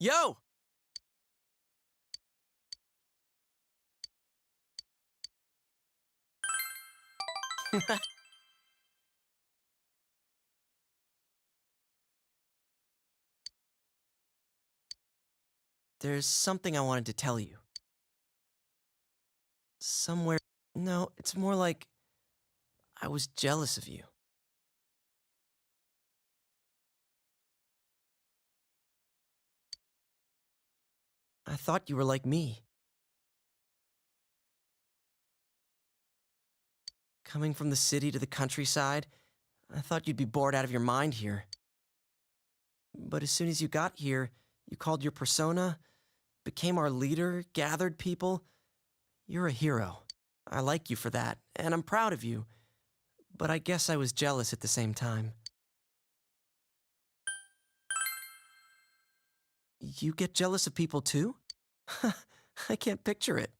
Yo! There's something I wanted to tell you. Somewhere... No, it's more like... I was jealous of you. I thought you were like me. Coming from the city to the countryside, I thought you'd be bored out of your mind here. But as soon as you got here, you called your persona, became our leader, gathered people. You're a hero. I like you for that, and I'm proud of you. But I guess I was jealous at the same time. You get jealous of people too? I can't picture it.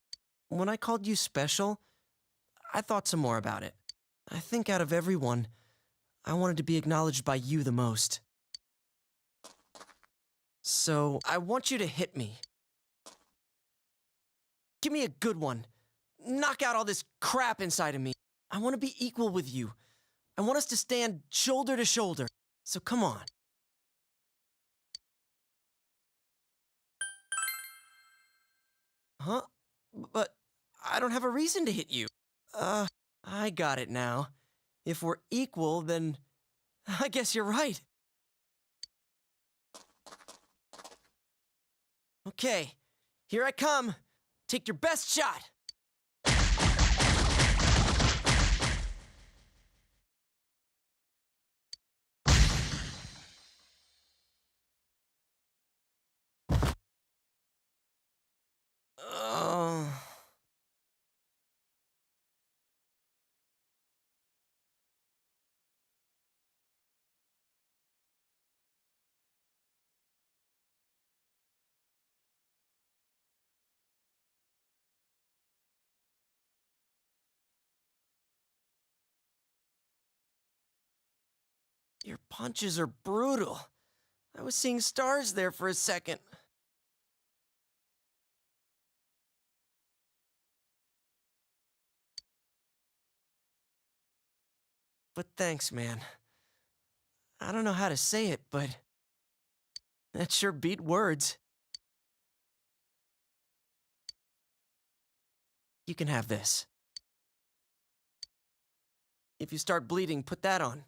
When I called you special, I thought some more about it. I think out of everyone, I wanted to be acknowledged by you the most. So, I want you to hit me. Give me a good one. Knock out all this crap inside of me. I want to be equal with you. I want us to stand shoulder to shoulder. So come on. Huh? But I don't have a reason to hit you. I got it now. If we're equal, then I guess you're right. Okay, here I come. Take your best shot. Uh... Your punches are brutal. I was seeing stars there for a second. But thanks, man. I don't know how to say it, but that sure beat words. You can have this. If you start bleeding, put that on.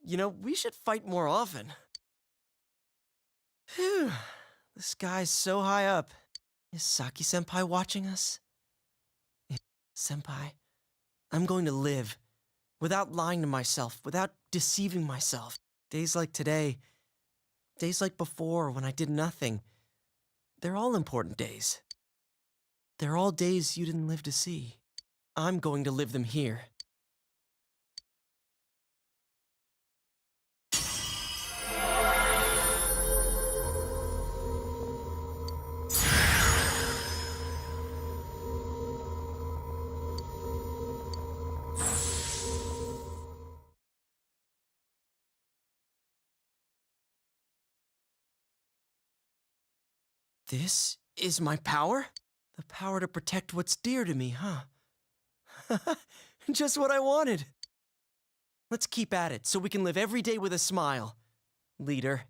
You know, we should fight more often. Phew, the sky's so high up. Is Saki-senpai watching us? Senpai, I'm going to live. Without lying to myself, without deceiving myself. Days like today, days like before when I did nothing, they're all important days. They're all days you didn't live to see. I'm going to live them here. This is my power? The power to protect what's dear to me, huh? Just what I wanted. Let's keep at it so we can live every day with a smile, leader.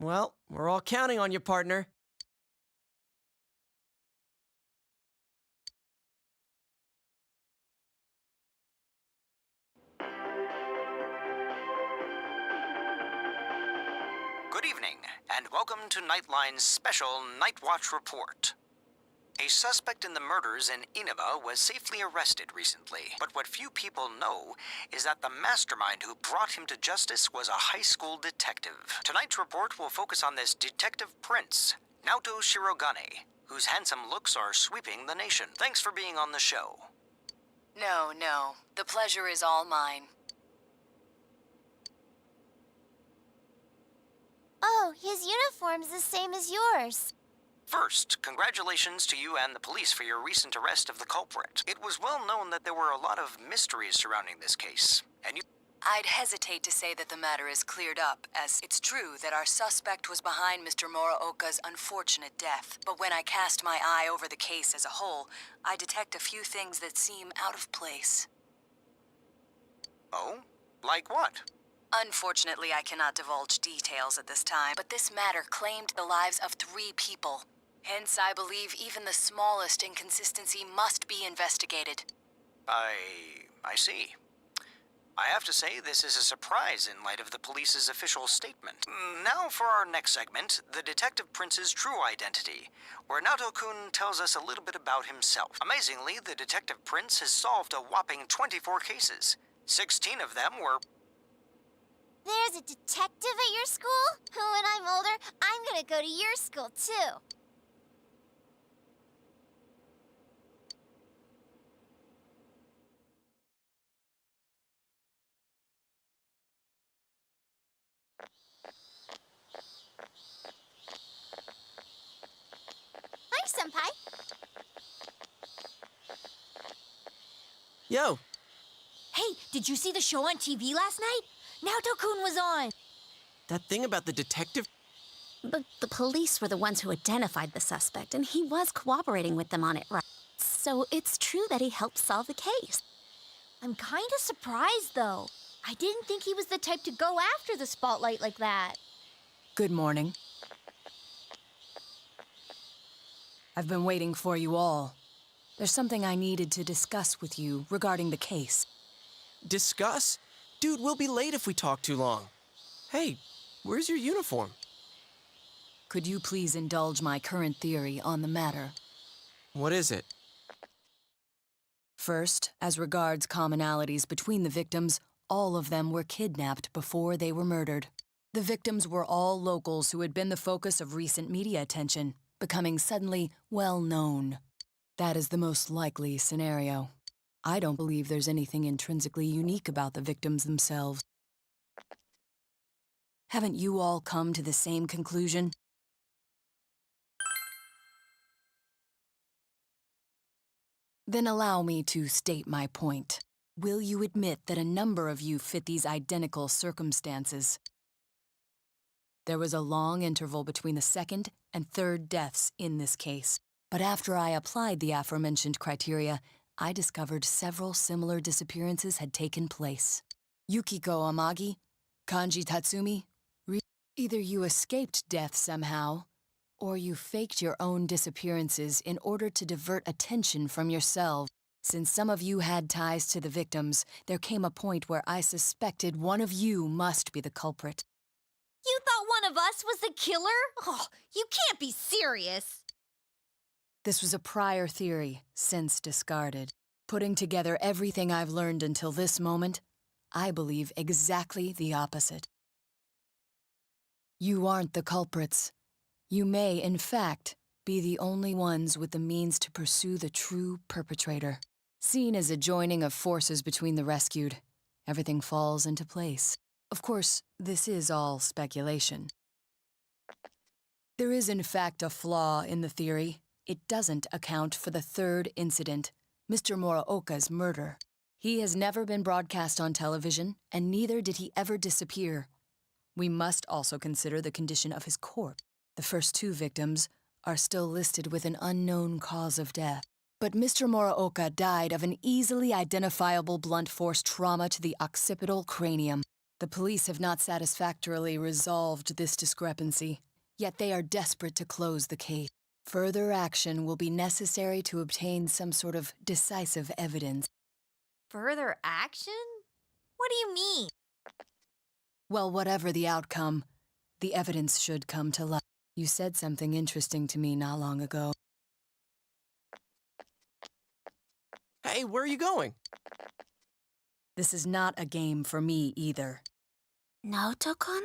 Well, we're all counting on you, partner. Good evening, and welcome to Nightline's special Night Watch report. A suspect in the murders in Inaba was safely arrested recently, but what few people know is that the mastermind who brought him to justice was a high school detective. Tonight's report will focus on this detective prince, Naoto Shirogane, whose handsome looks are sweeping the nation. Thanks for being on the show. No. The pleasure is all mine. Oh, his uniform's the same as yours. First, congratulations to you and the police for your recent arrest of the culprit. It was well known that there were a lot of mysteries surrounding this case, and you... I'd hesitate to say that the matter is cleared up, as it's true that our suspect was behind Mr. Muraoka's unfortunate death. But when I cast my eye over the case as a whole, I detect a few things that seem out of place. Oh? Like what? Unfortunately, I cannot divulge details at this time, but this matter claimed the lives of 3 people. Hence, I believe even the smallest inconsistency must be investigated. I see. I have to say, this is a surprise in light of the police's official statement. Now for our next segment, the Detective Prince's true identity, where Naoto-kun tells us a little bit about himself. Amazingly, the Detective Prince has solved a whopping 24 cases. 16 of them were... There's a detective at your school? When I'm older, I'm gonna go to your school, too. Hi, Senpai. Yo, Hey, did you see the show on TV last night? Naoto-kun was on. that thing about the detective? But the police were the ones who identified the suspect, and he was cooperating with them on it, right? So it's true that he helped solve the case. I'm kind of surprised, though. I didn't think he was the type to go after the spotlight like that. Good morning. I've been waiting for you all. There's something I needed to discuss with you regarding the case. Discuss? Dude, we'll be late if we talk too long. Hey, where's your uniform? Could you please indulge my current theory on the matter? What is it? First, as regards commonalities between the victims, all of them were kidnapped before they were murdered. The victims were all locals who had been the focus of recent media attention, becoming suddenly well-known. That is the most likely scenario. I don't believe there's anything intrinsically unique about the victims themselves. Haven't you all come to the same conclusion? Then allow me to state my point. Will you admit that a number of you fit these identical circumstances? There was a long interval between the second and third deaths in this case. But after I applied the aforementioned criteria, I discovered several similar disappearances had taken place. Yukiko Amagi, Kanji Tatsumi, either you escaped death somehow, or you faked your own disappearances in order to divert attention from yourselves. Since some of you had ties to the victims, there came a point where I suspected one of you must be the culprit. You thought one of us was the killer? Oh, you can't be serious. This was a prior theory, since discarded. Putting together everything I've learned until this moment, I believe exactly the opposite. You aren't the culprits. You may, in fact, be the only ones with the means to pursue the true perpetrator. Seen as a joining of forces between the rescued, everything falls into place. Of course, this is all speculation. There is, in fact, a flaw in the theory. It doesn't account for the third incident, Mr. Muraoka's murder. He has never been broadcast on television, and neither did he ever disappear. We must also consider the condition of his corpse. The first two victims are still listed with an unknown cause of death. But Mr. Muraoka died of an easily identifiable blunt force trauma to the occipital cranium. The police have not satisfactorily resolved this discrepancy, yet they are desperate to close the case. Further action will be necessary to obtain some sort of decisive evidence. Further action? What do you mean? Well, whatever the outcome, the evidence should come to light. You said something interesting to me not long ago. Hey, where are you going? This is not a game for me either. Naoto-kun?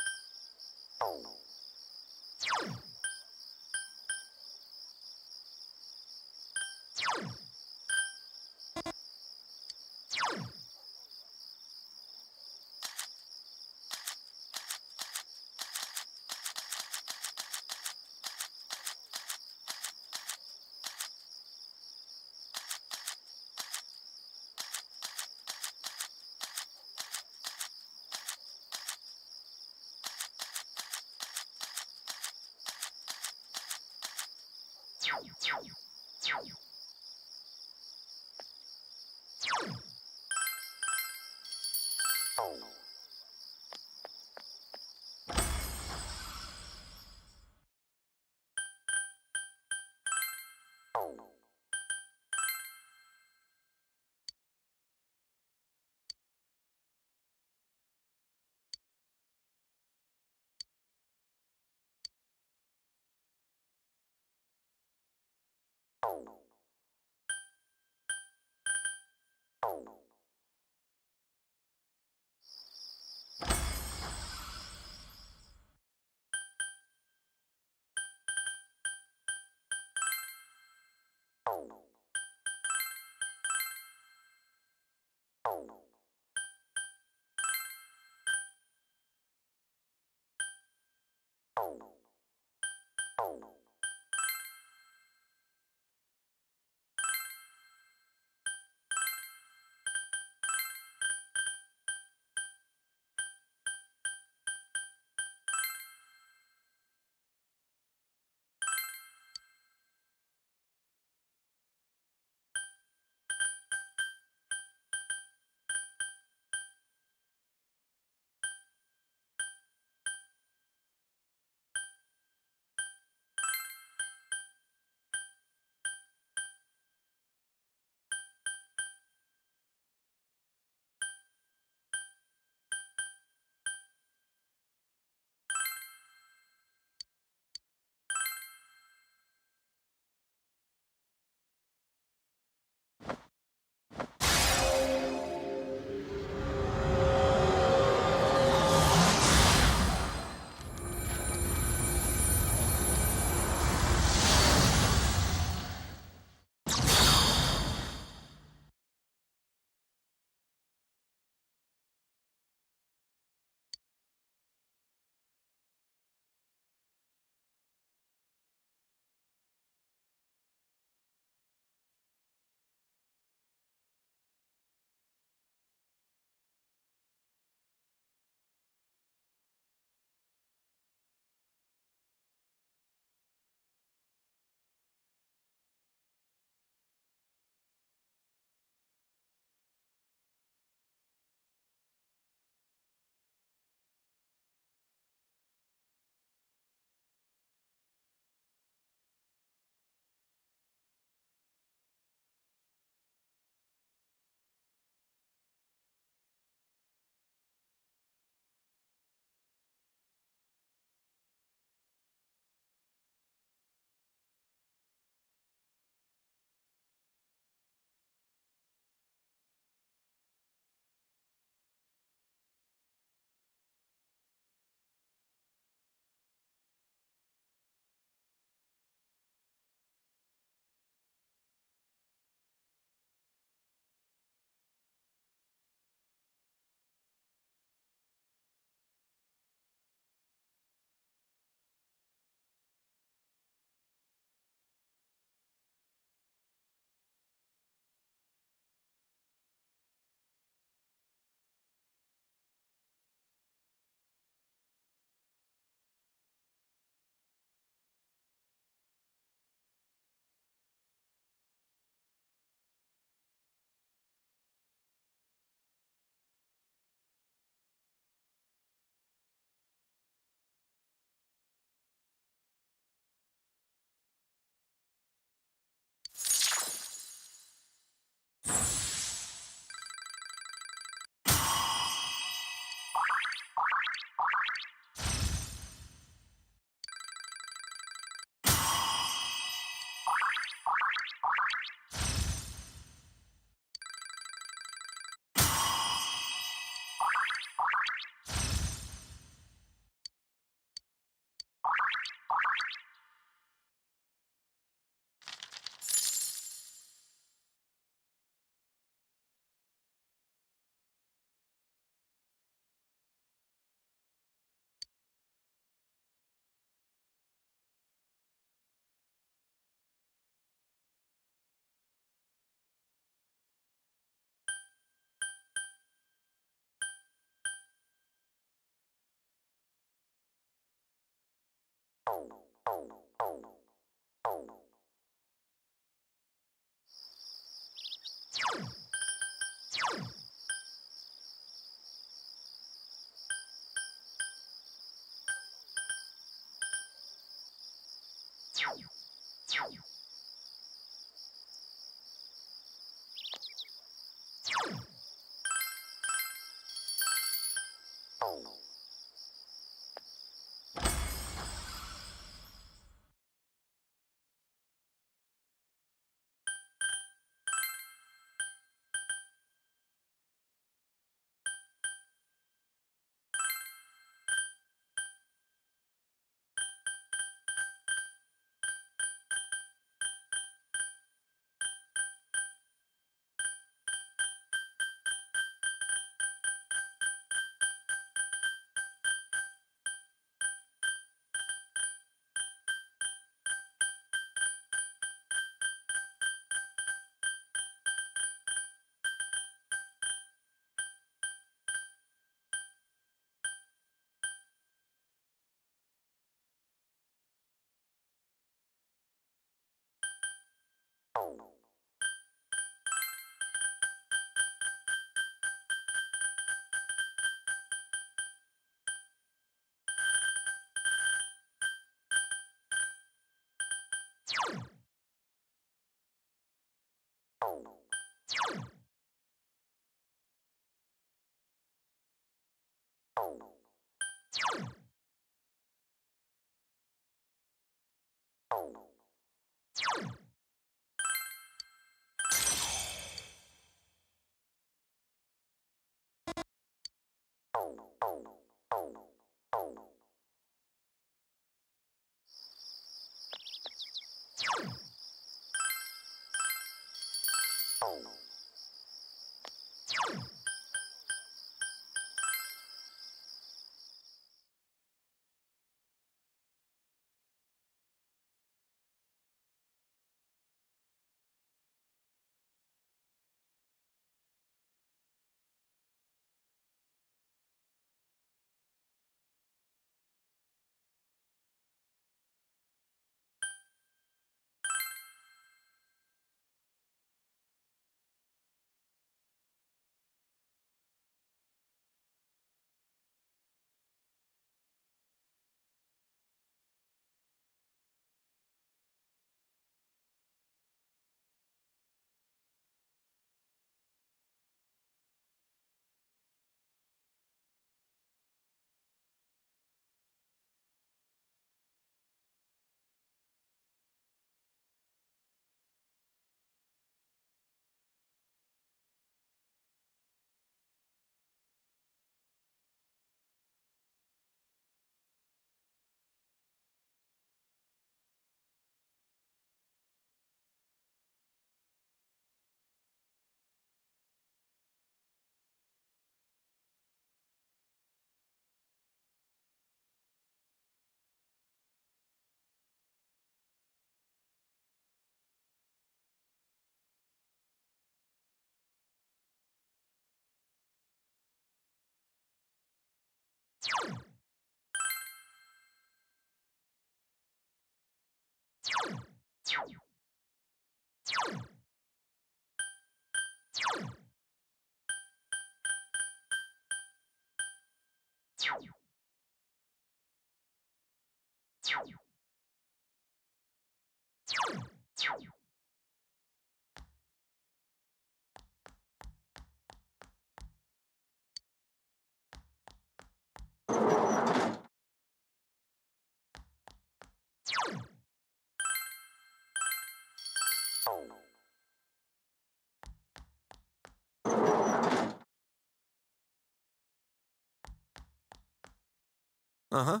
Uh-huh.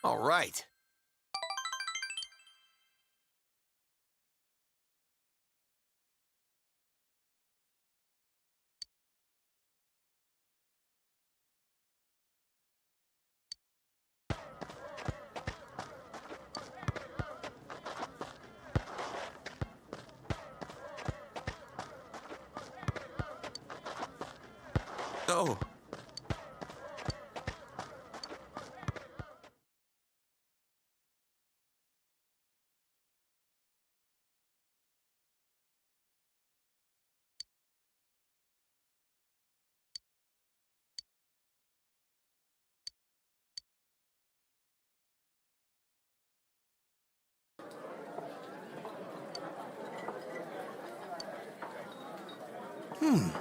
All right. Oh. Oh,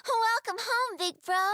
welcome home, big bro.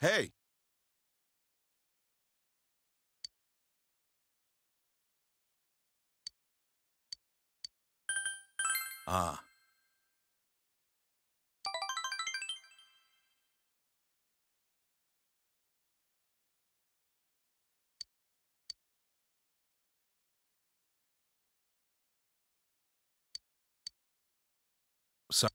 Hey! Ah. So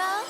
Row?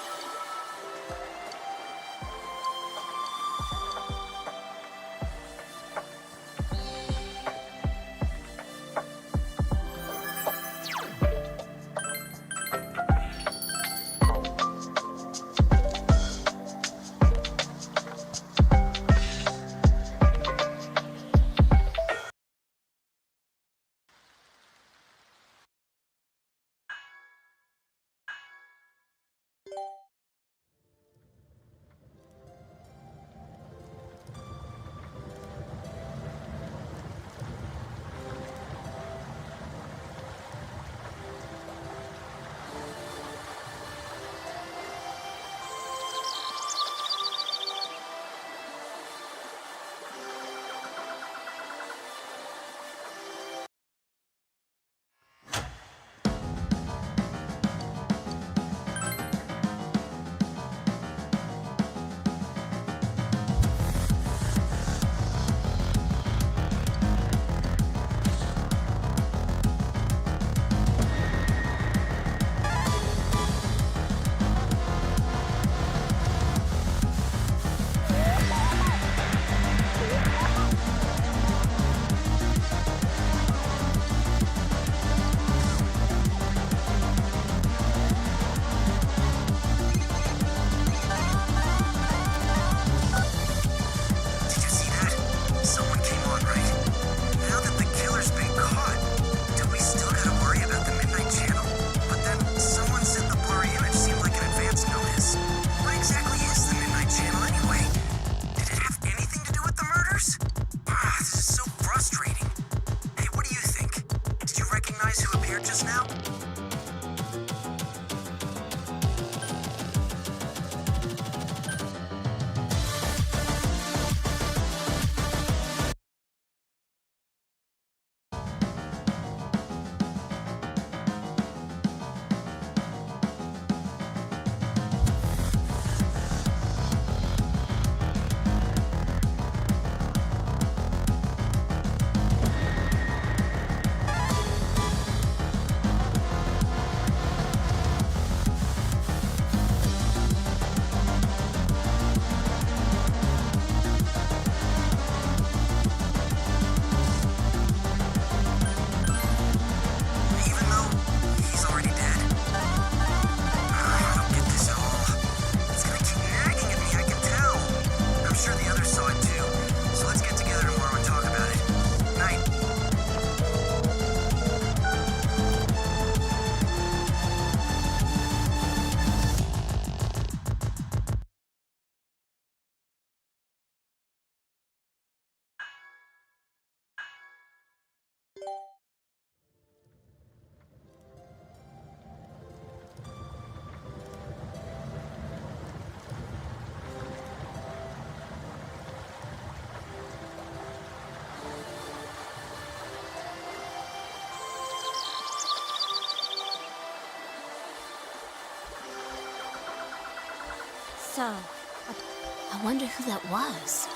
So, I wonder who that was.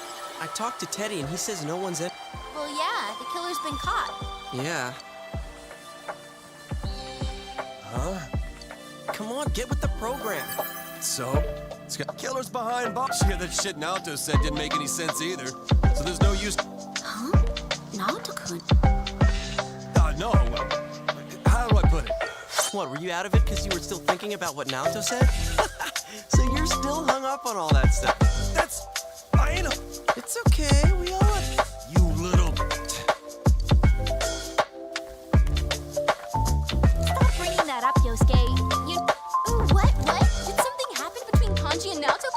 I talked to Teddy and he says no one's in. Well, yeah, the killer's been caught. Yeah. Huh? Come on, get with the program. So? It's got killers behind bars. Yeah, that shit Naoto said didn't make any sense either. So there's no use. Huh? Naoto-kun. No. How do I put it? What, were you out of it because you were still thinking about what Naoto said? So you're still hung up on all that stuff. That's... I ain't a... It's okay, we all... You little... Stop bringing that up, Yosuke. You... Ooh, what? Did something happen between Kanji and Naoto?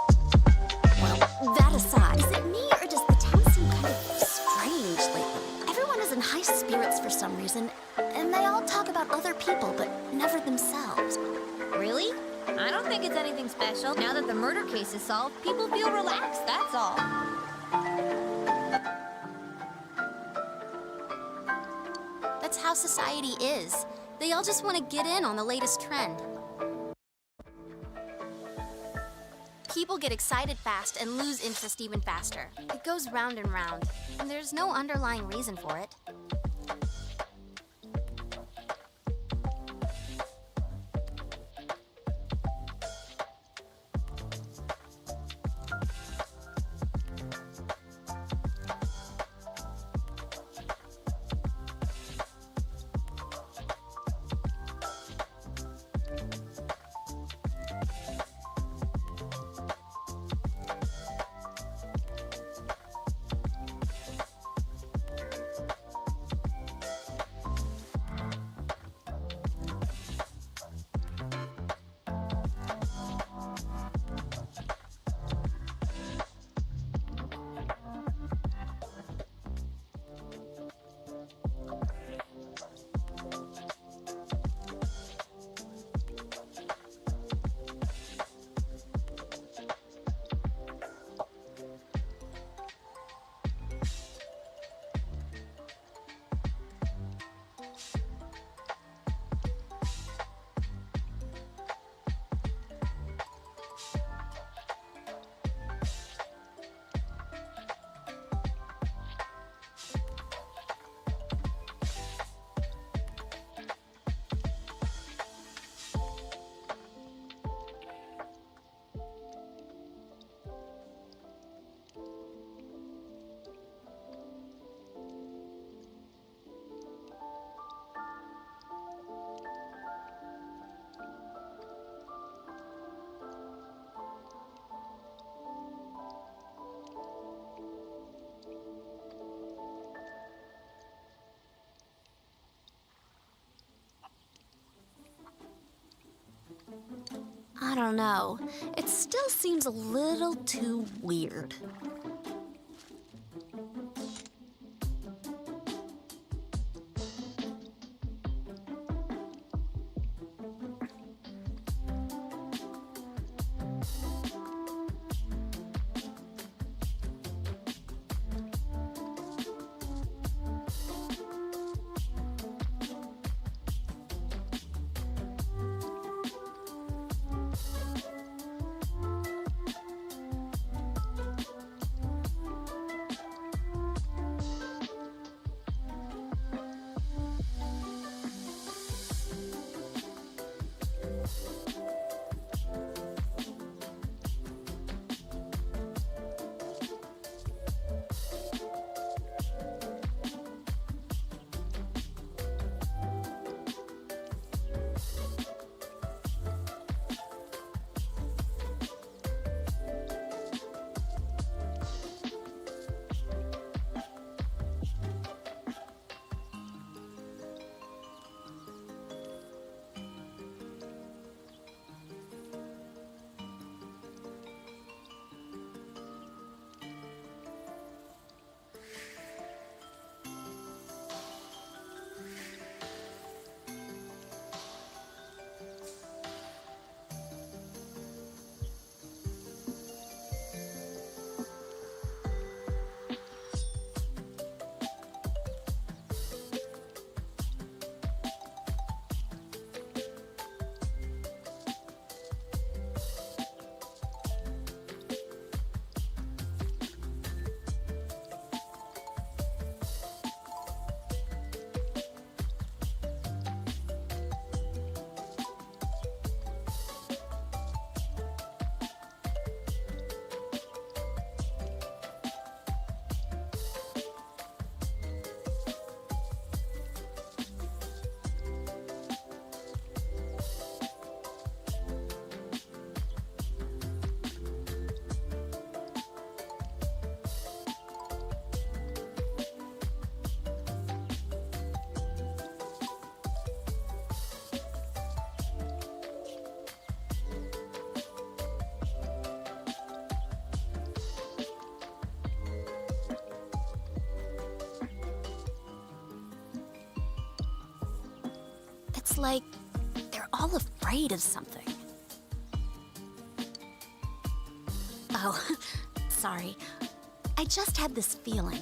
Well, that aside, is it me or does the town seem kind of strange lately? Everyone is in high spirits for some reason, and they all talk about other people, but never themselves. Really? I don't think it's anything special. Now that the murder case is solved, people feel relaxed, that's all. That's how society is. They all just want to get in on the latest trend. People get excited fast and lose interest even faster. It goes round and round, and there's no underlying reason for it. I don't know. It still seems a little too weird. It's like they're all afraid of something. Oh, sorry. I just had this feeling.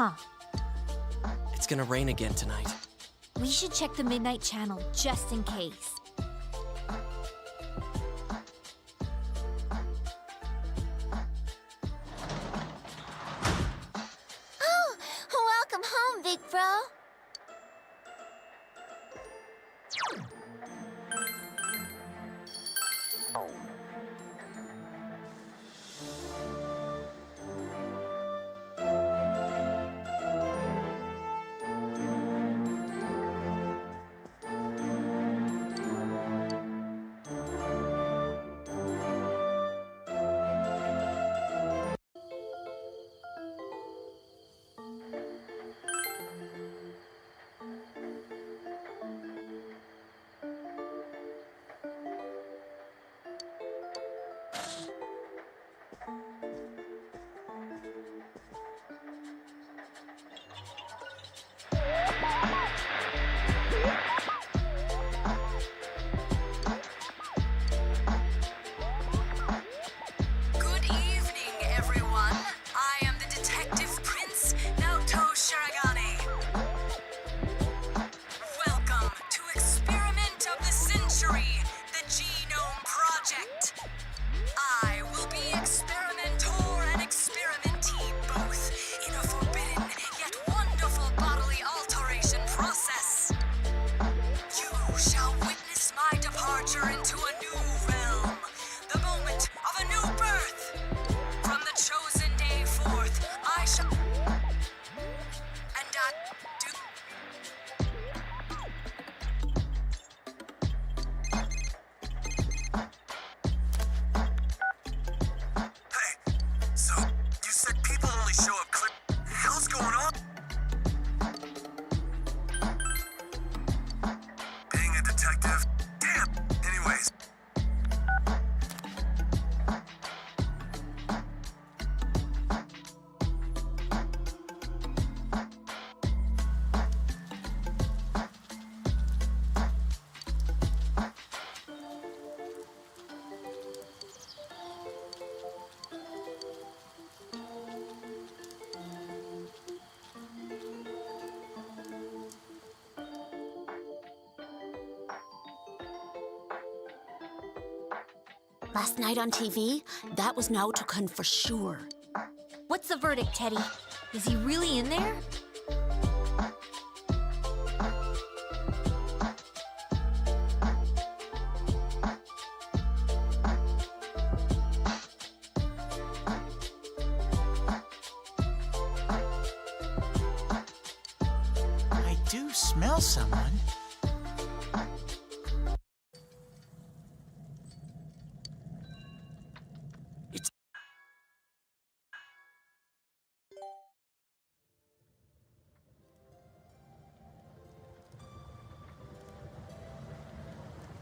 Huh. It's gonna rain again tonight. We should check the Midnight Channel just in case. Oh, welcome home, big bro. Good evening, everyone. I am the Detective Prince, Naoto Shiragane. Welcome to Experiment of the Century, the Genome Project. I will be experimenter and experimentee both in a forbidden yet wonderful bodily alteration process. You shall witness my departure into a new realm, the moment of a new birth. From the chosen day forth, I shall... And I do... Hey, so you said people only show up clip. The hell's going on? Being a detective? Damn! Anyways. Last night on TV, that was Naoto-kun for sure. What's the verdict, Teddy? Is he really in there? I do smell someone.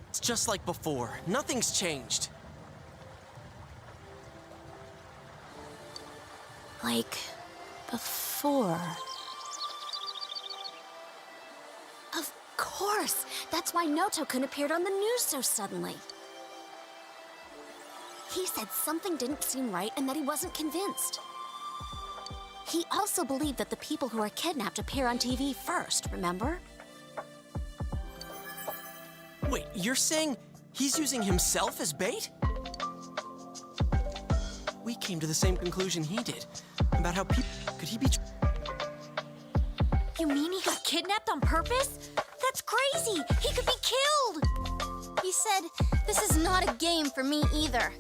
It's just like before. Nothing's changed. Like before. Of course! That's why Naoto-kun appeared on the news so suddenly. He said something didn't seem right and that he wasn't convinced. He also believed that the people who are kidnapped appear on TV first, remember? Wait, you're saying he's using himself as bait? We came to the same conclusion he did about how people... Could he be... You mean he got kidnapped on purpose? That's crazy! He could be killed! He said, "This is not a game for me either.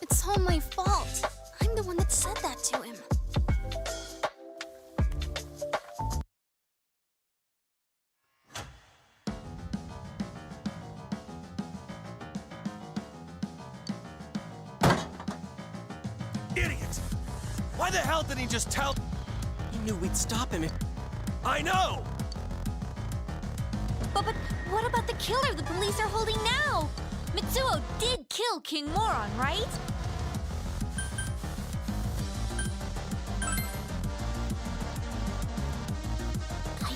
It's all my fault. I'm the one that said that to him." Idiot! Why the hell didn't he just tell... He knew we'd stop him if... I know! But what about the killer the police are holding now? Mitsuo did kill King Moron, right? I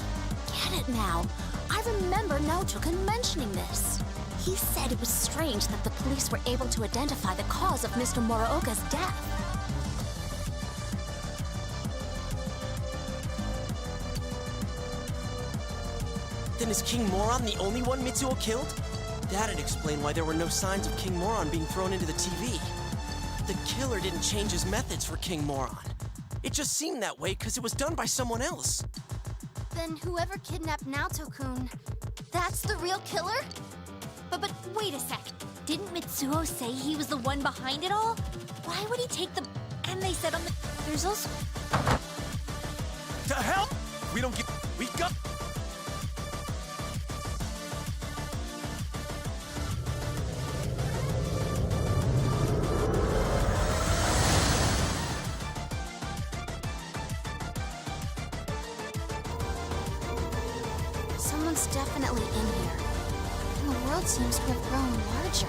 get it now. I remember Naoto-kun mentioning this. He said it was strange that the police were able to identify the cause of Mr. Muraoka's death. Then is King Moron the only one Mitsuo killed? That'd explain why there were no signs of King Moron being thrown into the TV. The killer didn't change his methods for King Moron. It just seemed that way because it was done by someone else. Then whoever kidnapped Naoto-kun, that's the real killer? But wait a sec. Didn't Mitsuo say he was the one behind it all? Why would he take the... And they said on the... There's also... To hell! We don't get... We got... Someone's definitely in here. And the world seems to have grown larger.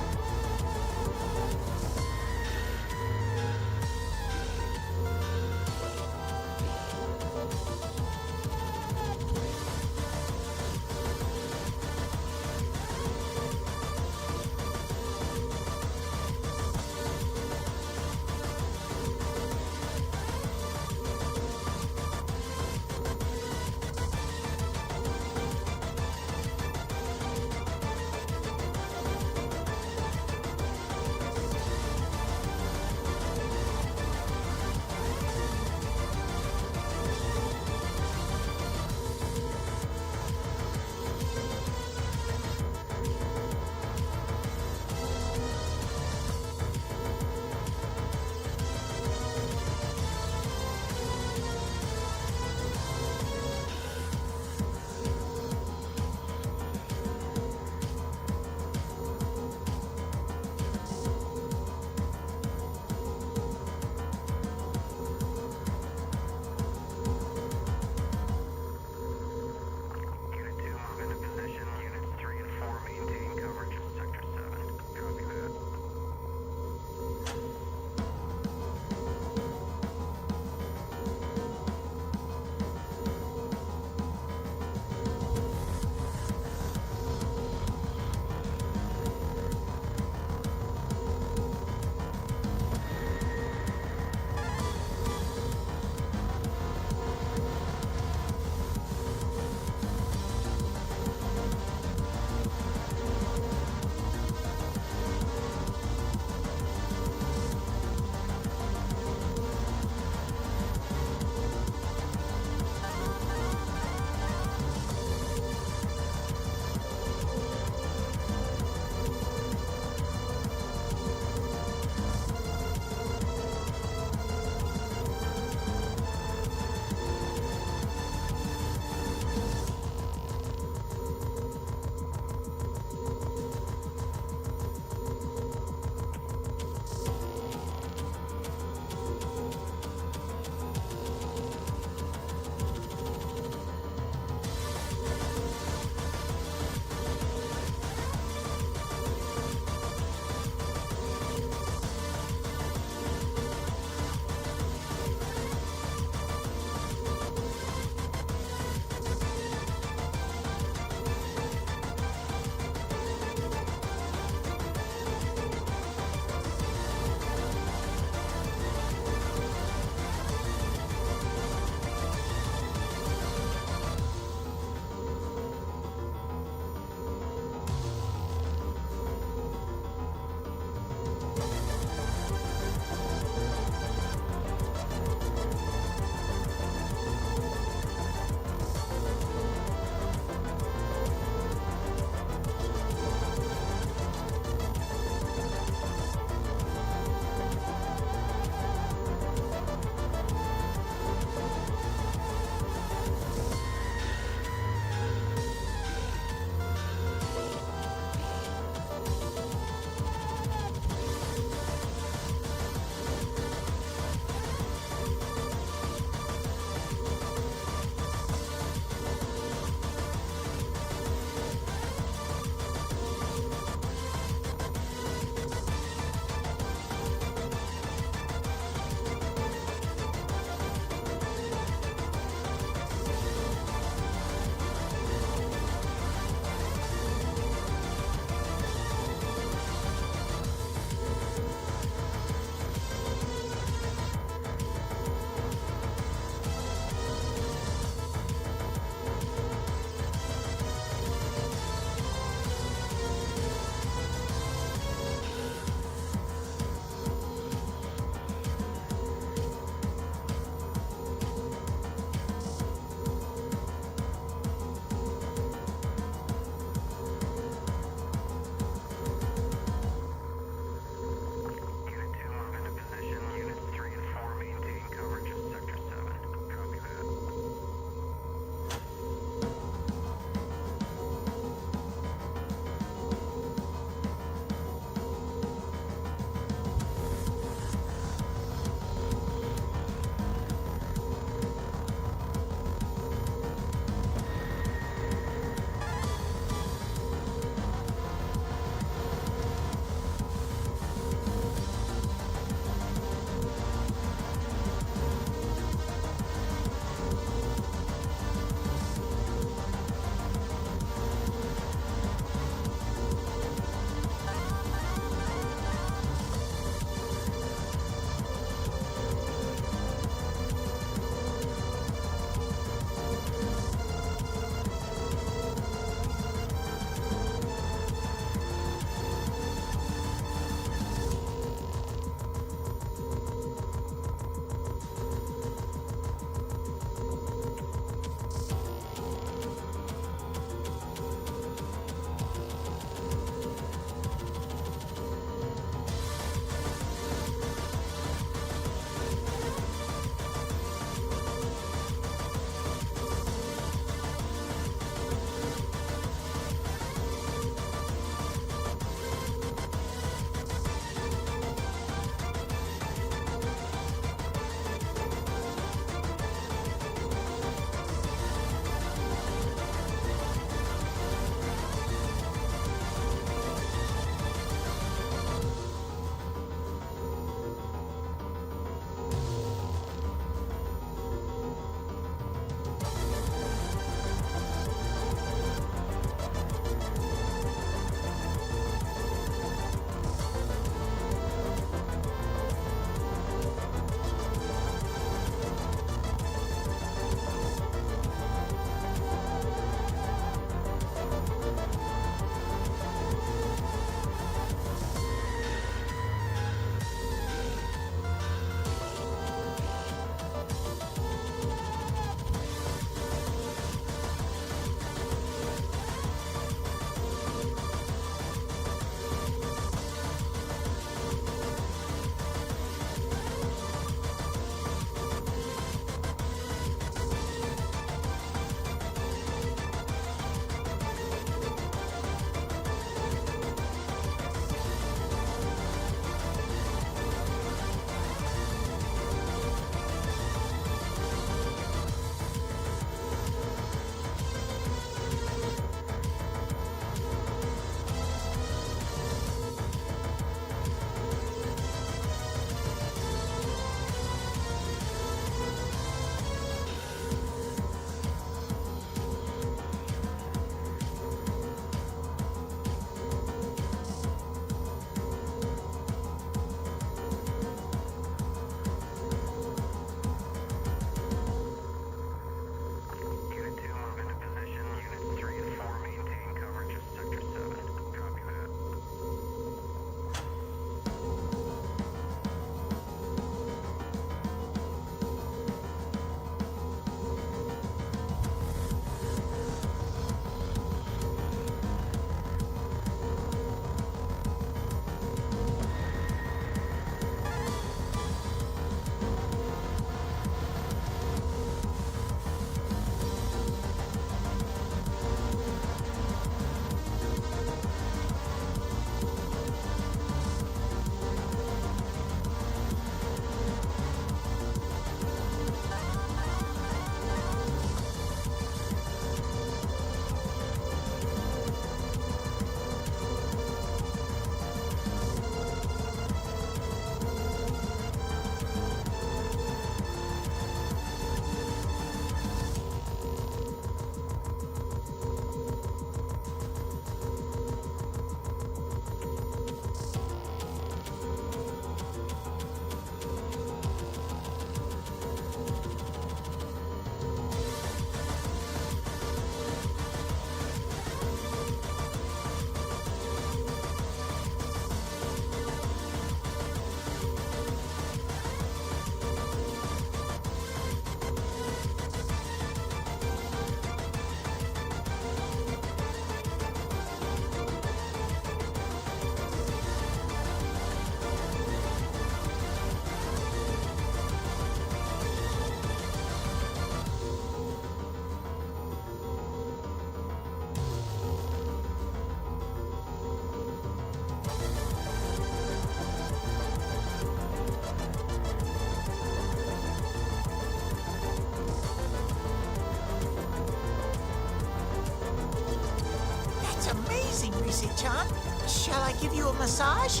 Easy-chan, shall I give you a massage?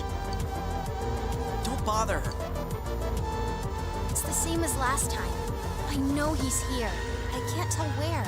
Don't bother her. It's the same as last time. I know he's here. I can't tell where.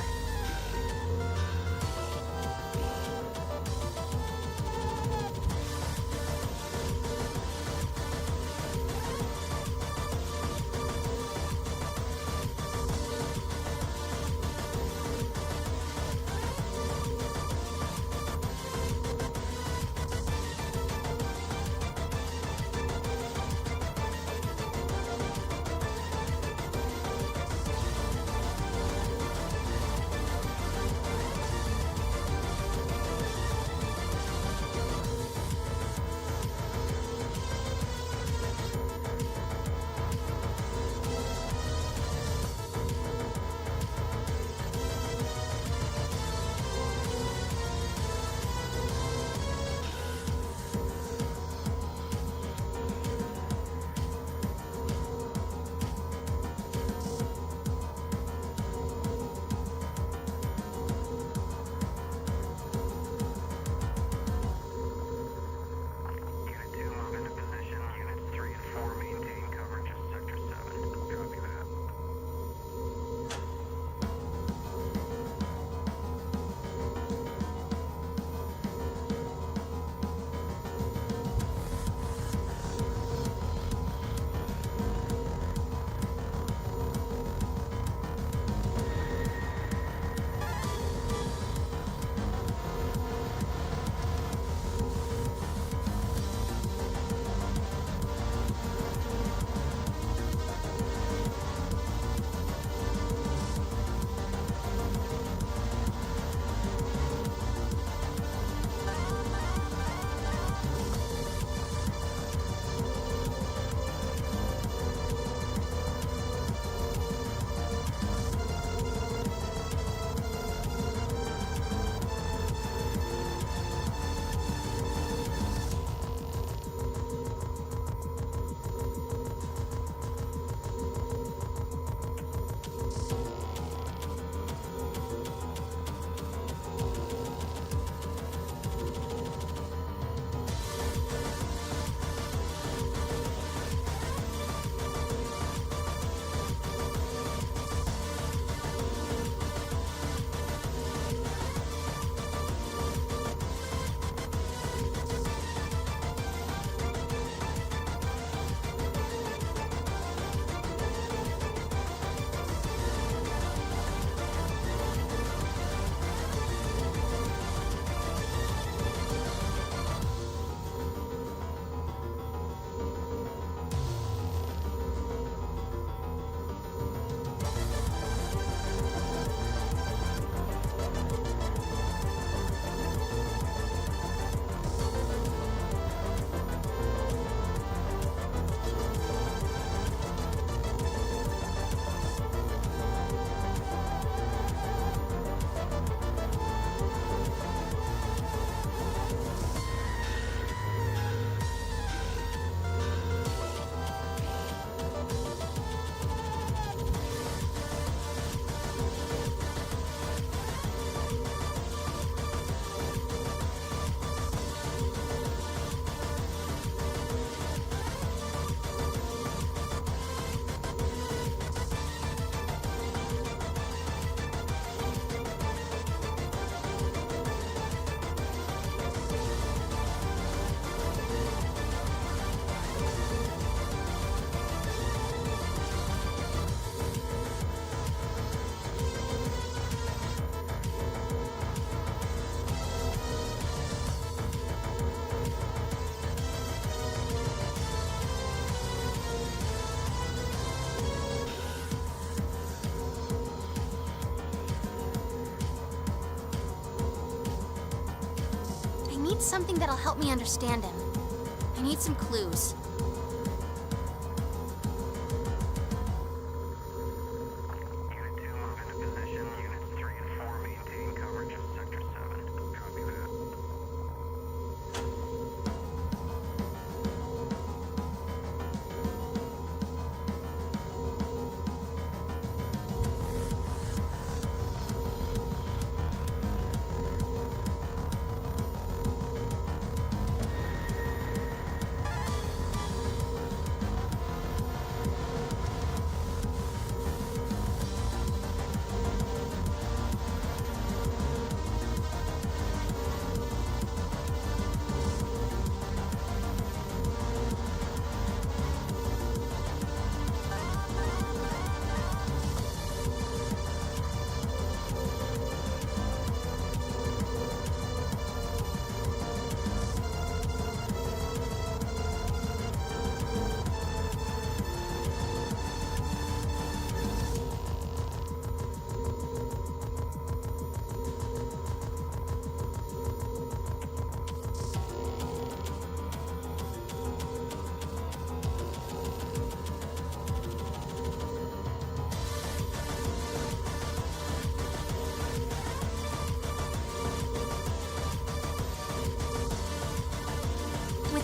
need something that'll help me understand him. I need some clues. Unit 2, move into position. Units 3 and 4, maintain coverage of Sector 7. Copy that.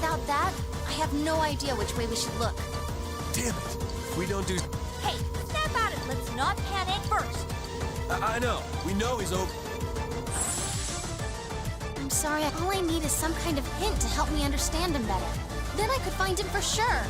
Without that, I have no idea which way we should look. Damn it! If we don't do... Hey, snap out of it. Let's not panic first. I know. We know he's over... I'm sorry, all I need is some kind of hint to help me understand him better. Then I could find him for sure.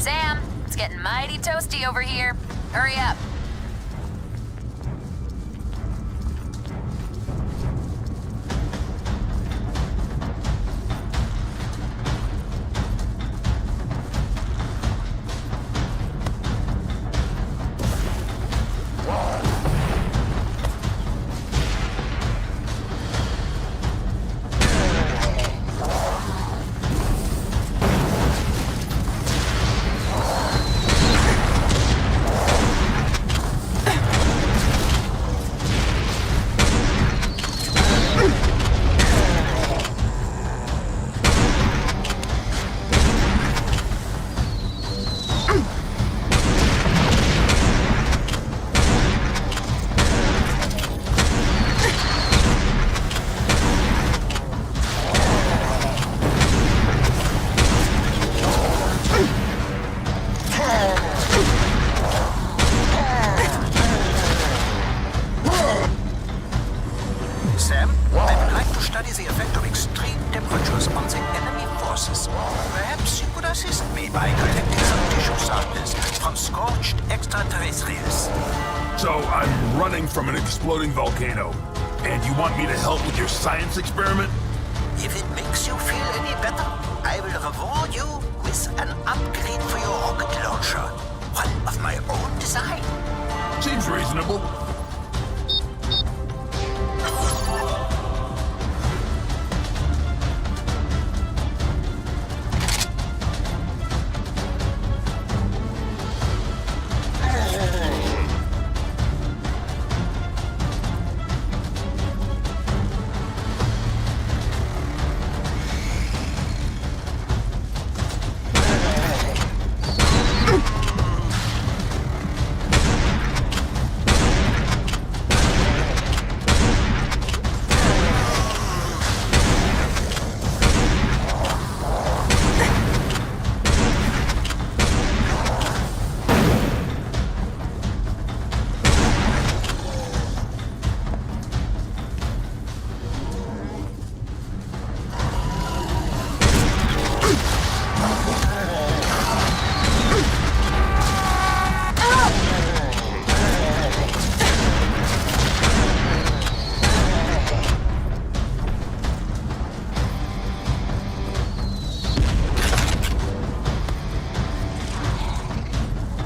Sam, it's getting mighty toasty over here. Hurry up. Sam, I would like to study the effect of extreme temperatures on the enemy forces. Perhaps you could assist me by collecting some tissue samples from scorched extraterrestrials. So I'm running from an exploding volcano, and you want me to help with your science experiment? If it makes you feel any better, I will reward you with an upgrade for your rocket launcher. One of my own design. Seems reasonable.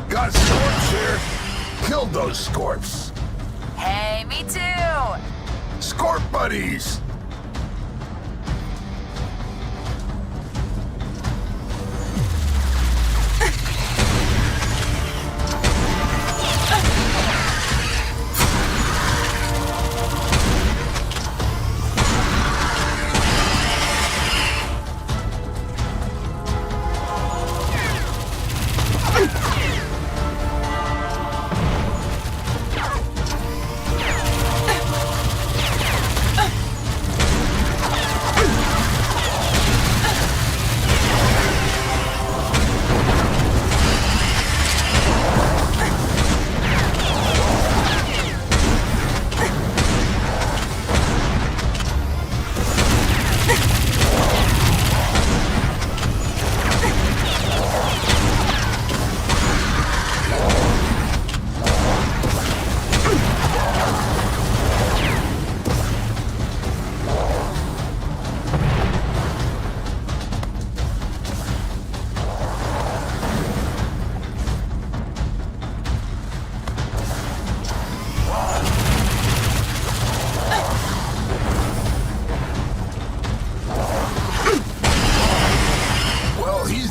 Got Scorps here. Killed those Scorps. Hey, me too! Scorp buddies!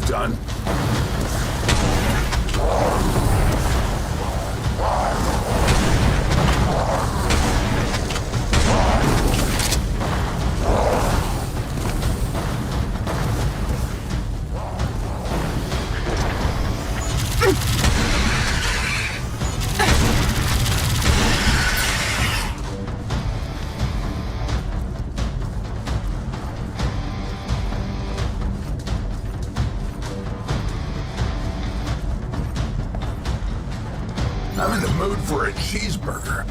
Done. I'm in the mood for a cheeseburger.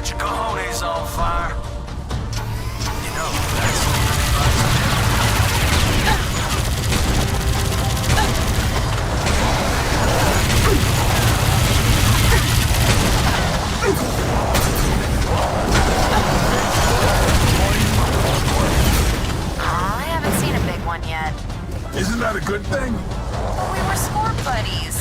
Set your cojones on fire. You know, that's... I haven't seen a big one yet. Isn't that a good thing? We were sport buddies.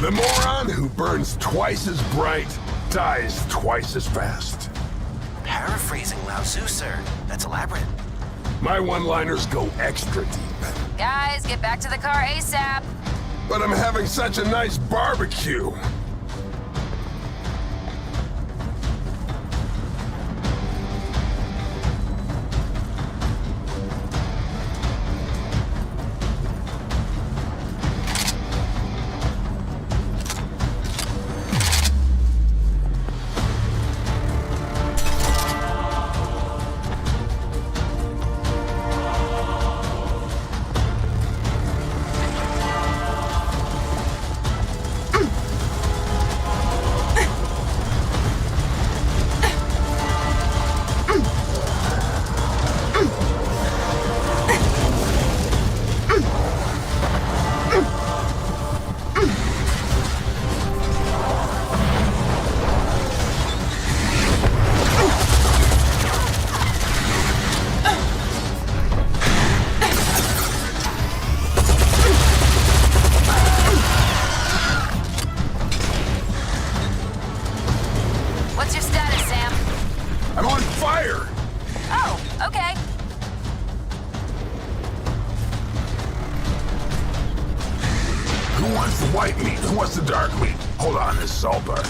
The moron who burns twice as bright dies twice as fast. Paraphrasing Lao Tzu, sir. That's elaborate. My one-liners go extra deep. Guys, get back to the car ASAP. But I'm having such a nice barbecue. What's your status, Sam? I'm on fire! Oh, okay. Who wants the white meat? Who wants the dark meat? Hold on, this is all dark.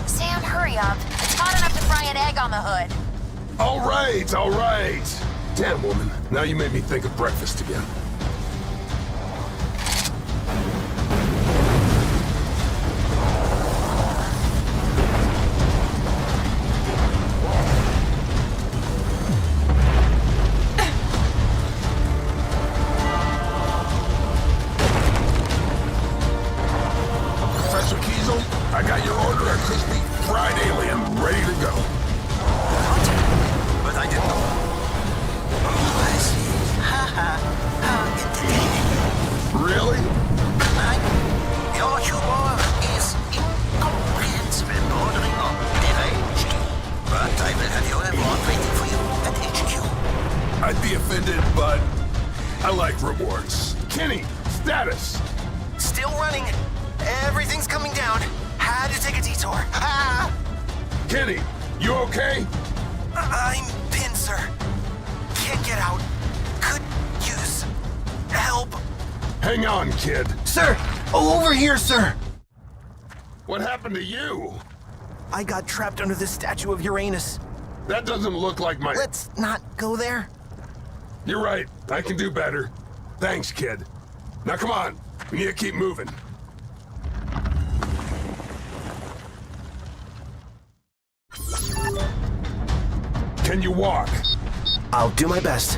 Sam, hurry up. It's hot enough to fry an egg on the hood. All right, all right. Damn, woman. Now you made me think of breakfast again. Professor Kiesel, I got your order of crispy fried alien ready to go. But I didn't know. Oh, I see. Haha. How entertaining. Really? Your humor is incomprehensible and bordering on deranged. But I will have your reward waiting for you at HQ. I'd be offended, but I like rewards. Kenny, status. Still running. Everything's coming down. Had to take a detour. Ha! Kenny, you okay? I'm pinned, sir. Can't get out. Could use help. Hang on, kid. Sir! Over here, sir! What happened to you? I got trapped under this statue of Uranus. That doesn't look like my... Let's not go there. You're right. I can do better. Thanks, kid. Now come on. We need to keep moving. Can you walk? I'll do my best.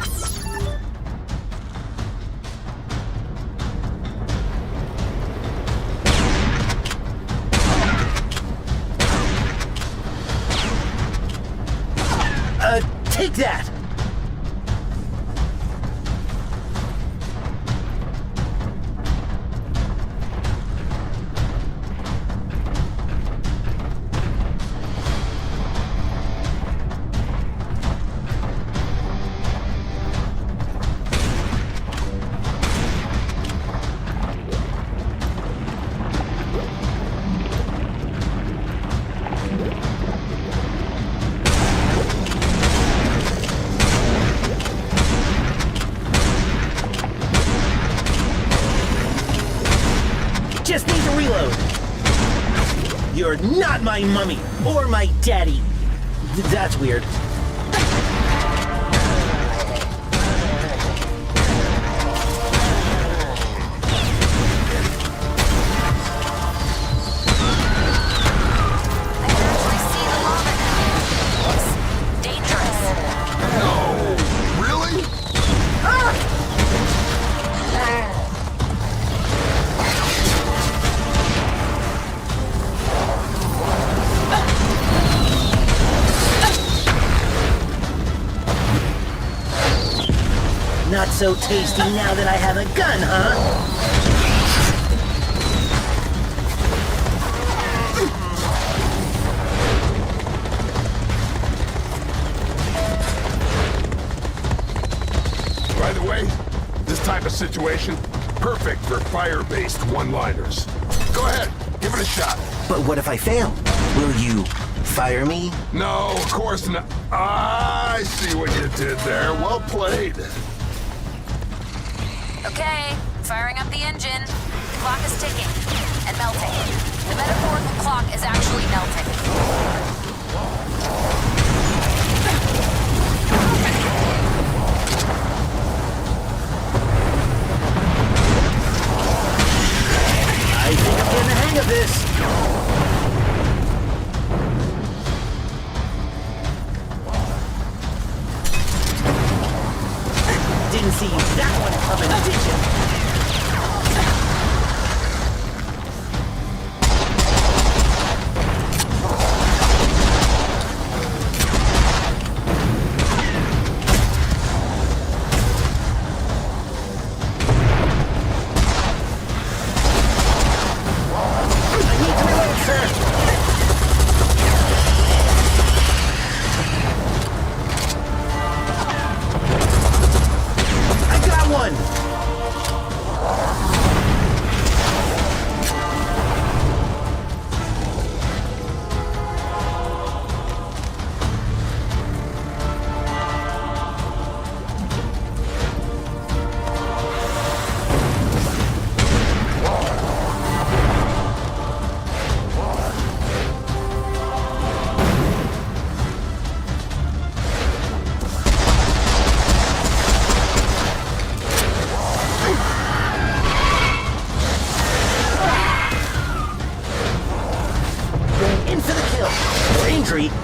Take that! Just need to reload. You're not my mummy or my daddy. That's weird. Not so tasty now that I have a gun, huh? By the way, this type of situation, perfect for fire-based one-liners. Go ahead, give it a shot. But what if I fail? Will you fire me? No, of course not. I see what you did there. Well played. Okay, firing up the engine. The clock is ticking and melting. The metaphorical clock is actually melting. hang of this. Didn't see that one coming, did you?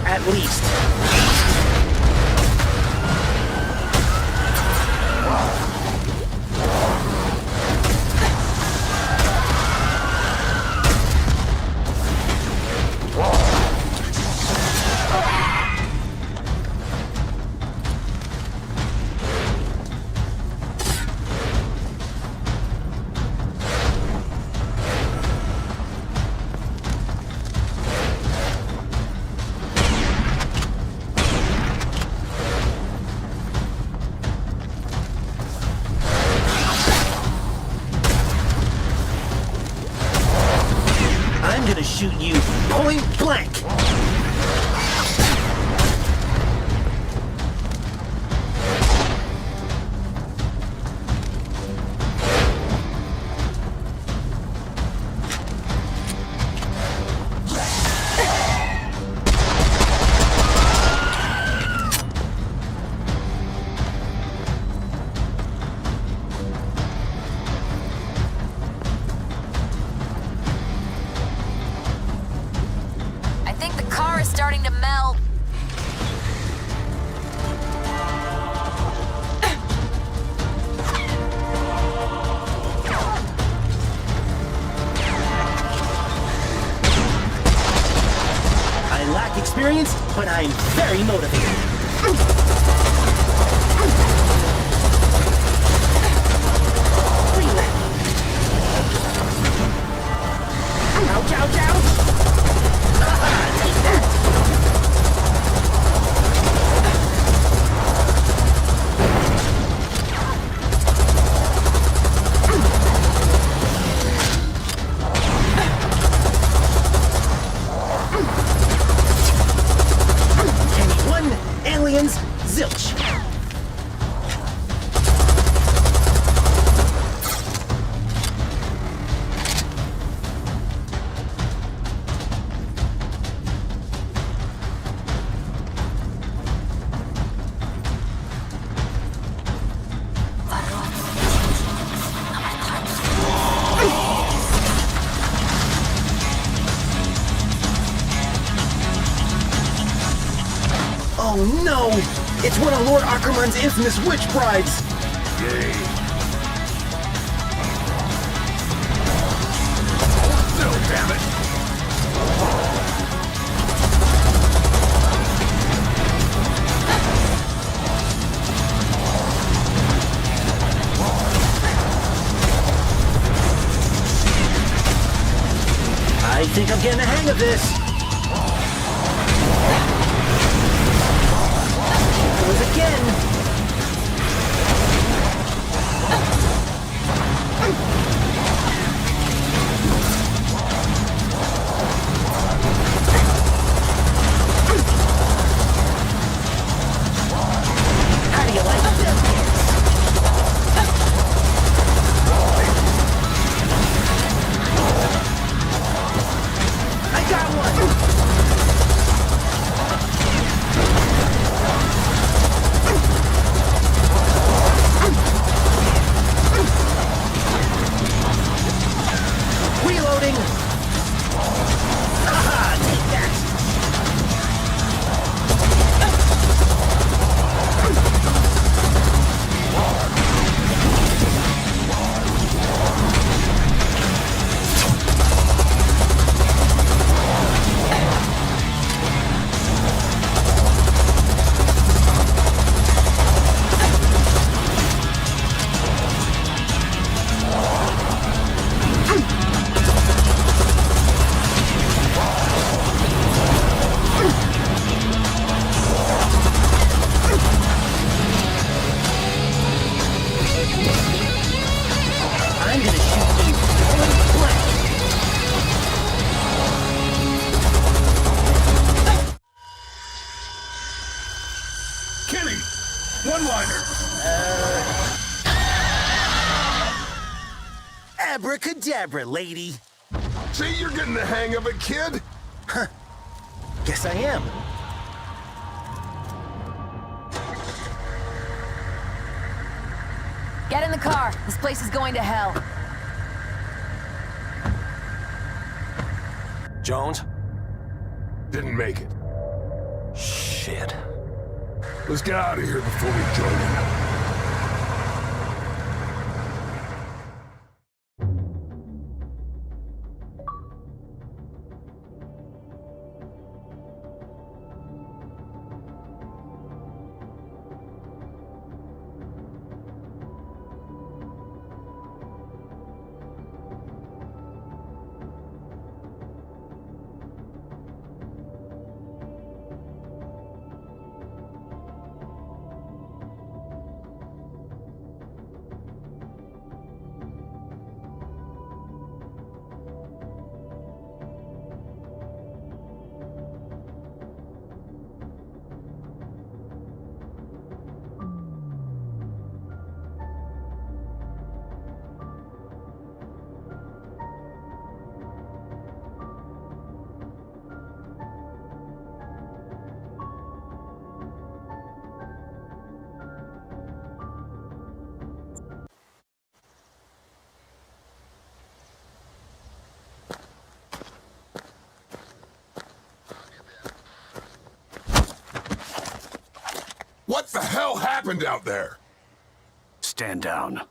At least. Shoot you point blank. Starting to melt. I lack experience, but I'm very motivated. Ouch, ouch, ouch! Take that! Aliens, zilch. Oh no! It's one of Lord Ackerman's infamous witch brides! Yay. No, damn it! I think I'm getting the hang of this! Again! How do you like this? I got one! Abracadabra, lady. See, you're getting the hang of it, kid. Huh. Guess I am. Get in the car. This place is going to hell. Jones? Didn't make it. Shit. Let's get out of here before we join him. What the hell happened out there? Stand down.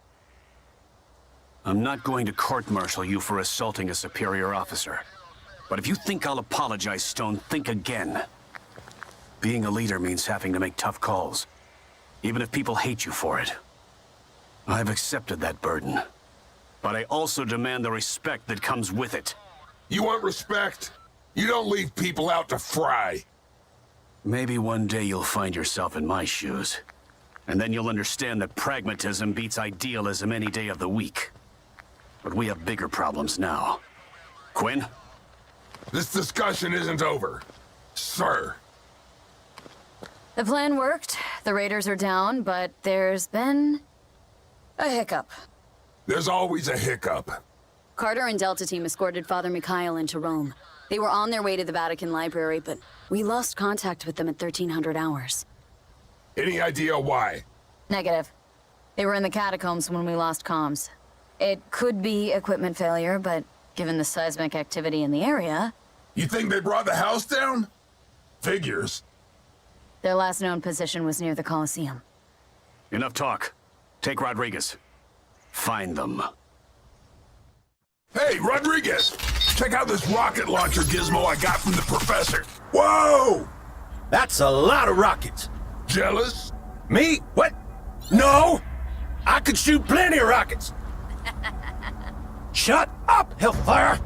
I'm not going to court-martial you for assaulting a superior officer. But if you think I'll apologize, Stone, think again. Being a leader means having to make tough calls, even if people hate you for it. I've accepted that burden, but I also demand the respect that comes with it. You want respect? You don't leave people out to fry. Maybe one day you'll find yourself in my shoes. And then you'll understand that pragmatism beats idealism any day of the week. But we have bigger problems now. Quinn? This discussion isn't over, sir. The plan worked. The raiders are down, but there's been a hiccup. There's always a hiccup. Carter and Delta Team escorted Father Mikhail into Rome. They were on their way to the Vatican Library, but we lost contact with them at 1300 hours. Any idea why? Negative. They were in the catacombs when we lost comms. It could be equipment failure, but given the seismic activity in the area... You think they brought the house down? Figures. Their last known position was near the Colosseum. Enough talk. Take Rodriguez. Find them. Hey, Rodriguez! Check out this rocket launcher gizmo I got from the professor. Whoa! That's a lot of rockets. Jealous? Me? What? No! I could shoot plenty of rockets. Shut up, Hellfire!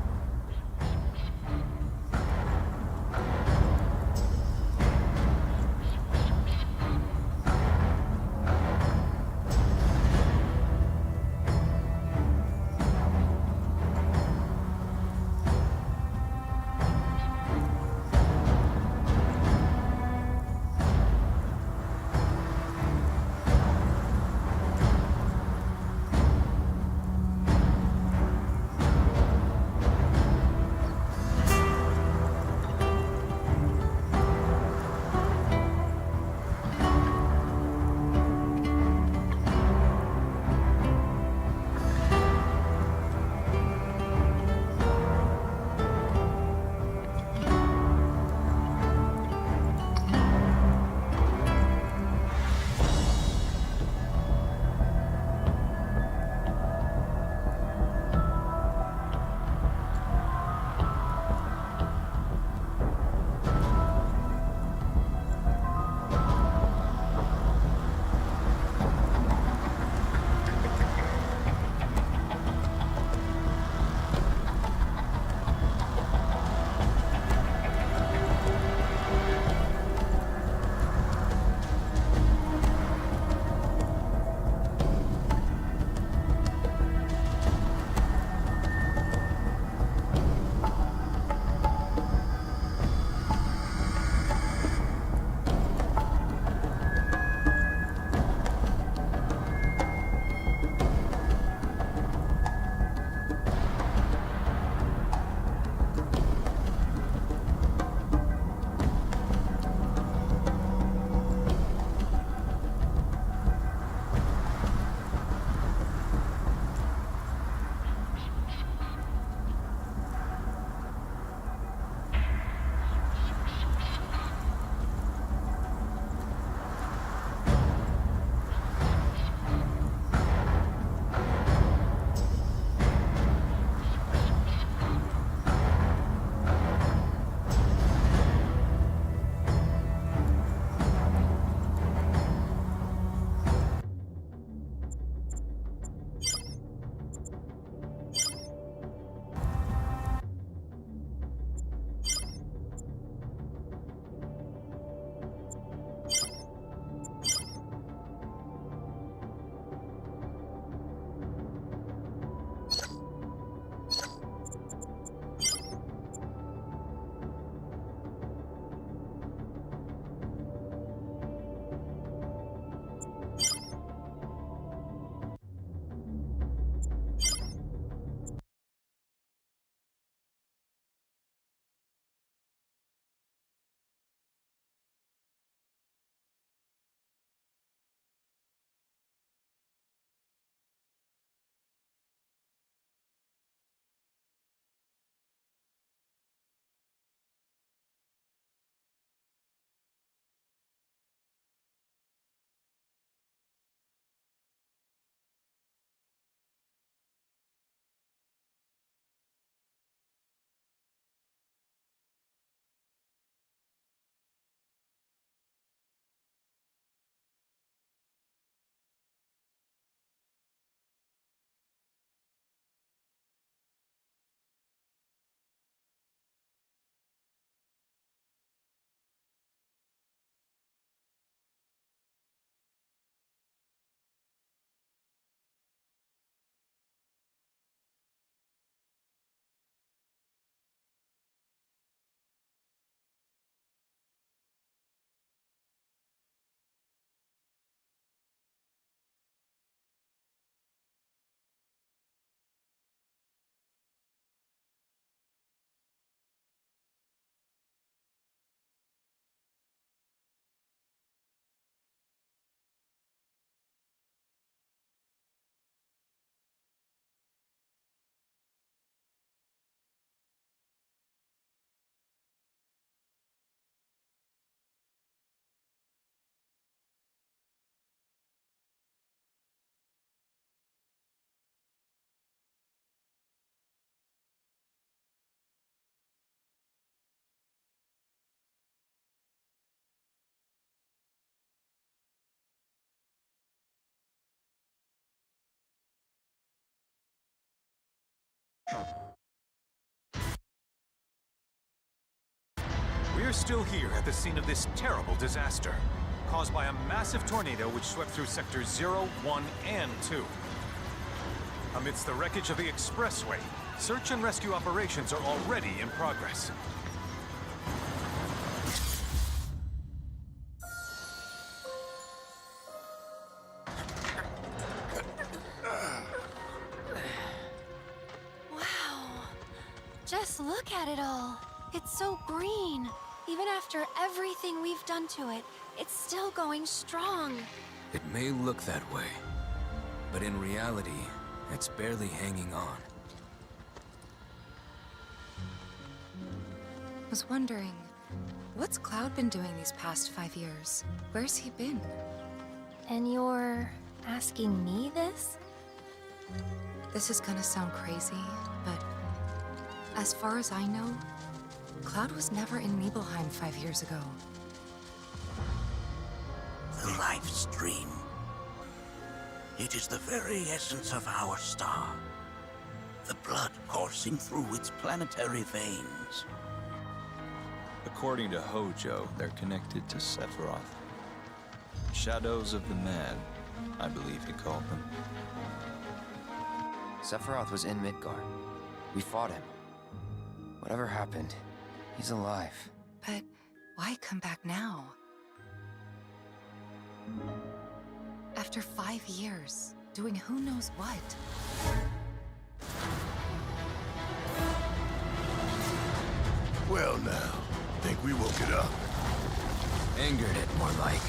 We're still here at the scene of this terrible disaster, caused by a massive tornado which swept through sectors 0, 1, and 2. Amidst the wreckage of the expressway, search and rescue operations are already in progress. Wow. Just look at it all. It's so green. Even after everything we've done to it, it's still going strong. It may look that way, but in reality, it's barely hanging on. Was wondering, what's Cloud been doing these past 5 years? Where's he been? And you're asking me this? This is gonna sound crazy, but as far as I know, Cloud was never in Nibelheim 5 years ago. The life stream. It is the very essence of our star. The blood coursing through its planetary veins. According to Hojo, they're connected to Sephiroth. Shadows of the Mad, I believe he called them. Sephiroth was in Midgard. We fought him. Whatever happened, he's alive. But why come back now? After 5 years, doing who knows what? Well now, think we woke it up. Angered it, more like.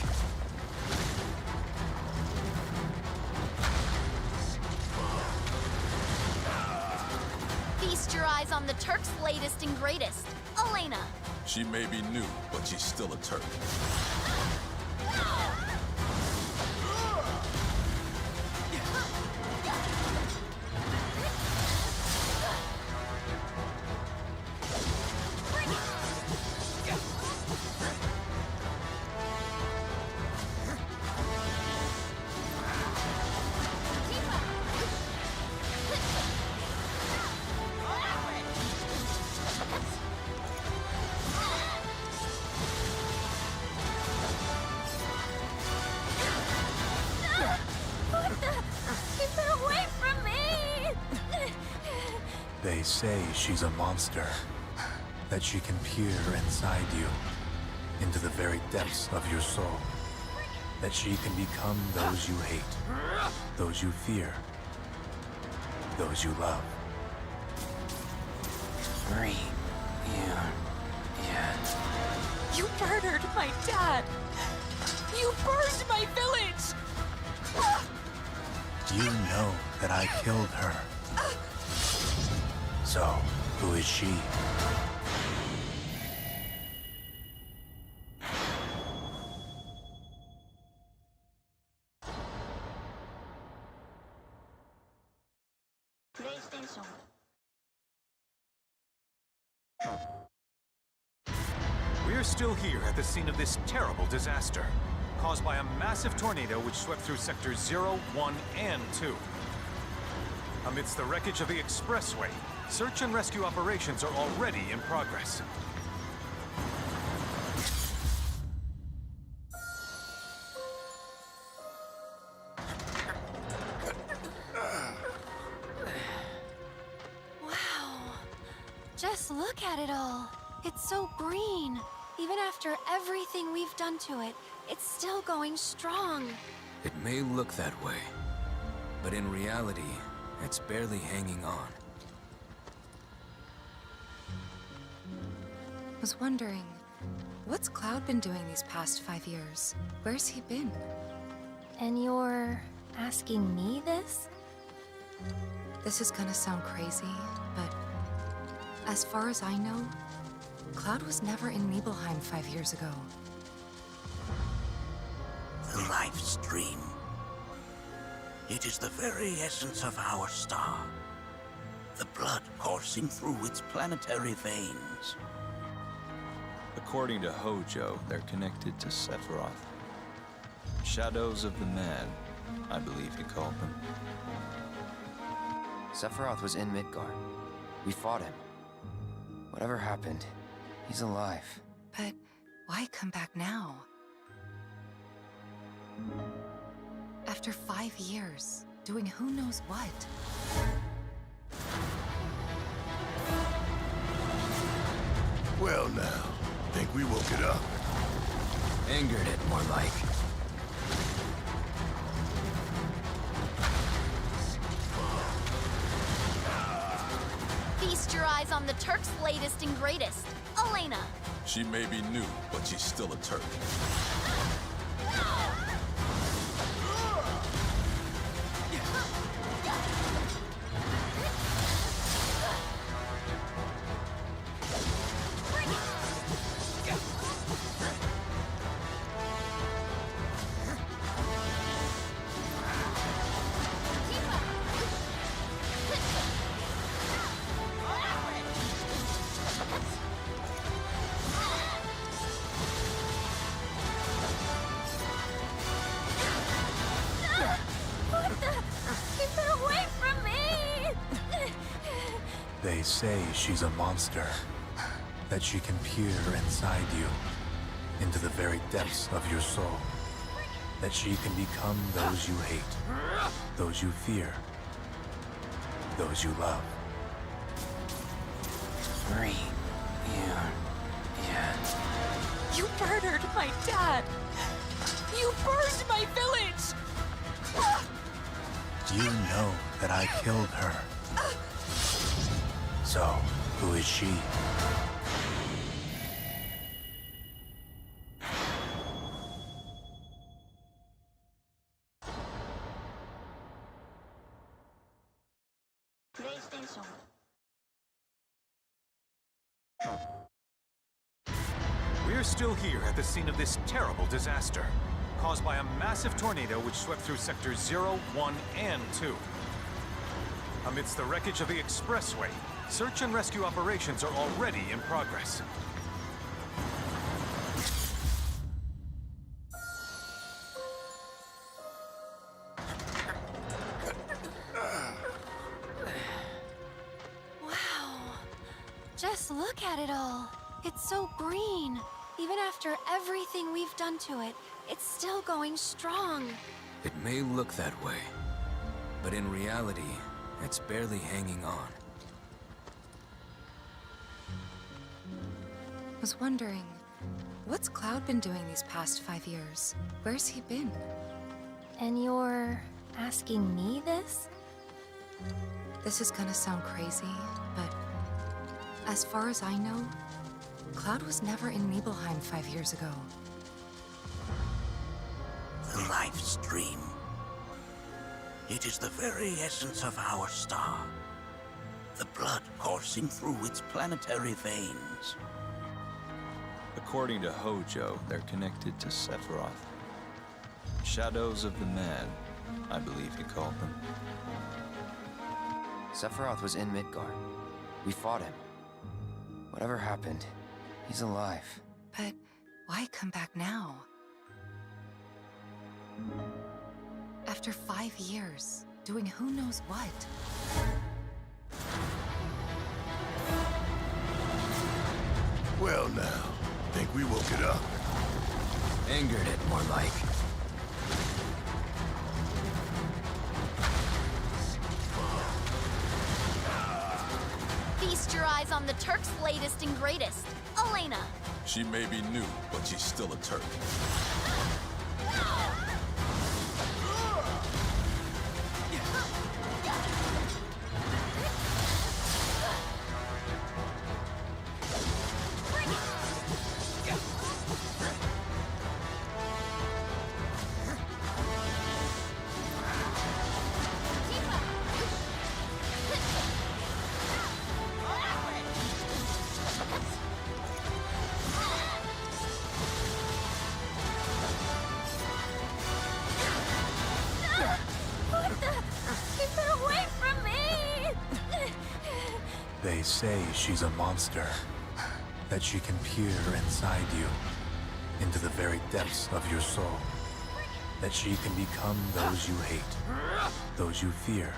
Feast your eyes on the Turk's latest and greatest, Elena. She may be new, but she's still a Turk. They say she's a monster, that she can peer inside you, into the very depths of your soul, that she can become those you hate, those you fear, those you love. Marie, You murdered my dad! You burned my village! You know that I killed her. So, who is she? We're still here at the scene of this terrible disaster, caused by a massive tornado which swept through sectors 0, 1, and 2. Amidst the wreckage of the expressway, search and rescue operations are already in progress. Wow. Just look at it all. It's so green. Even after everything we've done to it, it's still going strong. It may look that way, but in reality, it's barely hanging on. Was wondering, what's Cloud been doing these past 5 years? Where's he been? And you're asking me this? This is gonna sound crazy, but as far as I know, Cloud was never in Nibelheim 5 years ago. The life stream. It is the very essence of our star. The blood coursing through its planetary veins. According to Hojo, they're connected to Sephiroth. Shadows of the Mad, I believe he called them. Sephiroth was in Midgard. We fought him. Whatever happened, he's alive. But why come back now? After 5 years, doing who knows what? Well now, think we woke it up. Angered it, more like. Feast your eyes on the Turk's latest and greatest, Elena. She may be new, but she's still a Turk. Keep it away from me! They say she's a monster, that she can peer inside you, into the very depths of your soul, that she can become those you hate, those you fear, those you love. Free. Yeah. You murdered my dad! You burned my village! You know that I killed her. So, who is she? We're still here at the scene of this terrible disaster, caused by a massive tornado which swept through sectors 0, 1, and 2. Amidst the wreckage of the expressway, search and rescue operations are already in progress. Wow. Just look at it all. It's so green. Even after everything we've done to it, it's still going strong. It may look that way, but in reality, it's barely hanging on. Was wondering, what's Cloud been doing these past 5 years? Where's he been? And you're asking me this? This is gonna sound crazy, but as far as I know, Cloud was never in Nibelheim 5 years ago. The life stream. It is the very essence of our star. The blood coursing through its planetary veins. According to Hojo, they're connected to Sephiroth. Shadows of the Man, I believe he called them. Sephiroth was in Midgard. We fought him. Whatever happened, he's alive. But why come back now? After 5 years, doing who knows what? Well now, think we woke it up. Angered it, more like. Feast your eyes on the Turk's latest and greatest, Elena. She may be new, but she's still a Turk. Keep it away from me! They say she's a monster, that she can peer inside you, into the very depths of your soul, that she can become those you hate, those you fear,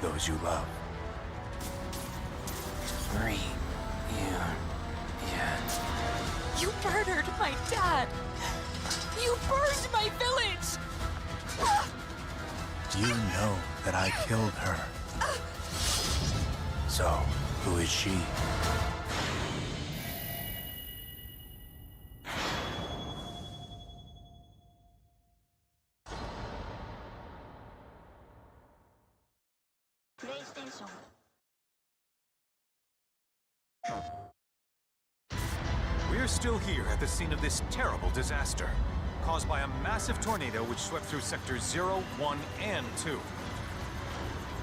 those you love. Free. Yeah. You murdered my dad! You burned my village! You know that I killed her. So, who is she? We're still here at the scene of this terrible disaster, caused by a massive tornado which swept through sectors 0, 1, and 2.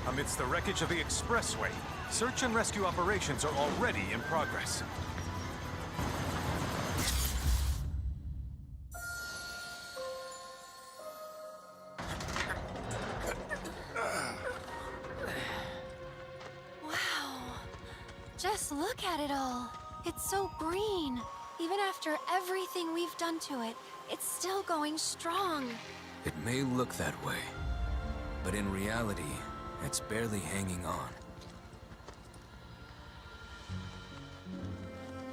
Amidst the wreckage of the expressway, search and rescue operations are already in progress. Wow. Just look at it all. It's so green. Even after everything we've done to it, it's still going strong. It may look that way, but in reality, it's barely hanging on.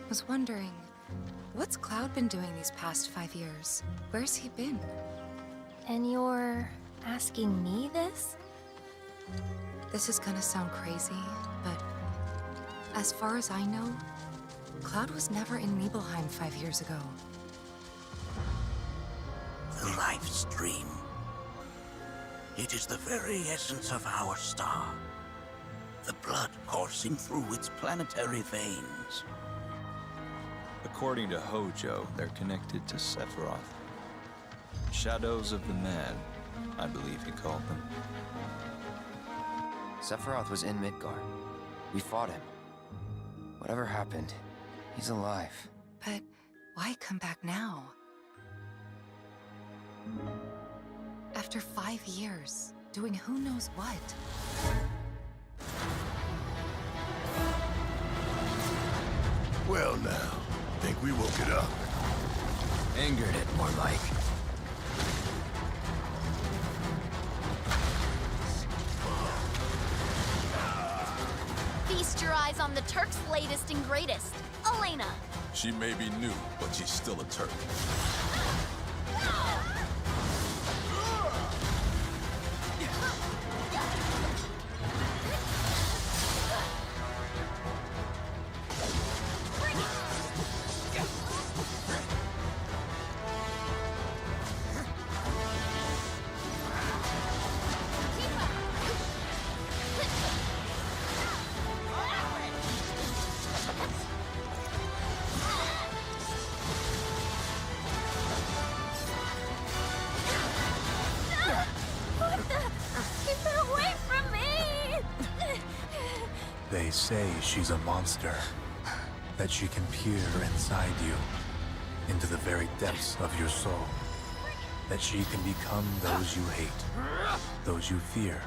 Was wondering, what's Cloud been doing these past 5 years? Where's he been? And you're asking me this? This is gonna sound crazy, but as far as I know, Cloud was never in Nibelheim 5 years ago. The life stream. It is the very essence of our star. The blood coursing through its planetary veins. According to Hojo, they're connected to Sephiroth. Shadows of the Man, I believe he called them. Sephiroth was in Midgard. We fought him. Whatever happened, he's alive. But why come back now? After 5 years, doing who knows what? Well now, think we woke it up. Angered it, more like. Feast your eyes on the Turk's latest and greatest, Elena. She may be new, but she's still a Turk. They say she's a monster, that she can peer inside you, into the very depths of your soul, that she can become those you hate, those you fear,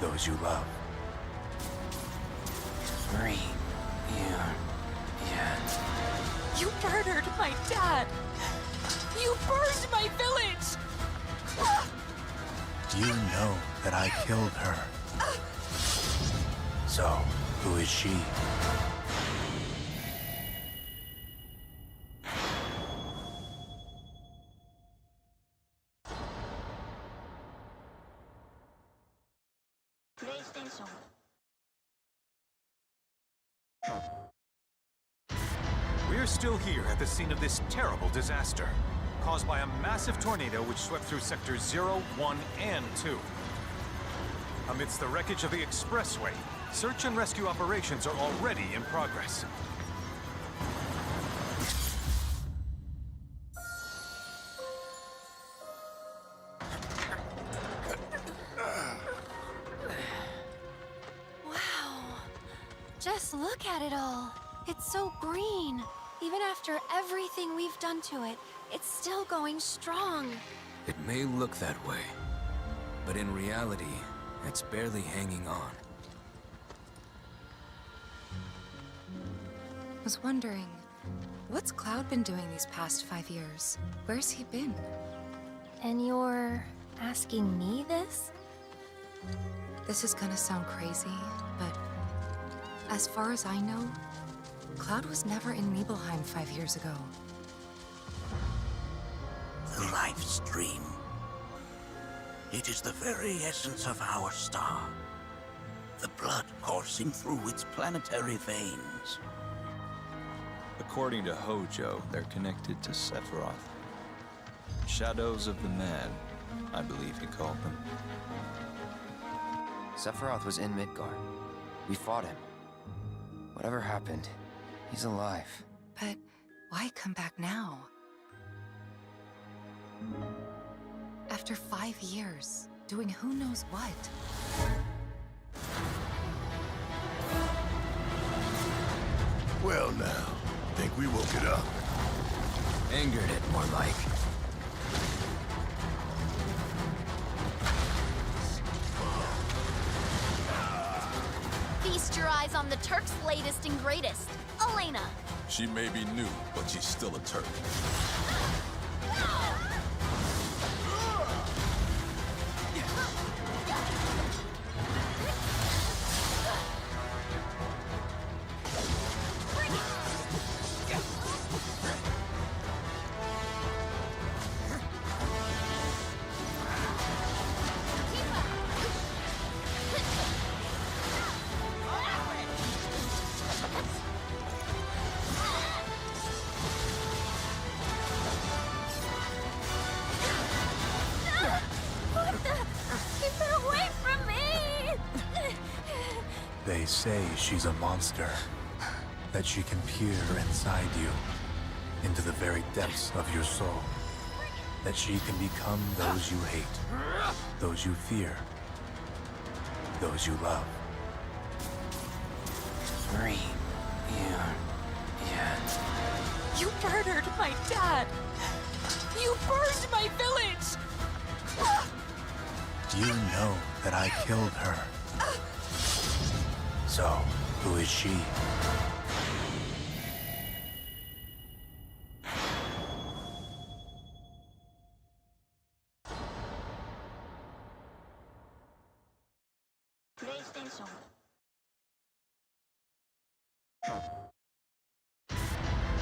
those you love. Marie, yeah. You murdered my dad! You burned my village! You know that I killed her. So, who is she? We're still here at the scene of this terrible disaster, caused by a massive tornado which swept through sectors 0, 1, and 2. Amidst the wreckage of the expressway, search and rescue operations are already in progress. Wow. Just look at it all. It's so green. Even after everything we've done to it, it's still going strong. It may look that way, but in reality, it's barely hanging on. Was wondering, what's Cloud been doing these past 5 years? Where's he been? And you're asking me this? This is gonna sound crazy, but as far as I know, Cloud was never in Nibelheim 5 years ago. The life stream. It is the very essence of our star. The blood coursing through its planetary veins. According to Hojo, they're connected to Sephiroth. Shadows of the Man, I believe he called them. Sephiroth was in Midgard. We fought him. Whatever happened, he's alive. But why come back now? After 5 years, doing who knows what? Well now, think we woke it up. Angered it, more like. Feast your eyes on the Turk's latest and greatest, Elena. She may be new, but she's still a Turk. They say she's a monster, that she can peer inside you, into the very depths of your soul, that she can become those you hate, those you fear, those you love. Dream. Yeah. You murdered my dad! You burned my village! You know that I killed her. So, who is she?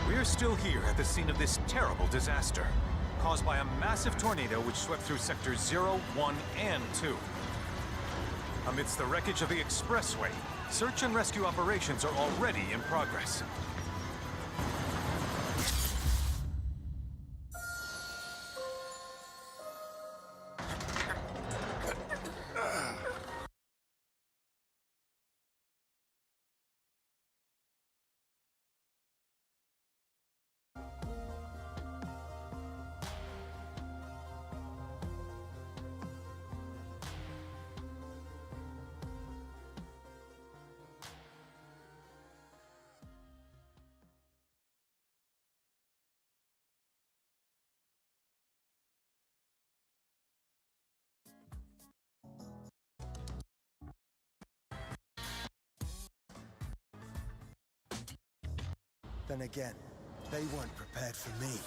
We're still here at the scene of this terrible disaster, caused by a massive tornado which swept through sectors 0, 1, and 2. Amidst the wreckage of the expressway, search and rescue operations are already in progress. Then again, they weren't prepared for me.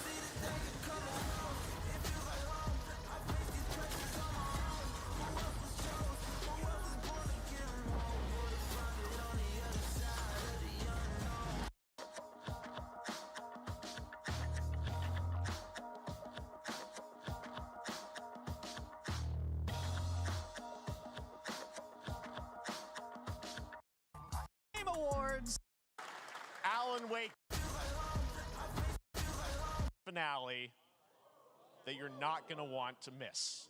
Game Awards! Alan Wake finale that you're not going to want to miss.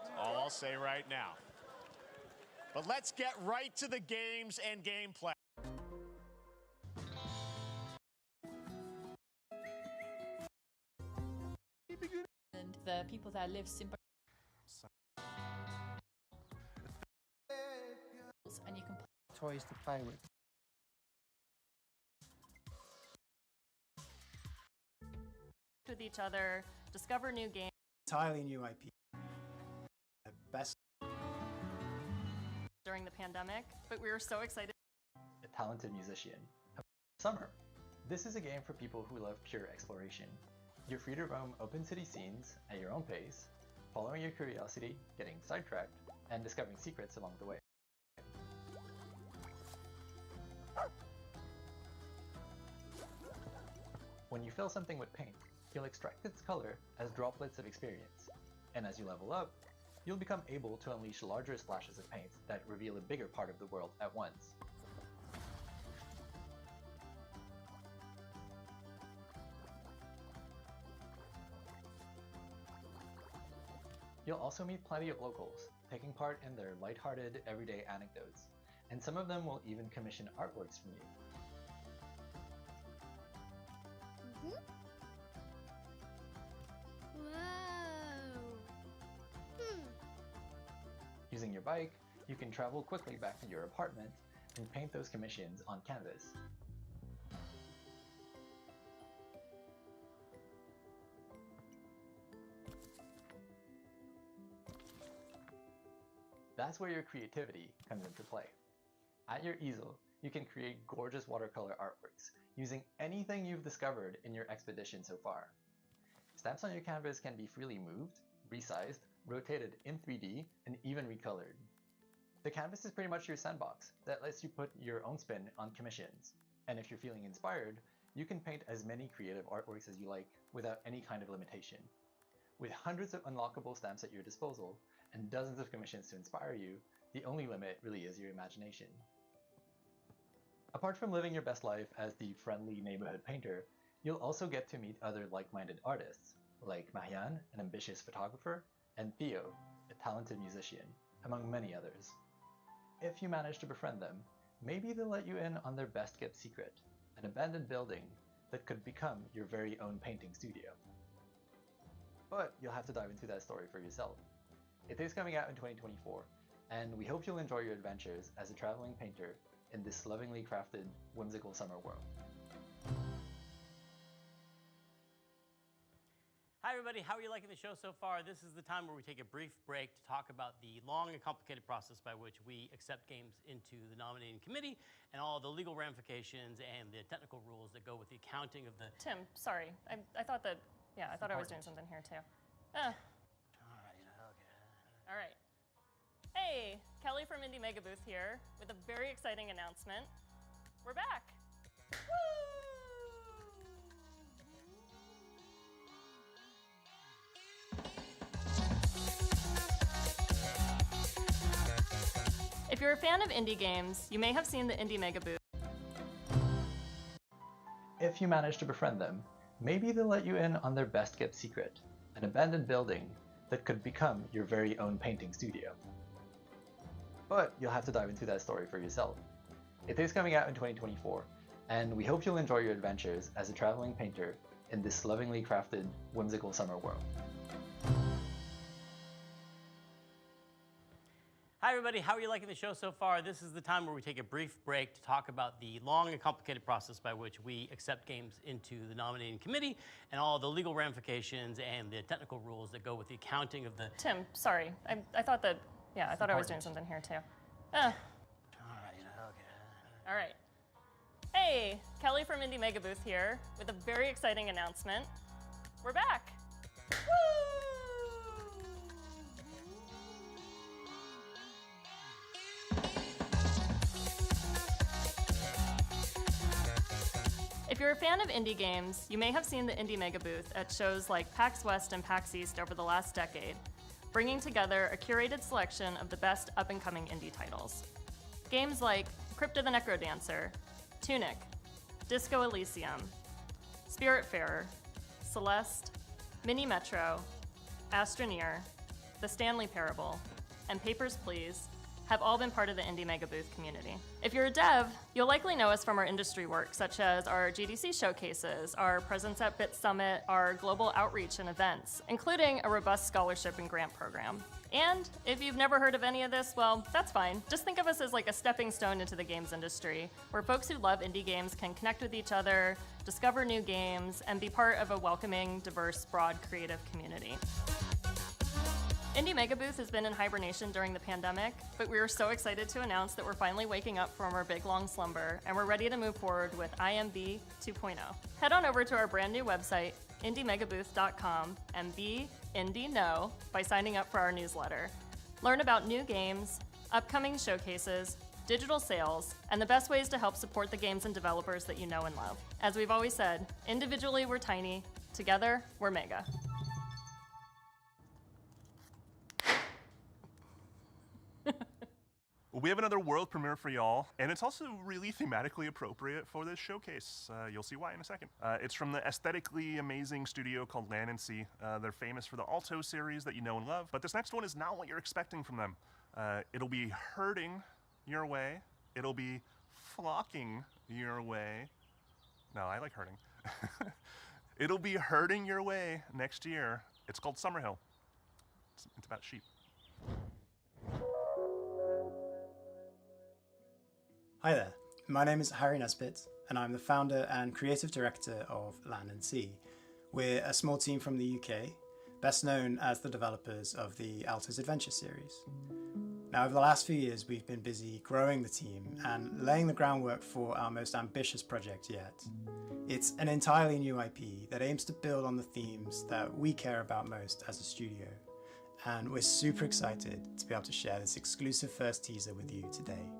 That's all I'll say right now. But let's get right to the games and gameplay. And the people that live simple and you can toys to play with. with each other, discover new games. Entirely new IP. Best During the pandemic, but we were so excited. A talented musician. Summer. This is a game for people who love pure exploration. You're free to roam open city scenes at your own pace, following your curiosity, getting sidetracked, and discovering secrets along the way. When you fill something with paint, you'll extract its color as droplets of experience, and as you level up, you'll become able to unleash larger splashes of paint that reveal a bigger part of the world at once. You'll also meet plenty of locals, taking part in their lighthearted, everyday anecdotes, and some of them will even commission artworks from you. Using your bike, you can travel quickly back to your apartment and paint those commissions on canvas. That's where your creativity comes into play. At your easel, you can create gorgeous watercolor artworks using anything you've discovered in your expedition so far. Stamps on your canvas can be freely moved, resized, rotated in 3D, and even recolored. The canvas is pretty much your sandbox that lets you put your own spin on commissions. And if you're feeling inspired, you can paint as many creative artworks as you like without any kind of limitation. With hundreds of unlockable stamps at your disposal and dozens of commissions to inspire you, the only limit really is your imagination. Apart from living your best life as the friendly neighborhood painter, you'll also get to meet other like-minded artists, like Marianne, an ambitious photographer, and Theo, a talented musician, among many others. If you manage to befriend them, maybe they'll let you in on their best-kept secret, an abandoned building that could become your very own painting studio. But you'll have to dive into that story for yourself. It is coming out in 2024, and we hope you'll enjoy your adventures as a traveling painter in this lovingly crafted, whimsical summer world. Hi everybody, how are you liking the show so far? This is the time where we take a brief break to talk about the long and complicated process by which we accept games into the nominating committee and all the legal ramifications and the technical rules that go with the accounting of the... Tim, sorry. I thought that, yeah, I thought I was doing something here too. All right. Hey, Kelly from Indie Mega Booth here with a very exciting announcement. We're back. If you're a fan of indie games, you may have seen the Indie Mega Booth. If you manage to befriend them, maybe they'll let you in on their best-kept secret, an abandoned building that could become your very own painting studio. But you'll have to dive into that story for yourself. It is coming out in 2024, and we hope you'll enjoy your adventures as a traveling painter in this lovingly crafted, whimsical summer world. Hi everybody, how are you liking the show so far? This is the time where we take a brief break to talk about the long and complicated process by which we accept games into the nominating committee and all the legal ramifications and the technical rules that go with the accounting of the... Tim, sorry. I thought that, yeah, I thought I was doing something here too. All right. Hey, Kelly from Indie Mega Booth here with a very exciting announcement. We're back. If you're a fan of indie games, you may have seen the Indie Mega Booth at shows like PAX West and PAX East over the last decade, bringing together a curated selection of the best up-and-coming indie titles. Games like Crypt of the Necrodancer, Tunic, Disco Elysium, Spiritfarer, Celeste, Mini Metro, Astroneer, The Stanley Parable, and Papers, Please have all been part of the Indie Mega Booth community. If you're a dev, you'll likely know us from our industry work, such as our GDC showcases, our presence at Bit Summit, our global outreach and events, including a robust scholarship and grant program. And if you've never heard of any of this, well, that's fine. Just think of us as like a stepping stone into the games industry, where folks who love indie games can connect with each other, discover new games, and be part of a welcoming, diverse, broad, creative community. Indie Mega Booth has been in hibernation during the pandemic, but we are so excited to announce that we're finally waking up from our big long slumber, and we're ready to move forward with IMB 2.0. Head on over to our brand new website, indiemegabooth.com, and be Indie Know by signing up for our newsletter. Learn about new games, upcoming showcases, digital sales, and the best ways to help support the games and developers that you know and love. As we've always said, individually we're tiny, together we're mega. We have another world premiere for y'all, and it's also really thematically appropriate for this showcase. You'll see why in a second. It's from the aesthetically amazing studio called Land and Sea. They're famous for the Alto series that you know and love, but this next one is not what you're expecting from them. It'll be herding your way. It'll be flocking your way. No, I like herding. It'll be herding your way next year. It's called Summerhill. It's about sheep. Hi there, my name is Harry Nesbitt, and I'm the founder and creative director of Land and Sea. We're a small team from the UK, best known as the developers of the Alto's Adventure series. Now, over the last few years, we've been busy growing the team and laying the groundwork for our most ambitious project yet. It's an entirely new IP that aims to build on the themes that we care about most as a studio, and we're super excited to be able to share this exclusive first teaser with you today.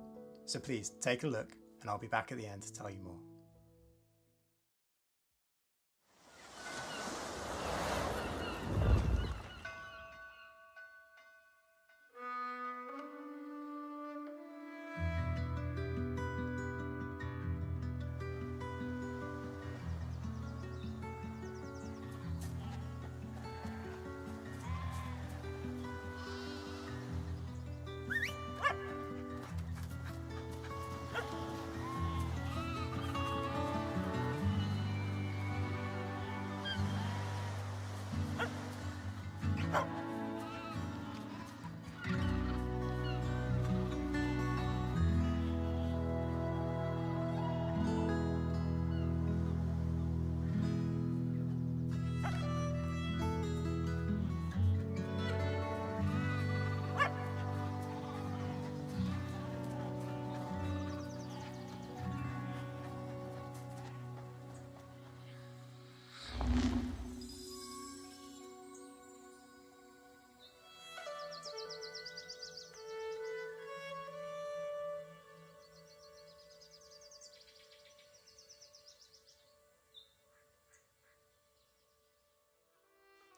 So please take a look, and I'll be back at the end to tell you more.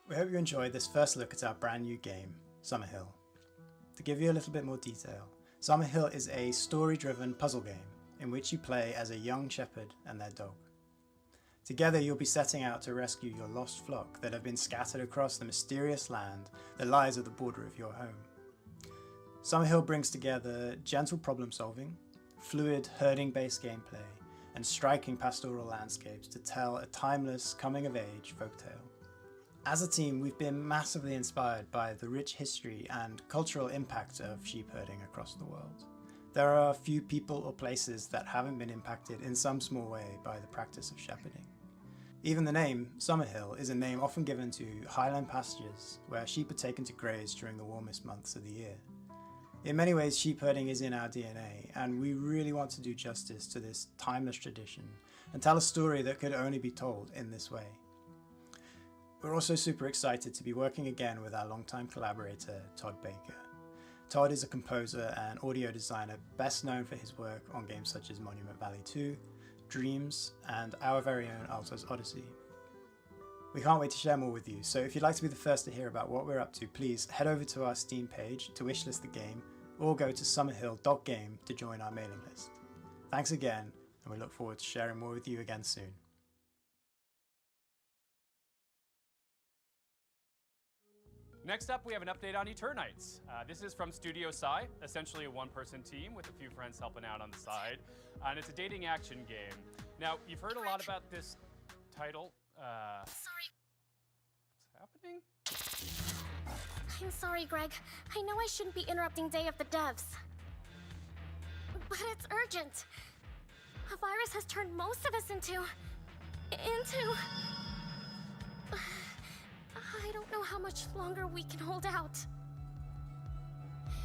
We hope you enjoyed this first look at our brand new game, Summerhill. To give you a little bit more detail, Summerhill is a story-driven puzzle game in which you play as a young shepherd and their dog. Together you'll be setting out to rescue your lost flock that have been scattered across the mysterious land that lies at the border of your home. Summerhill brings together gentle problem solving, fluid herding-based gameplay, and striking pastoral landscapes to tell a timeless coming-of-age folktale. As a team, we've been massively inspired by the rich history and cultural impact of sheep herding across the world. There are few people or places that haven't been impacted in some small way by the practice of shepherding. Even the name, Summerhill, is a name often given to highland pastures where sheep are taken to graze during the warmest months of the year. In many ways, sheep herding is in our DNA, and we really want to do justice to this timeless tradition and tell a story that could only be told in this way. We're also super excited to be working again with our longtime collaborator, Todd Baker. Todd is a composer and audio designer best known for his work on games such as Monument Valley 2, Dreams, and our very own Alto's Odyssey. We can't wait to share more with you, so if you'd like to be the first to hear about what we're up to, please head over to our Steam page to wishlist the game, or go to summerhill.game to join our mailing list. Thanks again, and we look forward to sharing more with you again soon. Next up, we have an update on Eternites. This is from Studio Sai, essentially a one-person team with a few friends helping out on the side. And it's a dating action game. Now, you've heard a lot about this title. Sorry. What's happening? I'm sorry, Greg. I know I shouldn't be interrupting Day of the Devs. But it's urgent. A virus has turned most of us into... I don't know how much longer we can hold out.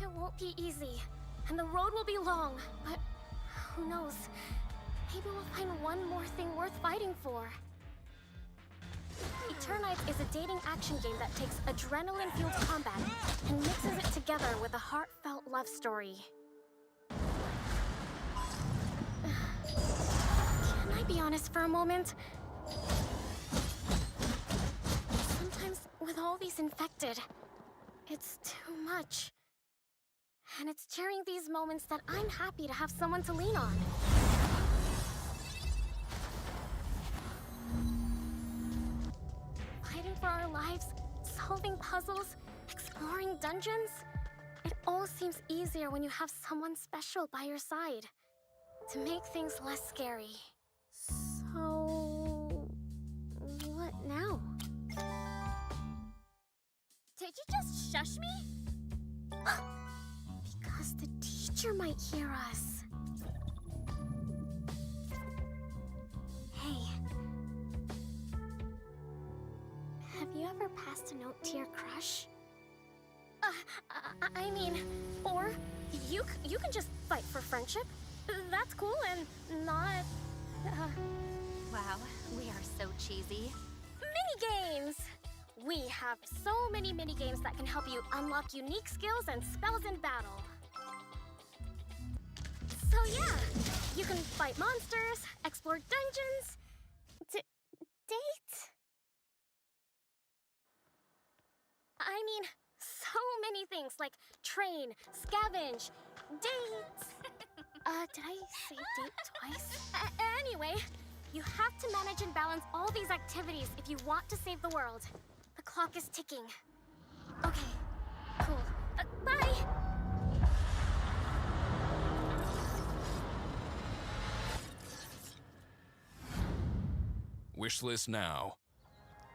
It won't be easy, and the road will be long, but who knows? Maybe we'll find one more thing worth fighting for. Eternites is a dating action game that takes adrenaline-fueled combat and mixes it together with a heartfelt love story. I be honest for a moment? Sometimes with all these infected, it's too much. And it's during these moments that I'm happy to have someone to lean on. Fighting for our lives, solving puzzles, exploring dungeons. It all seems easier when you have someone special by your side to make things less scary. So, what now? Did you just shush me? Because the teacher might hear us. Hey. Have you ever passed a note to your crush? I mean, or you can just fight for friendship. That's cool and not... Wow, we are so cheesy. Mini-games! We have so many mini-games that can help you unlock unique skills and spells in battle. So yeah, you can fight monsters, explore dungeons, date? I mean, so many things like train, scavenge, date. Did I say date twice? Anyway, you have to manage and balance all these activities if you want to save the world. The clock is ticking. Okay, cool. Bye! Wishlist now.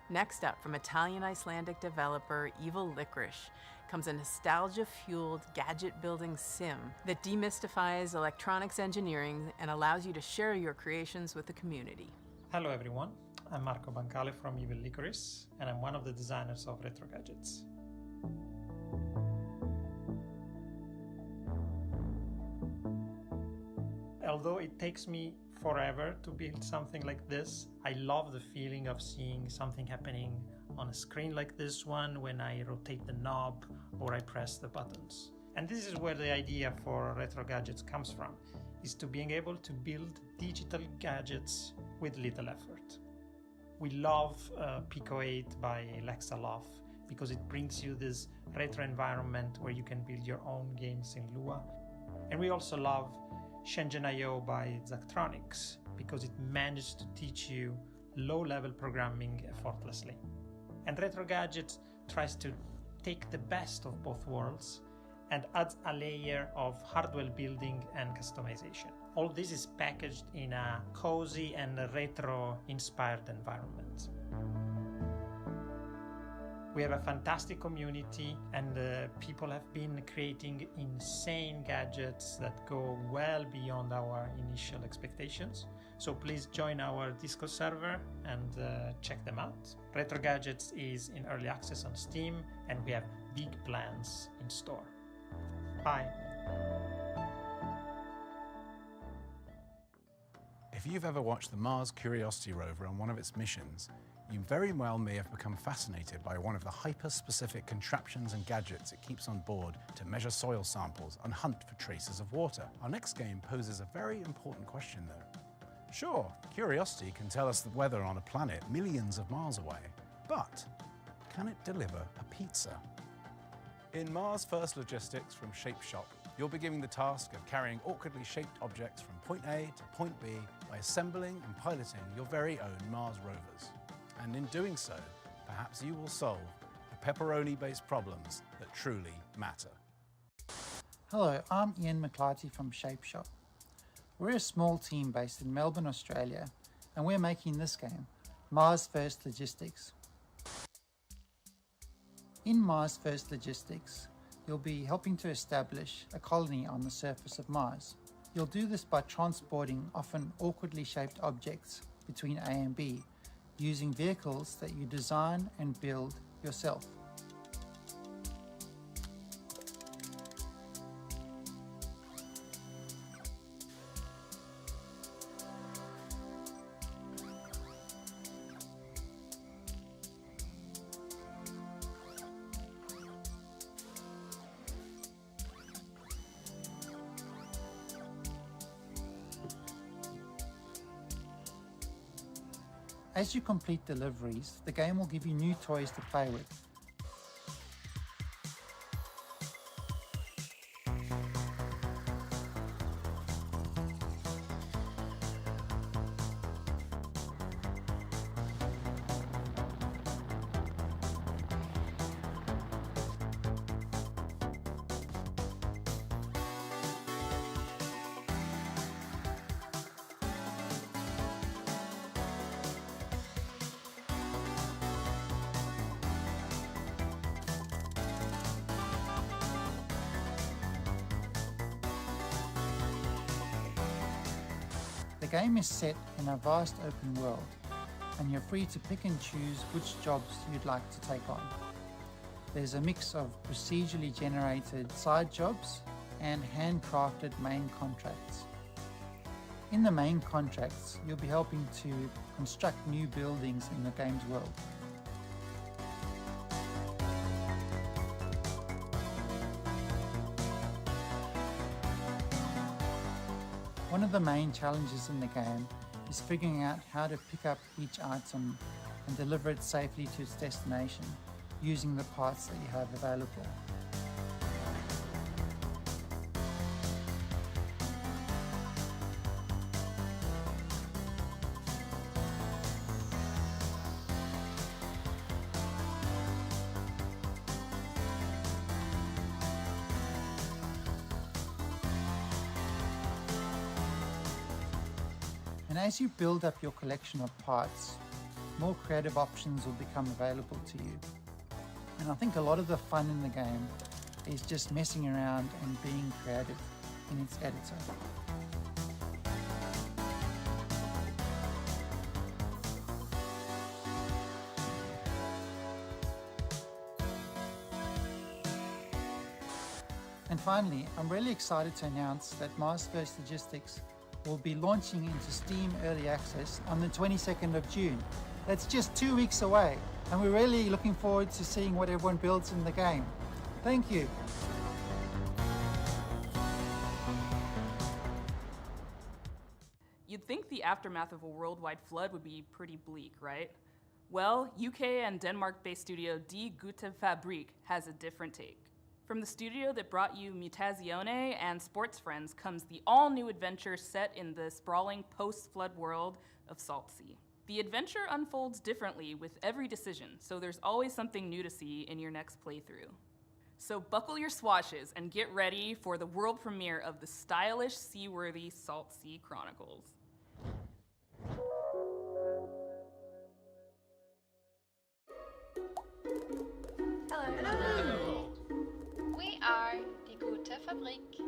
Next up, from Italian-Icelandic developer Evil Licorice, comes a nostalgia-fueled gadget-building sim that demystifies electronics engineering and allows you to share your creations with the community. Hello everyone, I'm Marco Bancale from Evil Licorice, and I'm one of the designers of Retro Gadgets. Although it takes me forever to build something like this, I love the feeling of seeing something happening on a screen like this one when I rotate the knob or I press the buttons. And this is where the idea for Retro Gadgets comes from, is to being able to build digital gadgets with little effort. We love Pico 8 by Lexaloff because it brings you this retro environment where you can build your own games in Lua. And we also love Shenzhen.io by Zachtronics because it managed to teach you low-level programming effortlessly. And Retro Gadgets tries to take the best of both worlds and adds a layer of hardware building and customization. All this is packaged in a cozy and retro-inspired environment. We have a fantastic community and people have been creating insane gadgets that go well beyond our initial expectations. So please join our Discord server and check them out. Retro Gadgets is in early access on Steam and we have big plans in store. Bye. If you've ever watched the Mars Curiosity rover on one of its missions, you very well may have become fascinated by one of the hyper-specific contraptions and gadgets it keeps on board to measure soil samples and hunt for traces of water. Our next game poses a very important question though. Sure, Curiosity can tell us the weather on a planet millions of miles away, but can it deliver a pizza? In Mars First Logistics from Shape Shop, you'll be given the task of carrying awkwardly shaped objects from point A to point B by assembling and piloting your very own Mars rovers. And in doing so, perhaps you will solve the pepperoni-based problems that truly matter. Hello, I'm Ian McClarty from Shape Shop. We're a small team based in Melbourne, Australia, and we're making this game, Mars First Logistics. In Mars First Logistics, you'll be helping to establish a colony on the surface of Mars. You'll do this by transporting often awkwardly shaped objects between A and B, using vehicles that you design and build yourself. As you complete deliveries, the game will give you new toys to play with. The game is set in a vast open world, and you're free to pick and choose which jobs you'd like to take on. There's a mix of procedurally generated side jobs and handcrafted main contracts. In the main contracts, you'll be helping to construct new buildings in the game's world. One of the main challenges in the game is figuring out how to pick up each item and deliver it safely to its destination using the parts that you have available. And as you build up your collection of parts, more creative options will become available to you. And I think a lot of the fun in the game is just messing around and being creative in its editor. And finally, I'm really excited to announce that Mars First Logistics will be launching into Steam Early Access on the 22nd of June. That's just 2 weeks away, and we're really looking forward to seeing what everyone builds in the game. Thank you. You'd think the aftermath of a worldwide flood would be pretty bleak, right? Well, UK and Denmark-based studio Die Gute Fabrik has a different take. From the studio that brought you Mutazione and Sports Friends comes the all-new adventure set in the sprawling post-flood world of Salt Sea. The adventure unfolds differently with every decision, so there's always something new to see in your next playthrough. So buckle your swashes and get ready for the world premiere of the stylish, seaworthy Salt Sea Chronicles. Hello. We are Die Gute Fabrik.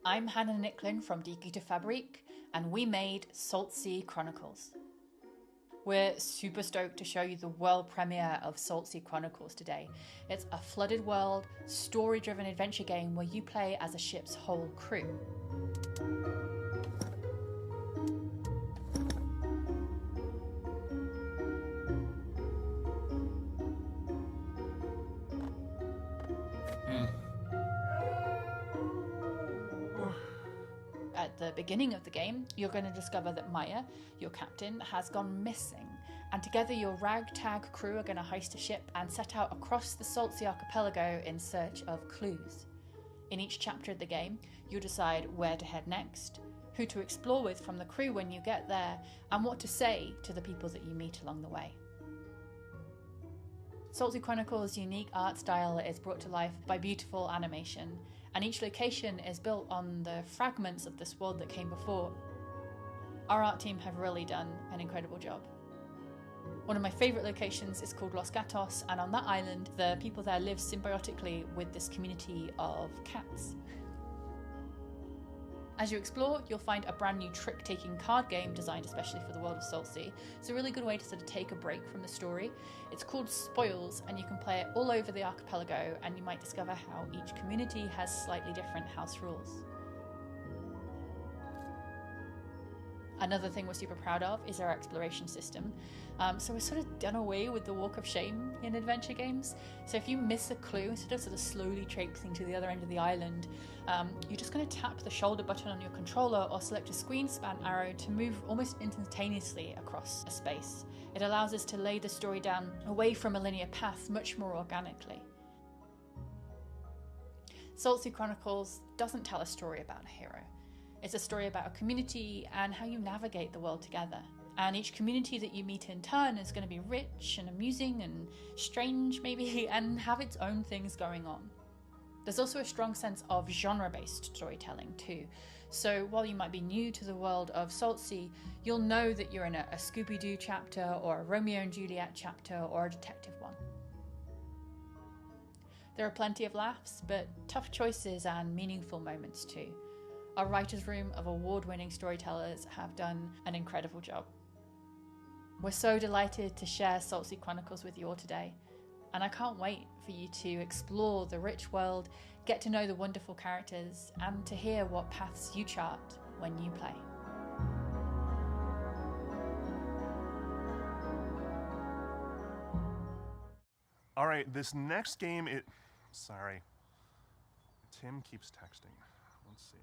I'm Hannah Nicklin from Die Gute Fabrik, and we made Salt Sea Chronicles. We're super stoked to show you the world premiere of Salt Sea Chronicles today. It's a flooded world, story-driven adventure game where you play as a ship's whole crew. At the beginning of the game, you're going to discover that Maya, your captain, has gone missing, and together your ragtag crew are going to heist a ship and set out across the Salt Sea archipelago in search of clues. In each chapter of the game, you'll decide where to head next, who to explore with from the crew when you get there, and what to say to the people that you meet along the way. Salt Sea Chronicles' unique art style is brought to life by beautiful animation, and each location is built on the fragments of this world that came before. Our art team have really done an incredible job. One of my favourite locations is called Los Gatos, and on that island, the people there live symbiotically with this community of cats. As you explore, you'll find a brand new trick-taking card game designed especially for the world of Salt Sea. It's a really good way to sort of take a break from the story. It's called Spoils, and you can play it all over the archipelago, and you might discover how each community has slightly different house rules. Another thing we're super proud of is our exploration system. So we're sort of done away with the walk of shame in adventure games. So if you miss a clue, instead of sort of slowly traipsing to the other end of the island, you're just going to tap the shoulder button on your controller or select a screen span arrow to move almost instantaneously across a space. It allows us to lay the story down away from a linear path much more organically. Salt Sea Chronicles doesn't tell a story about a hero. It's a story about a community and how you navigate the world together. And each community that you meet in turn is going to be rich and amusing and strange maybe, and have its own things going on. There's also a strong sense of genre-based storytelling too. So while you might be new to the world of Salt Sea, you'll know that you're in a Scooby-Doo chapter or a Romeo and Juliet chapter or a detective one. There are plenty of laughs, but tough choices and meaningful moments too. Our writer's room of award-winning storytellers have done an incredible job. We're so delighted to share Salt Sea Chronicles with you all today, and I can't wait for you to explore the rich world, get to know the wonderful characters, and to hear what paths you chart when you play. All right, this next game, sorry. Tim keeps texting. Let's see.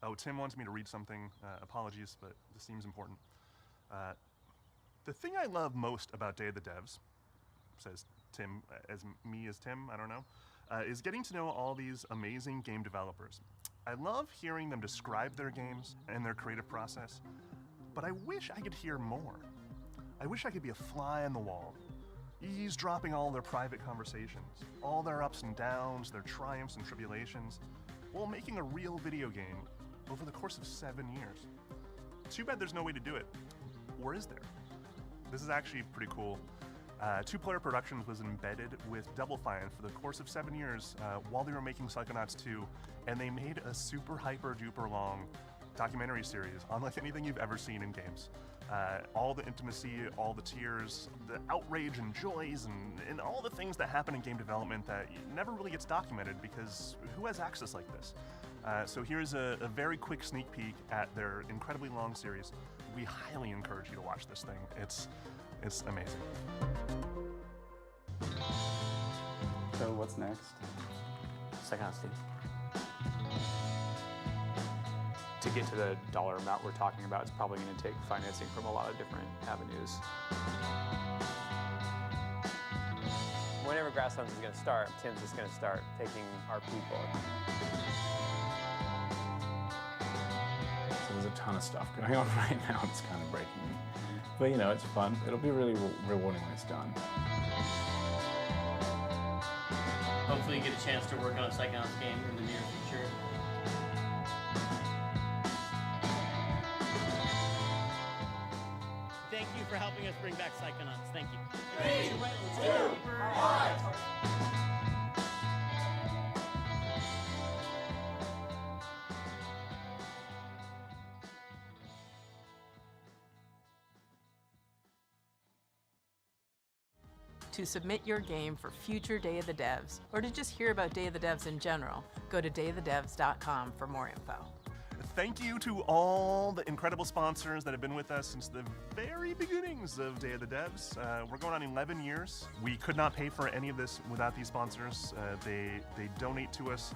Oh, Tim wants me to read something. Apologies, but this seems important. The thing I love most about Day of the Devs, says Tim, as me as Tim, I don't know, is getting to know all these amazing game developers. I love hearing them describe their games and their creative process, but I wish I could hear more. I wish I could be a fly on the wall, eavesdropping all their private conversations, all their ups and downs, their triumphs and tribulations, while making a real video game over the course of 7 years. Too bad there's no way to do it. Or is there? This is actually pretty cool. Two Player Productions was embedded with Double Fine for the course of 7 years while they were making Psychonauts 2, and they made a super hyper duper long documentary series unlike anything you've ever seen in games. All the intimacy, all the tears, the outrage and joys, and all the things that happen in game development that never really gets documented because who has access like this? So here's a very quick sneak peek at their incredibly long series. We highly encourage you to watch this thing. It's amazing. So what's next? Psychonauts 2. To get to the dollar amount we're talking about, it's probably going to take financing from a lot of different avenues. Whenever Grasslands is going to start, Tim's just going to start taking our people. So there's a ton of stuff going on right now. It's kind of breaking me. But you know, it's fun. It'll be really rewarding when it's done. Hopefully you get a chance to work on a Psychonauts game in the near future. Thank you for helping us bring back Psychonauts. Thank you. 3, 2, 1. To submit your game for future Day of the Devs, or to just hear about Day of the Devs in general, go to dayofthedevs.com for more info. Thank you to all the incredible sponsors that have been with us since the very beginnings of Day of the Devs. We're going on 11 years. We could not pay for any of this without these sponsors. They donate to us,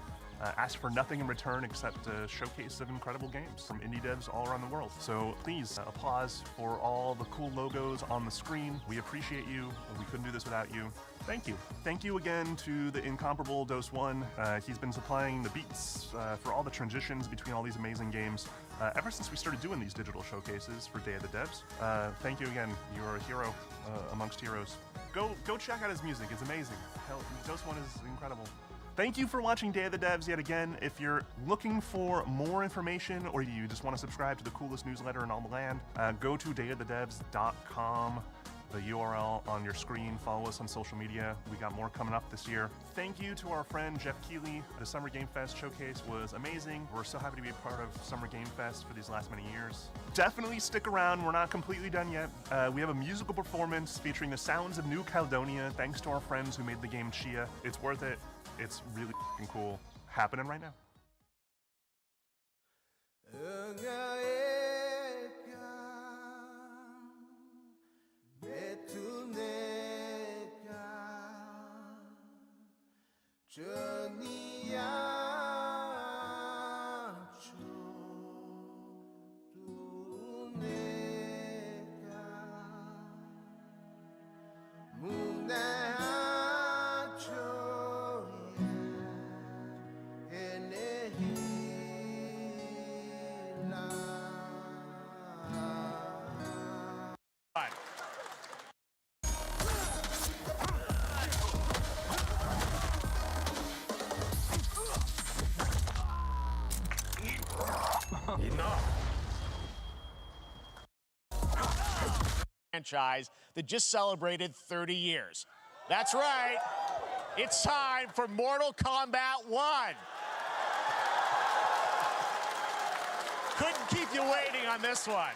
ask for nothing in return except a showcase of incredible games from indie devs all around the world. So please, applause for all the cool logos on the screen. We appreciate you. We couldn't do this without you. Thank you. Thank you again to the incomparable Dose One. He's been supplying the beats for all the transitions between all these amazing games ever since we started doing these digital showcases for Day of the Devs. Thank you again. You're a hero amongst heroes. Go check out his music. It's amazing. Hell, Dose One is incredible. Thank you for watching Day of the Devs yet again. If you're looking for more information or you just want to subscribe to the coolest newsletter in all the land, go to dayofthedevs.com. The URL on your screen. Follow us on social media. We got more coming up this year. Thank you to our friend Jeff Keighley. The Summer Game Fest showcase was amazing. We're so happy to be a part of Summer Game Fest for these last many years. Definitely stick around. We're not completely done yet. We have a musical performance featuring the sounds of New Caledonia, thanks to our friends who made the game Chia. It's worth it. It's really f***ing cool. Happening right now. franchise that just celebrated 30 years. That's right. It's time for Mortal Kombat 1. Couldn't keep you waiting on this one.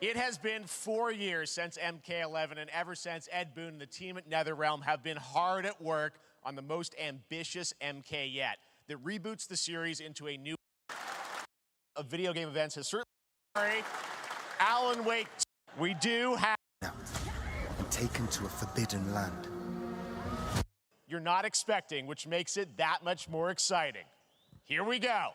It has been 4 years since MK11, and ever since, Ed Boon and the team at NetherRealm have been hard at work on the most ambitious MK yet that reboots the series into a new of video game events has certainly Alan Wake. We do have and taken to a forbidden land. You're not expecting, which makes it that much more exciting. Here we go.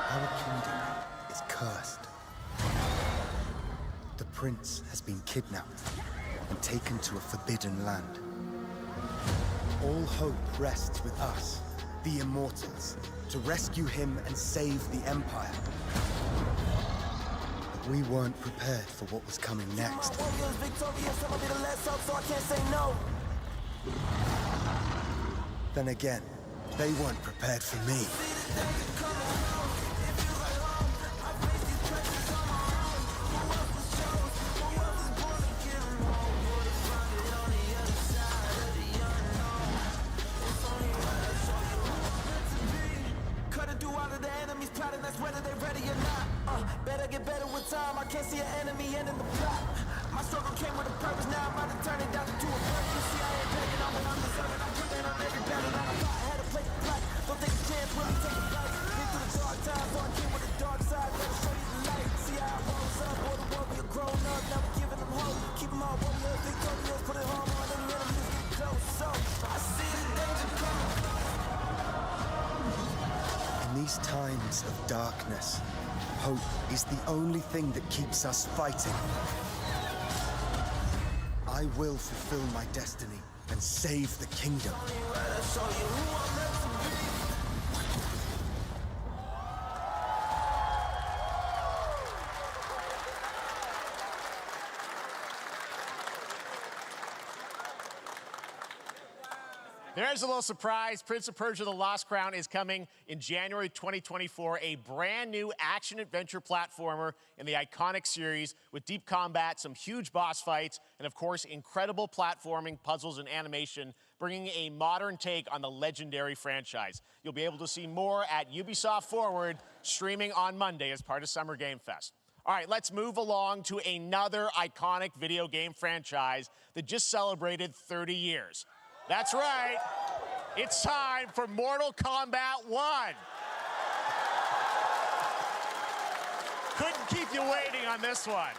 Our kingdom is cursed. The prince has been kidnapped and taken to a forbidden land. All hope rests with us, the Immortals, to rescue him and save the Empire. But we weren't prepared for what was coming next. Then again, they weren't prepared for me. Whether they're ready or not, better get better with time. I can't see an enemy ending the plot. My struggle came with a purpose, now I'm about to turn it down to a purpose. You see, I ain't begging, I'm undeserving. I'm giving on every battle that I fought. I had to play the plot. Don't take a chance, really take a fight. Been through the dark times, so I came with the dark side. Better show you the light. See how I rose up, all the warrior grown up. Now we're giving them hope. Keep them all warriors, victorious. Put it home on any enemies get close. So I see the danger coming. In these times of darkness, hope is the only thing that keeps us fighting. I will fulfill my destiny and save the kingdom. There's a little surprise. Prince of Persia: The Lost Crown is coming in January 2024, a brand new action-adventure platformer in the iconic series with deep combat, some huge boss fights, and of course, incredible platforming, puzzles, and animation, bringing a modern take on the legendary franchise. You'll be able to see more at Ubisoft Forward, streaming on Monday as part of Summer Game Fest. All right, let's move along to another iconic video game franchise that just celebrated 30 years. That's right. It's time for Mortal Kombat 1. Couldn't keep you waiting on this one.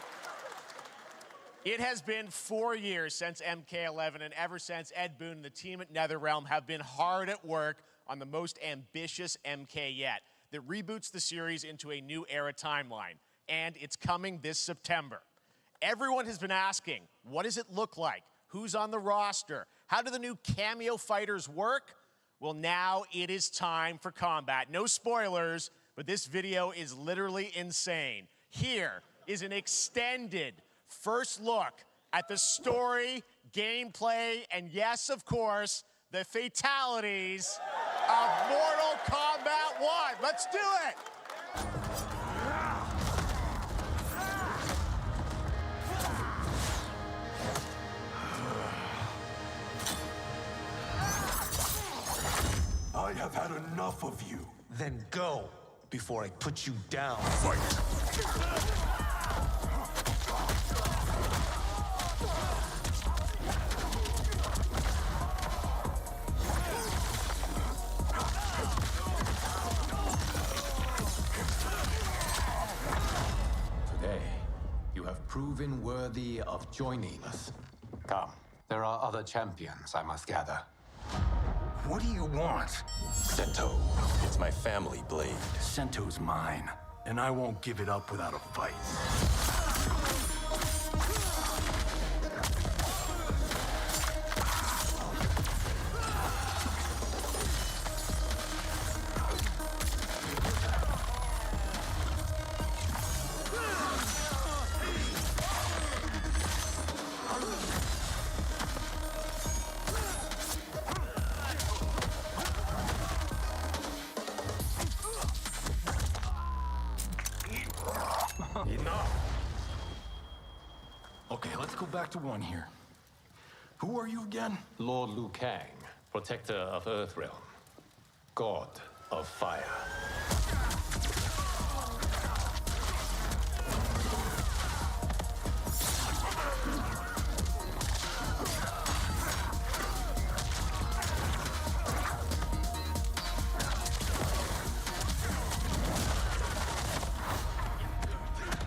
It has been 4 years since MK11, and ever since, Ed Boon and the team at NetherRealm have been hard at work on the most ambitious MK yet that reboots the series into a new era timeline, and it's coming this September. Everyone has been asking, what does it look like? Who's on the roster? How do the new cameo fighters work? Well, now it is time for combat. No spoilers, but this video is literally insane. Here is an extended first look at the story, gameplay, and yes, of course, the fatalities of Mortal Kombat 1. Let's do it! I have had enough of you. Then go, before I put you down. Fight! Today, you have proven worthy of joining us. Come, there are other champions I must gather. What do you want? Sento. It's my family blade. Sento's mine, and I won't give it up without a fight. back to one here. Who are you again? Lord Liu Kang, protector of Earthrealm, god of fire.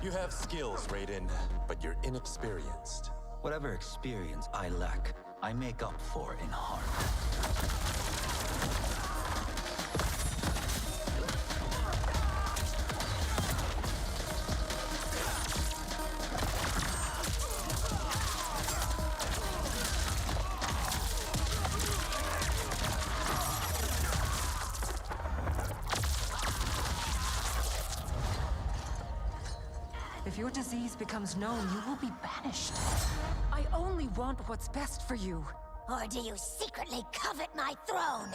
You have skills, Raiden, but you're inexperienced. Whatever experience I lack, I make up for in heart. If your disease becomes known, you will be banished. I only want what's best for you. Or do you secretly covet my throne?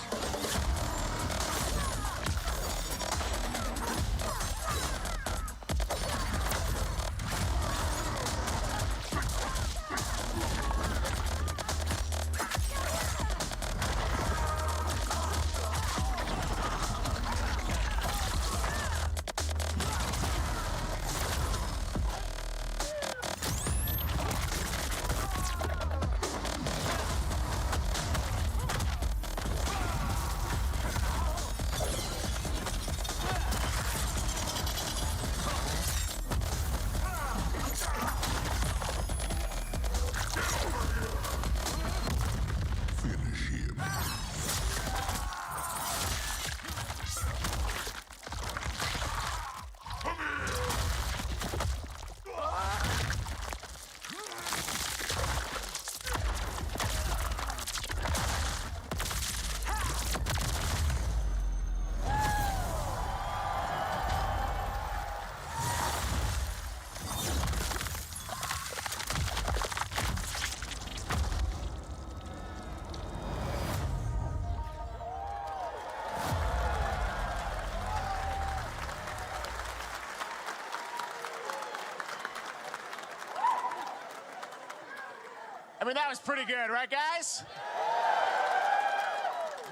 I mean, that was pretty good, right, guys?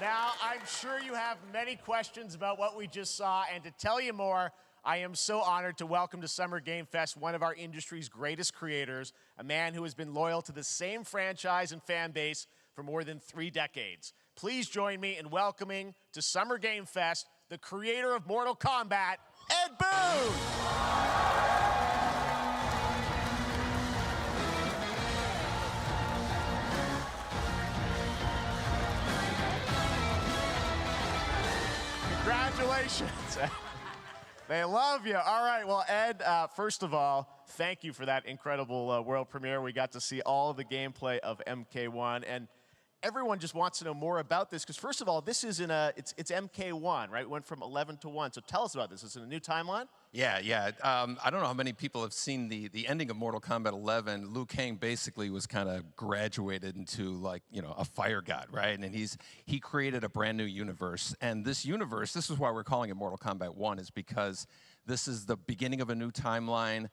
Now, I'm sure you have many questions about what we just saw, and to tell you more, I am so honored to welcome to Summer Game Fest one of our industry's greatest creators, a man who has been loyal to the same franchise and fan base for more than 3 decades. Please join me in welcoming to Summer Game Fest the creator of Mortal Kombat, Ed Boon! Congratulations. They love you. All right, well, Ed, first of all, thank you for that incredible world premiere. We got to see all of the gameplay of MK1, and everyone just wants to know more about this, because first of all, this is it's MK1, right? It went from 11 to 1, so tell us about this. Is it a new timeline? Yeah. I don't know how many people have seen the ending of Mortal Kombat 11. Liu Kang basically was kind of graduated into, like, you know, a fire god, right? And he created a brand new universe. And this universe, this is why we're calling it Mortal Kombat 1, is because this is the beginning of a new timeline.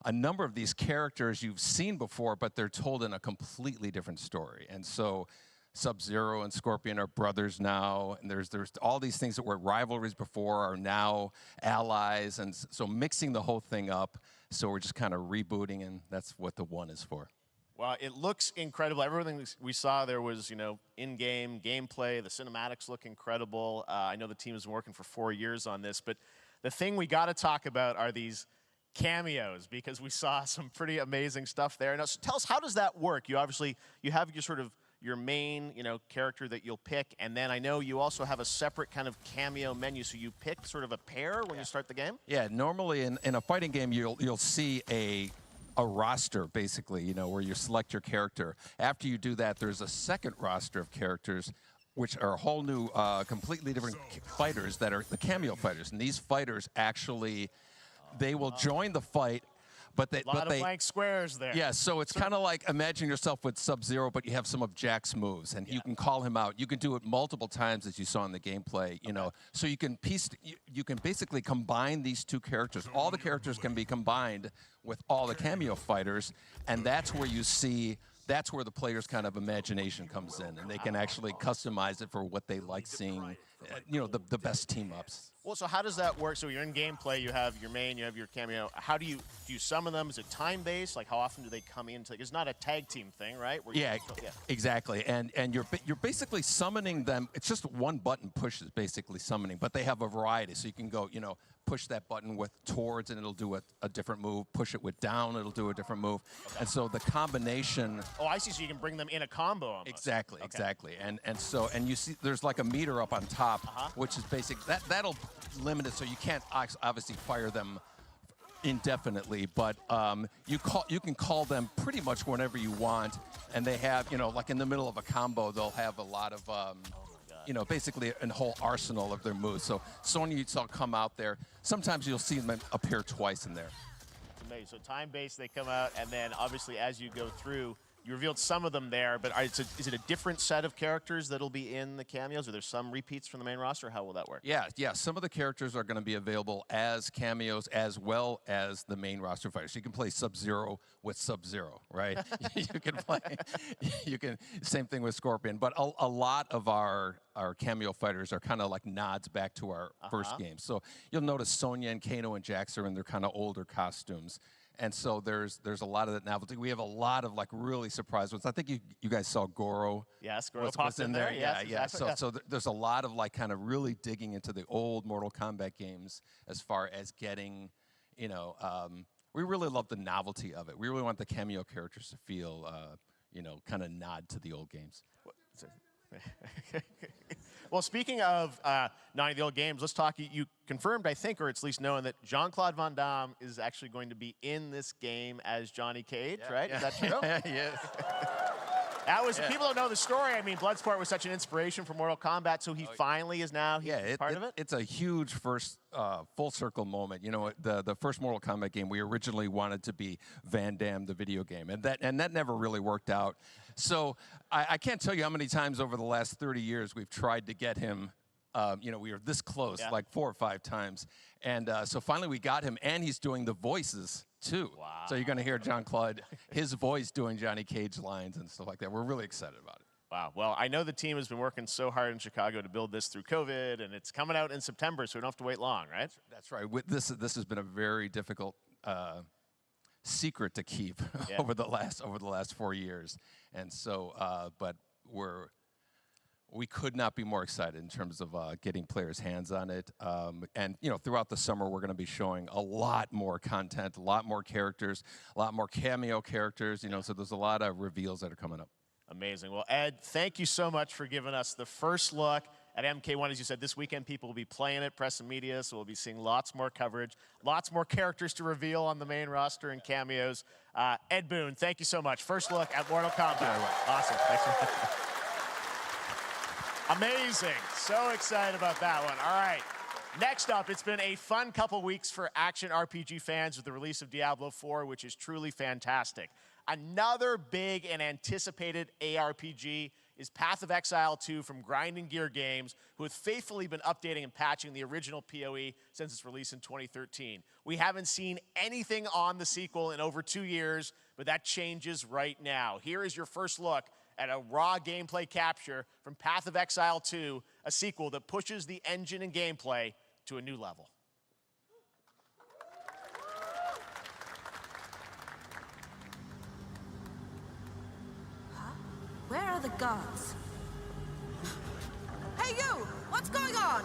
A number of these characters you've seen before, but they're told in a completely different story. And so Sub-Zero and Scorpion are brothers now, and there's all these things that were rivalries before are now allies, and so mixing the whole thing up, so we're just kind of rebooting, and that's what the 1 is for. Well, it looks incredible. Everything we saw there was, you know, in-game gameplay. The cinematics look incredible. I know the team has been working for 4 years on this, but the thing we got to talk about are these cameos, because we saw some pretty amazing stuff there. Now, so tell us, how does that work? You have your sort of your main, you know, character that you'll pick, and then I know you also have a separate kind of cameo menu, so you pick sort of a pair when you start the game? Yeah, normally in a fighting game, you'll see a roster, basically, you know, where you select your character. After you do that, there's a second roster of characters, which are a whole new, completely different fighters that are the cameo fighters. And these fighters actually, they will join the fight, But they, a lot of blank squares there. Yeah, so it's kind of like imagine yourself with Sub-Zero, but you have some of Jack's moves, and you can call him out. You can do it multiple times, as you saw in the gameplay. You know, so you can you can basically combine these two characters. All the characters can be combined with all the cameo fighters, and that's where you see. That's where the player's kind of imagination comes in, and they can actually customize it for what they like seeing, you know, the best team-ups. Well, so how does that work? So you're in gameplay, you have your main, you have your cameo. How do you summon them? Is it time-based? Like, how often do they come into? It's not a tag team thing, right? Where Exactly. And you're basically summoning them. It's just one button push is basically summoning, but they have a variety. So you can go, you know, push that button with towards and it'll do a different move. Push it with down, it'll do a different move. And so the combination. Oh, I see. So you can bring them in a combo almost. Exactly, exactly. And you see there's like a meter up on top, which is basic. That'll limit it so you can't obviously fire them indefinitely, but you can call them pretty much whenever you want, and they have, you know, like in the middle of a combo, they'll have a lot of you know, basically a whole arsenal of their moves. So Sonya, you saw come out there. Sometimes you'll see them appear twice in there. It's amazing. So time-based, they come out, and then obviously as you go through, you revealed some of them there, but is it a different set of characters that'll be in the cameos? Are there some repeats from the main roster? How will that work? Yeah. Some of the characters are going to be available as cameos as well as the main roster fighters. So you can play Sub-Zero with Sub-Zero, right? Same thing with Scorpion. But a lot of our cameo fighters are kind of like nods back to our first game. So you'll notice Sonya and Kano and Jax are in their kind of older costumes. And so there's a lot of that novelty. We have a lot of like really surprise ones. I think you guys saw Goro. Yes, Goro popped in there. Yeah, yes, exactly. So there's a lot of like kind of really digging into the old Mortal Kombat games as far as getting, you know, we really love the novelty of it. We really want the cameo characters to feel, you know, kind of nod to the old games. Well, speaking of nodding to the old games, let's talk. You confirmed, I think, or it's at least known, that Jean-Claude Van Damme is actually going to be in this game as Johnny Cage, right? Is that true? Yes. That was, people don't know the story. I mean, Bloodsport was such an inspiration for Mortal Kombat, so he finally is now part of it? It's a huge first full circle moment. You know, the first Mortal Kombat game, we originally wanted to be Van Damme, the video game, and that never really worked out. So I can't tell you how many times over the last 30 years we've tried to get him. You know, we were this close, like 4 or 5 times. And so finally we got him, and he's doing the voices, too. Wow. So you're going to hear Jean-Claude, his voice doing Johnny Cage lines and stuff like that. We're really excited about it. Wow. Well, I know the team has been working so hard in Chicago to build this through COVID, and it's coming out in September, so we don't have to wait long, right? That's right. This has been a very difficult secret to keep over the last 4 years. And so, but we could not be more excited in terms of getting players' hands on it. And, you know, throughout the summer, we're going to be showing a lot more content, a lot more characters, a lot more cameo characters, you know, so there's a lot of reveals that are coming up. Amazing. Well, Ed, thank you so much for giving us the first look at MK1. As you said, this weekend people will be playing it, press and media, so we'll be seeing lots more coverage, lots more characters to reveal on the main roster and cameos. Ed Boon, thank you so much. First look at Mortal Kombat. Awesome. Thanks for that. Amazing. So excited about that one. All right. Next up, it's been a fun couple weeks for action RPG fans with the release of Diablo 4, which is truly fantastic. Another big and anticipated ARPG is Path of Exile 2 from Grinding Gear Games, who have faithfully been updating and patching the original PoE since its release in 2013. We haven't seen anything on the sequel in over 2 years, but that changes right now. Here is your first look at a raw gameplay capture from Path of Exile 2, a sequel that pushes the engine and gameplay to a new level. Huh? Where are the guards? Hey you! What's going on?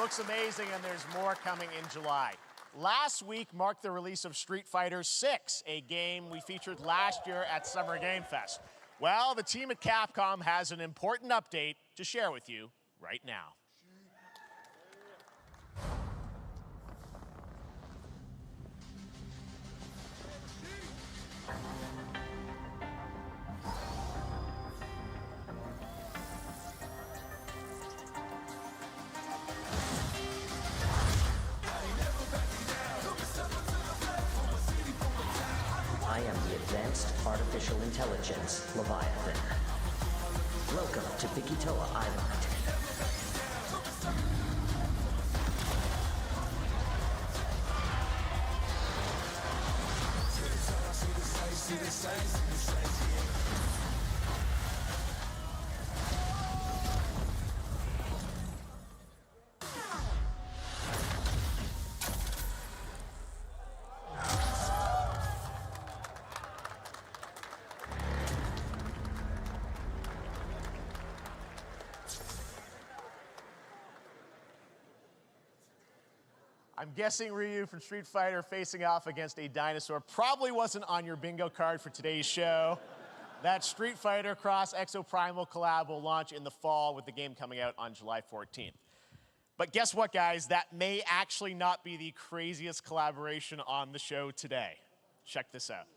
Looks amazing, and there's more coming in July. Last week marked the release of Street Fighter 6, a game we featured last year at Summer Game Fest. Well, the team at Capcom has an important update to share with you right now. I am the Advanced Artificial Intelligence, Leviathan. Welcome to Bikitoa Island. I'm guessing Ryu from Street Fighter facing off against a dinosaur probably wasn't on your bingo card for today's show. That Street Fighter Cross Exoprimal collab will launch in the fall with the game coming out on July 14th. But guess what, guys? That may actually not be the craziest collaboration on the show today. Check this out.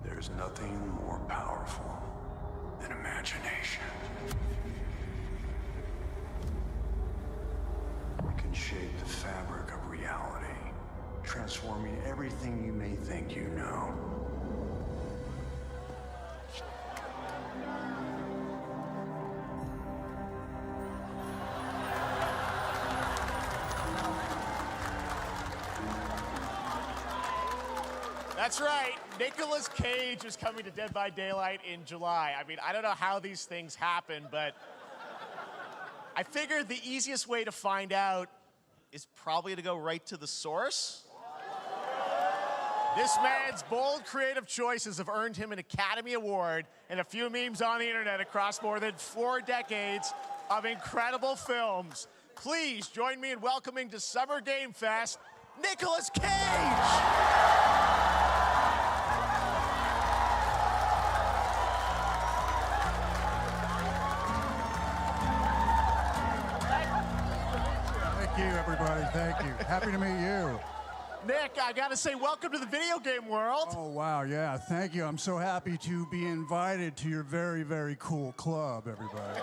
There's nothing more powerful than imagination. It can shape the fabric of reality, transforming everything you may think you know. That's right. Nicolas Cage is coming to Dead by Daylight in July. I mean, I don't know how these things happen, but I figured the easiest way to find out is probably to go right to the source. This man's bold creative choices have earned him an Academy Award and a few memes on the internet across more than 4 decades of incredible films. Please join me in welcoming to Summer Game Fest, Nicolas Cage! Thank you, everybody. Thank you. Happy to meet you. Nick, I gotta say, welcome to the video game world. Oh, wow. Yeah, thank you. I'm so happy to be invited to your very, very cool club, everybody.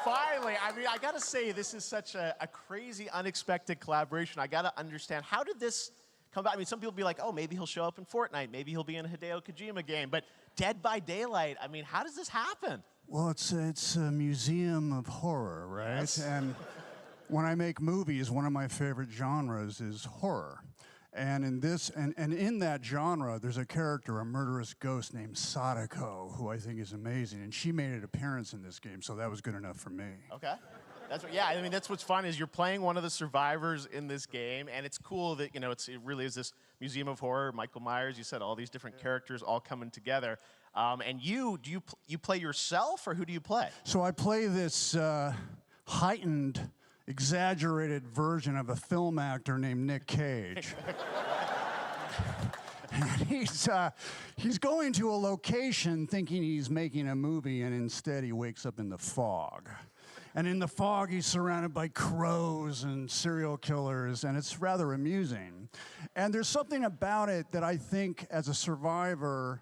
Finally, I mean, I gotta say, this is such a crazy, unexpected collaboration. I gotta understand, how did this come about? I mean, some people be like, oh, maybe he'll show up in Fortnite. Maybe he'll be in a Hideo Kojima game. But Dead by Daylight, I mean, how does this happen? Well, it's a museum of horror, right? Yes. And when I make movies, one of my favorite genres is horror. And in this, and in that genre, there's a character, a murderous ghost named Sadako, who I think is amazing. And she made an appearance in this game, so that was good enough for me. Okay. That's what, yeah, I mean, that's what's fun is you're playing one of the survivors in this game, and it's cool that, you know, it really is this museum of horror. Michael Myers, you said all these different characters all coming together. And you play yourself, or who do you play? So I play this heightened, exaggerated version of a film actor named Nick Cage. And he's going to a location thinking he's making a movie, and instead he wakes up in the fog. And in the fog, he's surrounded by crows and serial killers, and it's rather amusing. And there's something about it that I think, as a survivor,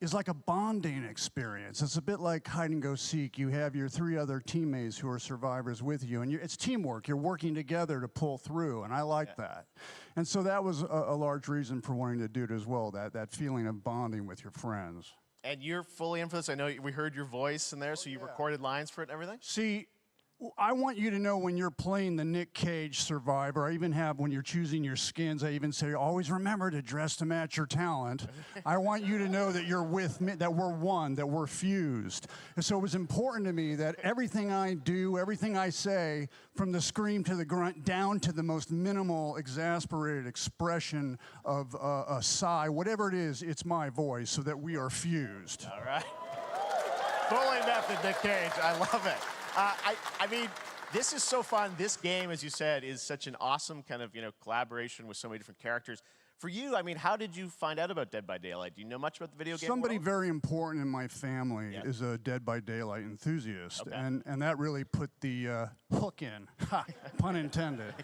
is like a bonding experience. It's a bit like hide and go seek. You have your 3 other teammates who are survivors with you, and it's teamwork. You're working together to pull through, and I like that. And so that was a large reason for wanting to do it as well, that feeling of bonding with your friends. And you're fully in for this. I know we heard your voice in there, so you recorded lines for it and everything? See, I want you to know when you're playing the Nick Cage survivor, I even have, when you're choosing your skins, I even say, always remember to dress to match your talent. I want you to know that you're with me, that we're one, that we're fused. And so it was important to me that everything I do, everything I say, from the scream to the grunt, down to the most minimal, exasperated expression of a sigh, whatever it is, it's my voice, so that we are fused. All right. Fully method, Nick Cage. I love it. I mean, this is so fun. This game, as you said, is such an awesome kind of, collaboration with so many different characters. For you, I mean, how did you find out about Dead by Daylight? Do you know much about the video game Somebody world? very important in my family is a Dead by Daylight enthusiast, and that really put the hook in, pun intended.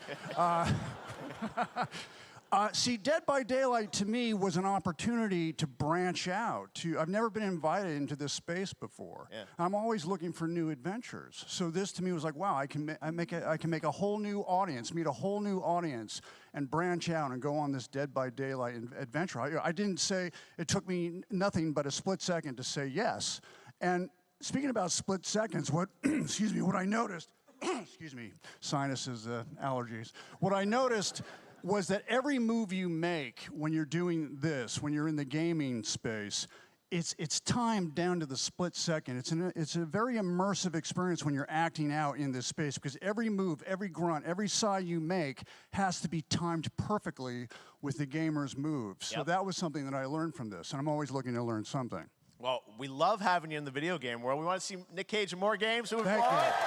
See, Dead by Daylight to me was an opportunity to branch out. I've never been invited into this space before. Yeah. I'm always looking for new adventures. So this to me was like, wow, I can make a whole new audience, meet a whole new audience, and branch out and go on this Dead by Daylight adventure. I didn't say, it took me nothing but a split second to say yes. And speaking about split seconds, what I noticed, excuse me, sinuses, allergies. What I noticed was that every move you make when you're doing this, when you're in the gaming space, it's timed down to the split second. It's a very immersive experience when you're acting out in this space, because every move, every grunt, every sigh you make has to be timed perfectly with the gamer's moves. So that was something that I learned from this, and I'm always looking to learn something. Well, we love having you in the video game world. We want to see Nick Cage in more games. Thank you.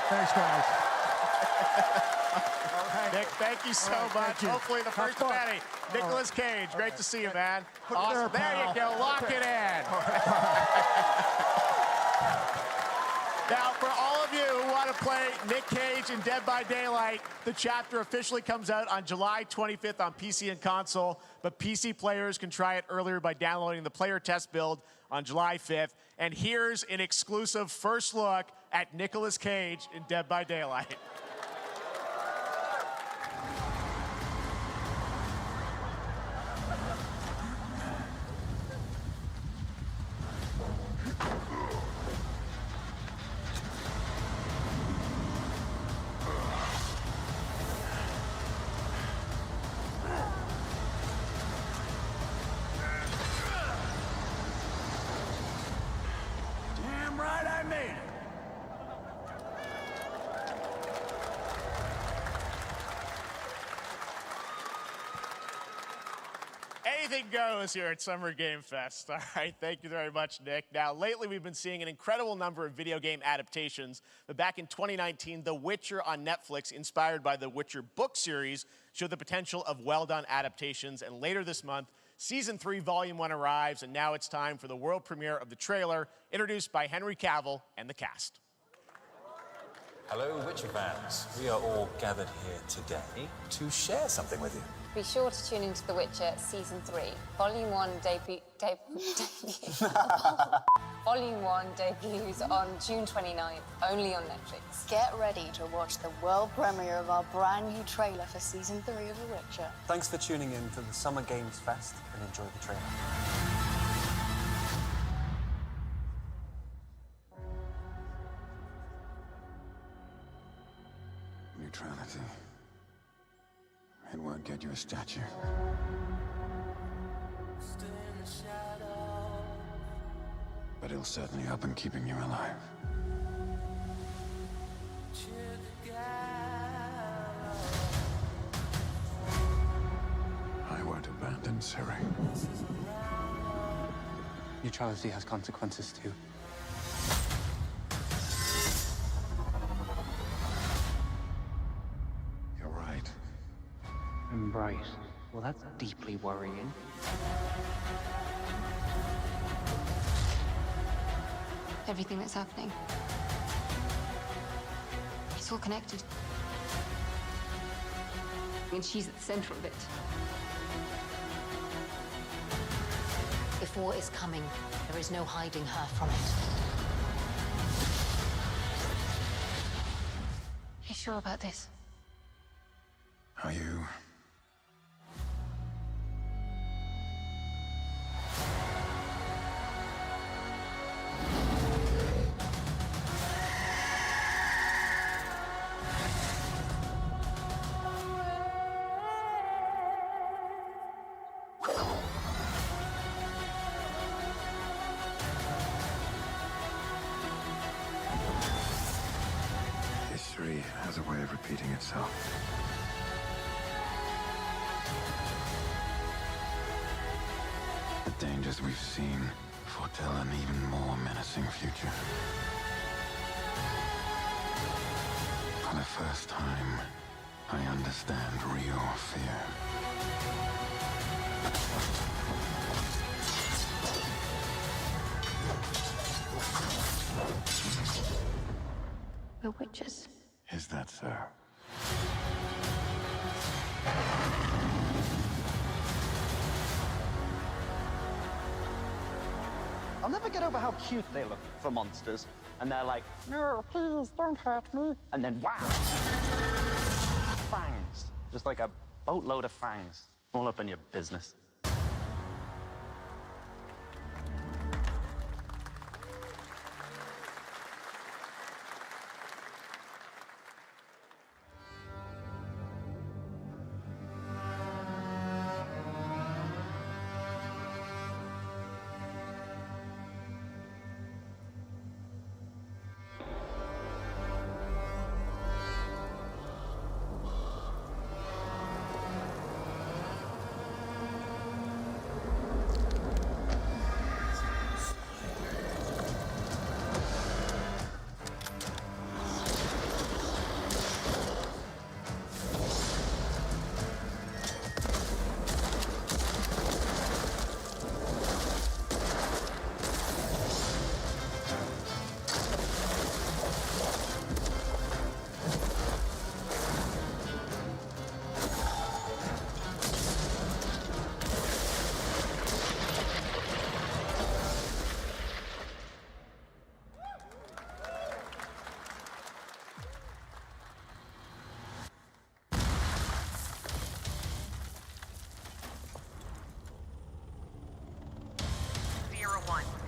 Thanks, guys. Nick, thank you so much. Hopefully the first of many. Nicolas Cage, great to see you, man. Awesome. There you go. Lock it in. Now, for all of you who want to play Nick Cage in Dead by Daylight, the chapter officially comes out on July 25th on PC and console, but PC players can try it earlier by downloading the player test build on July 5th. And here's an exclusive first look at Nicolas Cage in Dead by Daylight. Damn right I made it. Anything goes here at Summer Game Fest. All right, thank you very much, Nick. Now, lately we've been seeing an incredible number of video game adaptations, but back in 2019, The Witcher on Netflix, inspired by the Witcher book series, showed the potential of well-done adaptations, and later this month, Season 3, Volume 1 arrives, and now it's time for the world premiere of the trailer, introduced by Henry Cavill and the cast. Hello, Witcher fans. We are all gathered here today to share something with you. Be sure to tune into The Witcher Season 3. Volume 1 Volume 1 debuts on June 29th, only on Netflix. Get ready to watch the world premiere of our brand new trailer for Season 3 of The Witcher. Thanks for tuning in to the Summer Games Fest and enjoy the trailer. Neutrality. It won't get you a statue. But it'll certainly help in keeping you alive. I won't abandon Ciri. Neutrality has consequences too. You're right. Right. Well, that's deeply worrying. Everything that's happening, it's all connected. And she's at the center of it. If war is coming, there is no hiding her from it. You sure about this? Are you? History has a way of repeating itself. The dangers we've seen foretell an even more menacing future. first time, I understand real fear. We're witches. Is that so? I'll never get over how cute they look for monsters. And they're like, no, please, don't hurt me. And then, wow! Fangs. Just like a boatload of fangs. All up in your business.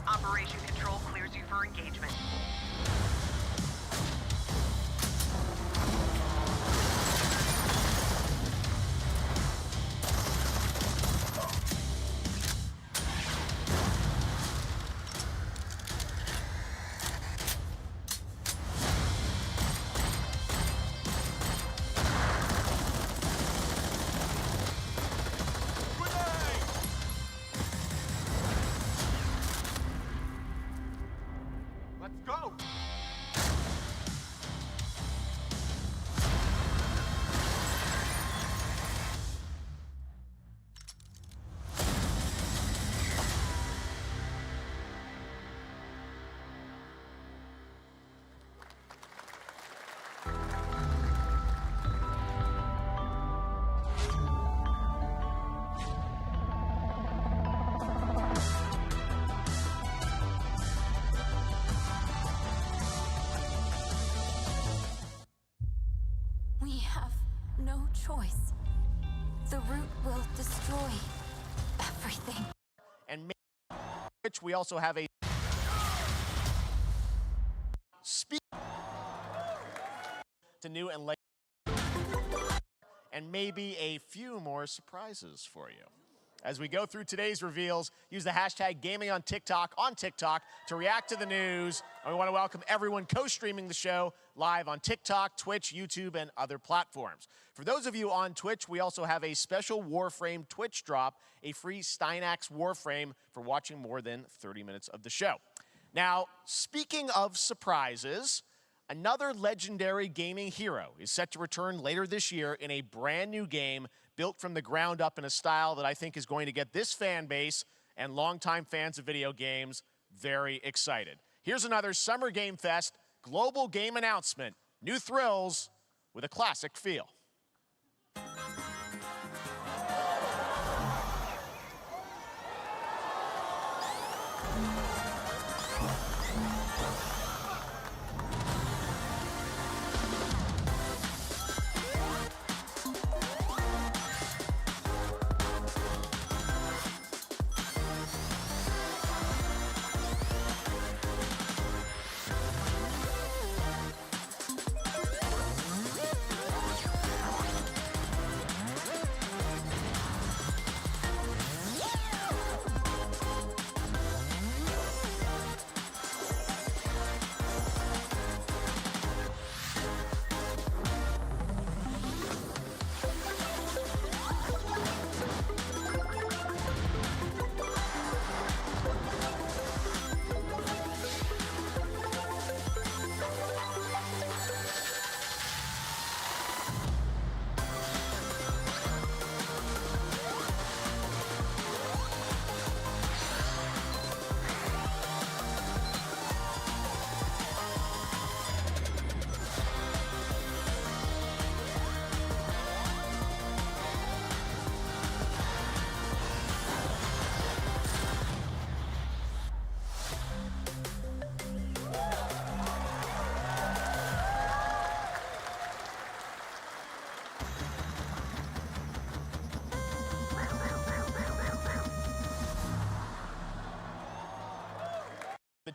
Operation Control clears you for engagement. We have no choice. The root will destroy everything. And which we also have a speak to new and late, and maybe a few more surprises for you. As we go through today's reveals, use the hashtag #GamingOnTikTok on TikTok to react to the news. And we want to welcome everyone co-streaming the show live on TikTok, Twitch, YouTube, and other platforms. For those of you on Twitch, we also have a special Warframe Twitch drop, a free Steinax Warframe for watching more than 30 minutes of the show. Now, speaking of surprises, another legendary gaming hero is set to return later this year in a brand new game built from the ground up in a style that I think is going to get this fan base and longtime fans of video games very excited. Here's another Summer Game Fest global game announcement. New thrills with a classic feel.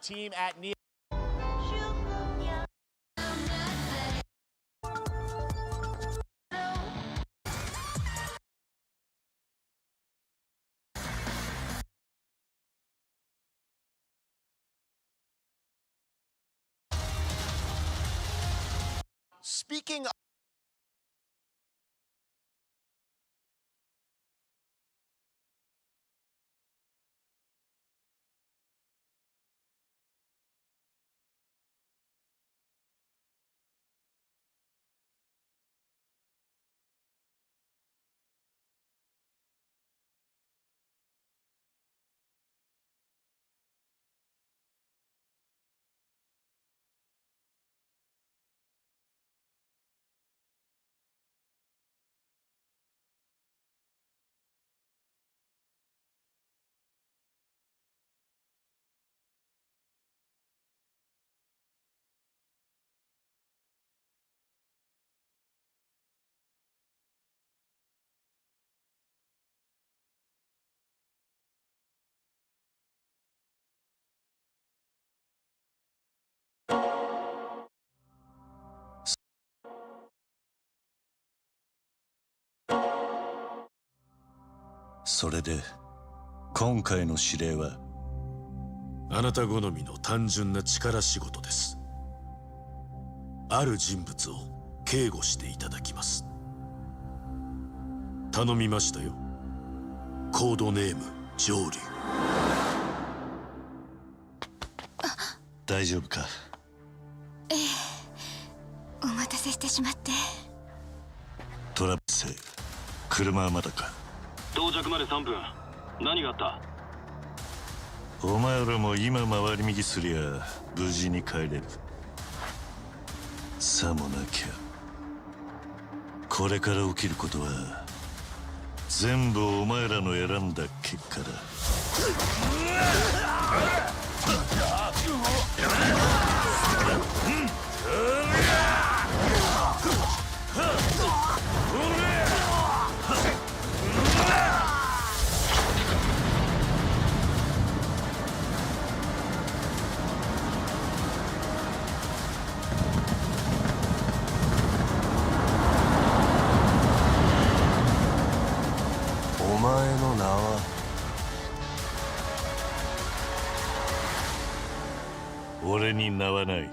team at Neo. Speaking ofそれで今回の指令はあなた好みの単純な力仕事です。ある人物を警護していただきます。頼みましたよ。コードネーム上流。大丈夫か？ええ、お待たせしてしまって。トラブル、車はまだか？到着まで3分。何があった？お前らも今回り右すりゃ無事に帰れる。さもなきゃこれから起きることは全部お前らの選んだ結果だ。お前の名は？俺に名はない。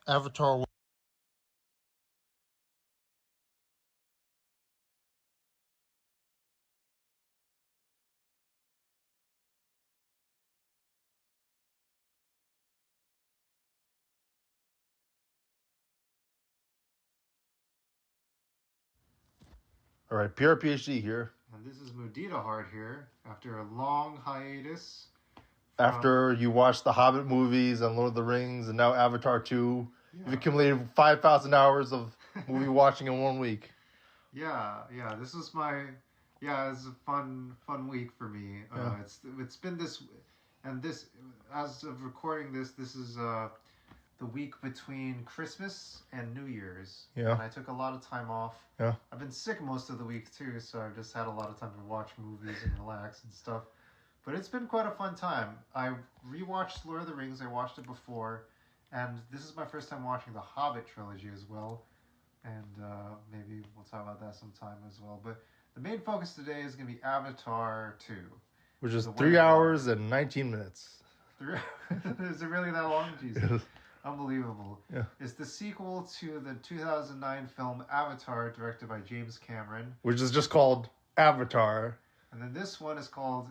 Avatar. All right, PR PhD here. And this is Mudita Heart here after a long hiatus. After you watched the Hobbit movies and Lord of the Rings and now Avatar 2, you've accumulated 5,000 hours of movie watching in 1 week. Yeah. This was it's a fun week for me. It's been this, and this, as of recording this is the week between Christmas and New Year's. Yeah. And I took a lot of time off. Yeah. I've been sick most of the week too, so I've just had a lot of time to watch movies and relax and stuff. But it's been quite a fun time. I rewatched Lord of the Rings. I watched it before, and this is my first time watching the Hobbit trilogy as well. And maybe we'll talk about that sometime as well. But the main focus today is going to be Avatar 2. Which is 3 hours and 19 minutes. Is it really that long? Jesus. Unbelievable. Yeah. It's the sequel to the 2009 film Avatar, directed by James Cameron. Which is just called Avatar. And then this one is called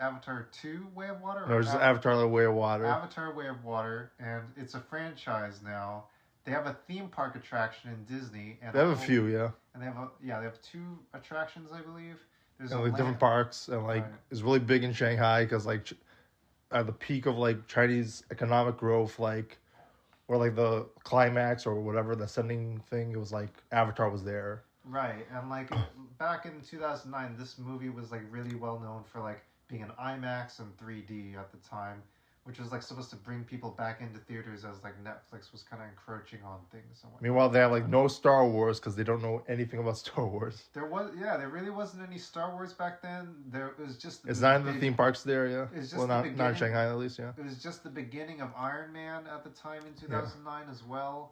Avatar 2 Way of Water? No, it's just Avatar The Way of Water. Avatar Way of Water, and it's a franchise now. They have a theme park attraction in Disney. And They have a few, yeah. And they have 2 attractions, I believe. There's And like different parks, and like it's really big in Shanghai because like at the peak of like Chinese economic growth, like or like the climax or whatever the sending thing, it was like Avatar was there. Right, and like back in 2009, this movie was like really well known for like being an IMAX and 3D at the time, which was like supposed to bring people back into theaters as like Netflix was kind of encroaching on things. Meanwhile, they have like no Star Wars because they don't know anything about Star Wars. There really wasn't any Star Wars back then. It was just. It's not in the theme parks there, yeah. It's just well, not in Shanghai at least, yeah. It was just the beginning of Iron Man at the time in 2009 as well.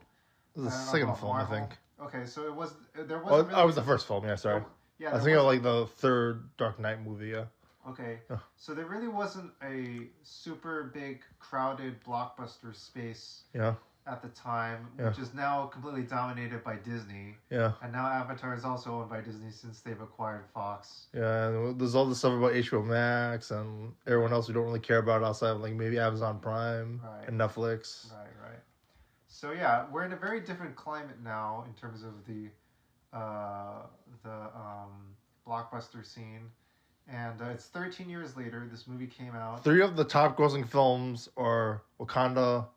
It was the second film, Marvel. I think. Okay, so it was. There Oh, wasn't. that was the first film, yeah. Sorry. Yeah, I was thinking of like the third Dark Knight movie, yeah. Okay, so there really wasn't a super big, crowded blockbuster space at the time, which is now completely dominated by Disney. Yeah. And now Avatar is also owned by Disney since they've acquired Fox. Yeah, and there's all this stuff about HBO Max and everyone else we don't really care about outside of like maybe Amazon Prime and Netflix. Right. So yeah, we're in a very different climate now in terms of the blockbuster scene. And it's 13 years later. This movie came out. 3 of the top grossing films are Wakanda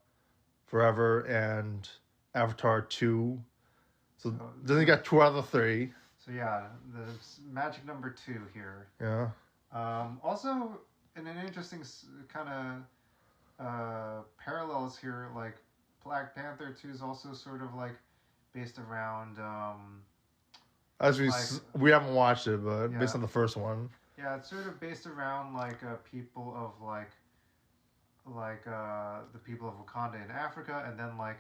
Forever and Avatar 2. So Disney got 2 out of the 3. So yeah, the magic number 2 here. Yeah. Also, in an interesting kind of parallels here, like Black Panther 2 is also sort of like based around. As we haven't watched it, but based on the first one. Yeah, it's sort of based around like people of the people of Wakanda in Africa, and then like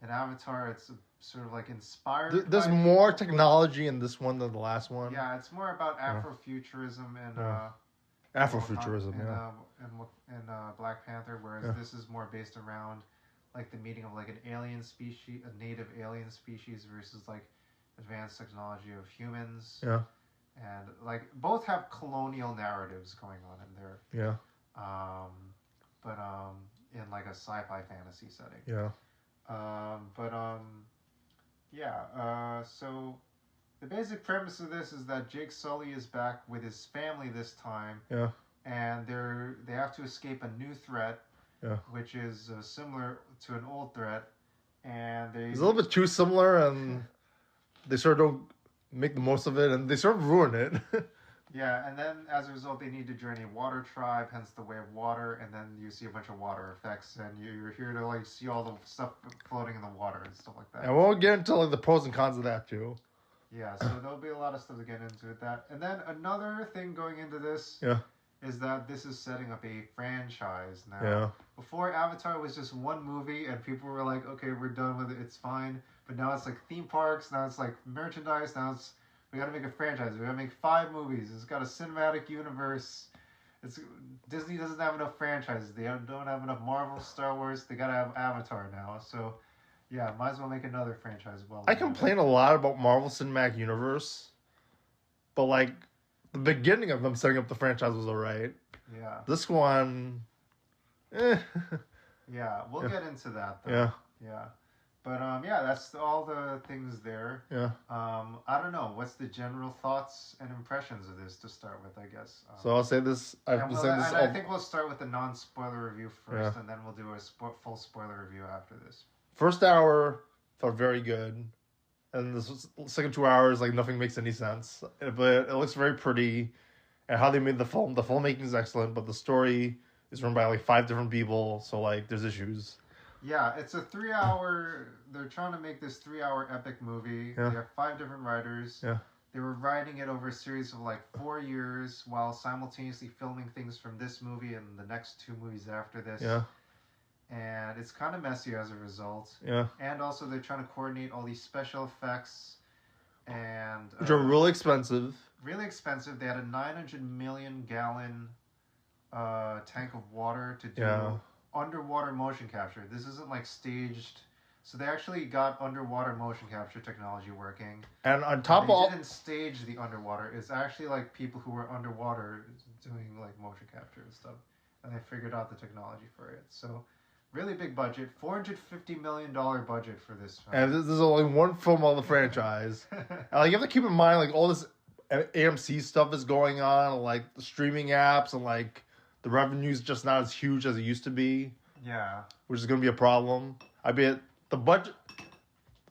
in Avatar, it's sort of like inspired. There's more technology in this one than the last one. Yeah, it's more about Afrofuturism and Afrofuturism, and Black Panther, whereas this is more based around like the meeting of like an alien species, a native alien species versus like advanced technology of humans. Yeah. And like both have colonial narratives going on in there. Yeah. But in like a sci-fi fantasy setting. Yeah. So the basic premise of this is that Jake Sully is back with his family this time. Yeah. And they have to escape a new threat. Yeah. Which is similar to an old threat, and it's a little bit too similar, and they sort of don't make the most of it, and they sort of ruin it. Yeah, and then as a result, they need to join a water tribe, hence the Way of Water, and then you see a bunch of water effects, and you're here to like see all the stuff floating in the water and stuff like that. And we'll get into like the pros and cons of that too. Yeah, so there'll be a lot of stuff to get into with that. And then another thing going into this is that this is setting up a franchise now. Yeah. Before, Avatar was just one movie, and people were like, okay, we're done with it, it's fine. But now it's like theme parks, now it's like merchandise, now we gotta make a franchise. We gotta make 5 movies. It's got a cinematic universe. Disney doesn't have enough franchises. They don't have enough Marvel, Star Wars. They gotta have Avatar now. So Yeah, might as well make another franchise. Well, I complain a lot about Marvel Cinematic Universe, but like the beginning of them setting up the franchise was alright. Yeah. This one, eh. Yeah, we'll get into that though. Yeah. Yeah. But yeah, that's all the things there. Yeah. I don't know. What's the general thoughts and impressions of this to start with? I guess. So I'll say this. I think we'll start with the non-spoiler review first, and then we'll do a full spoiler review after this. First hour felt very good, and the second 2 hours, like nothing makes any sense. But it looks very pretty, and how they made the filmmaking is excellent. But the story is run by like 5 different people, so like there's issues. Yeah, it's a 3-hour. They're trying to make this 3-hour epic movie. Yeah. They have 5 different writers. Yeah. They were writing it over a series of like 4 years while simultaneously filming things from this movie and the next 2 movies after this. Yeah. And it's kind of messy as a result. Yeah. And also they're trying to coordinate all these special effects and Which are really expensive. Really expensive. They had a 900 million gallon tank of water to do underwater motion capture. This isn't like staged. So they actually got underwater motion capture technology working. And on top of all, they didn't stage the underwater. It's actually like people who were underwater doing like motion capture and stuff. And they figured out the technology for it. So really big budget, $450 million budget for this film. And this is only one film on the franchise. And like you have to keep in mind, like all this AMC stuff is going on, like the streaming apps, and like the revenue's just not as huge as it used to be. Yeah. Which is going to be a problem. I bet the budget.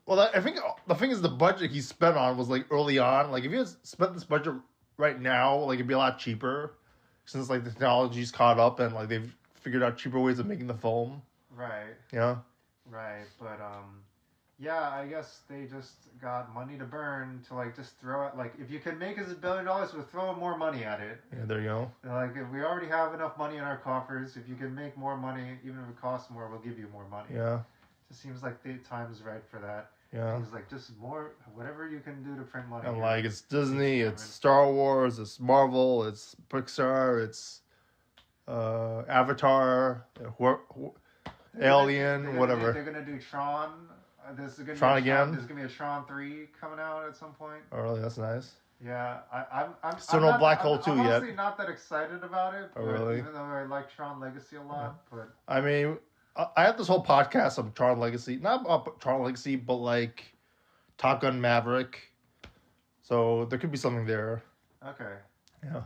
Well, I think the thing is the budget he spent on was like early on. Like if he had spent this budget right now, like it'd be a lot cheaper, since like the technology's caught up and like they've figured out cheaper ways of making the film. Right. Yeah. Right, but yeah, I guess they just got money to burn to like just throw it. Like if you can make us $1 billion, we'll throw more money at it. Yeah, there you go. Like if we already have enough money in our coffers, if you can make more money, even if it costs more, we'll give you more money. Yeah. Just seems like the time is right for that. Yeah. It's like just more, whatever you can do to print money. And like it's Disney, it's Star Wars, it's Marvel, it's Pixar, it's Avatar, Alien, whatever. They're gonna do Tron. There's gonna Tron be again? There's gonna be a Tron 3 coming out at some point. Oh, really? That's nice. Yeah, I'm Still no not, Black Hole 2 I'm yet. honestly not that excited about it. Oh, But really? Even though I like Tron Legacy a lot, but I mean, I had this whole podcast on Tron Legacy, not about Tron Legacy, but like Top Gun Maverick. So there could be something there. okay. Yeah.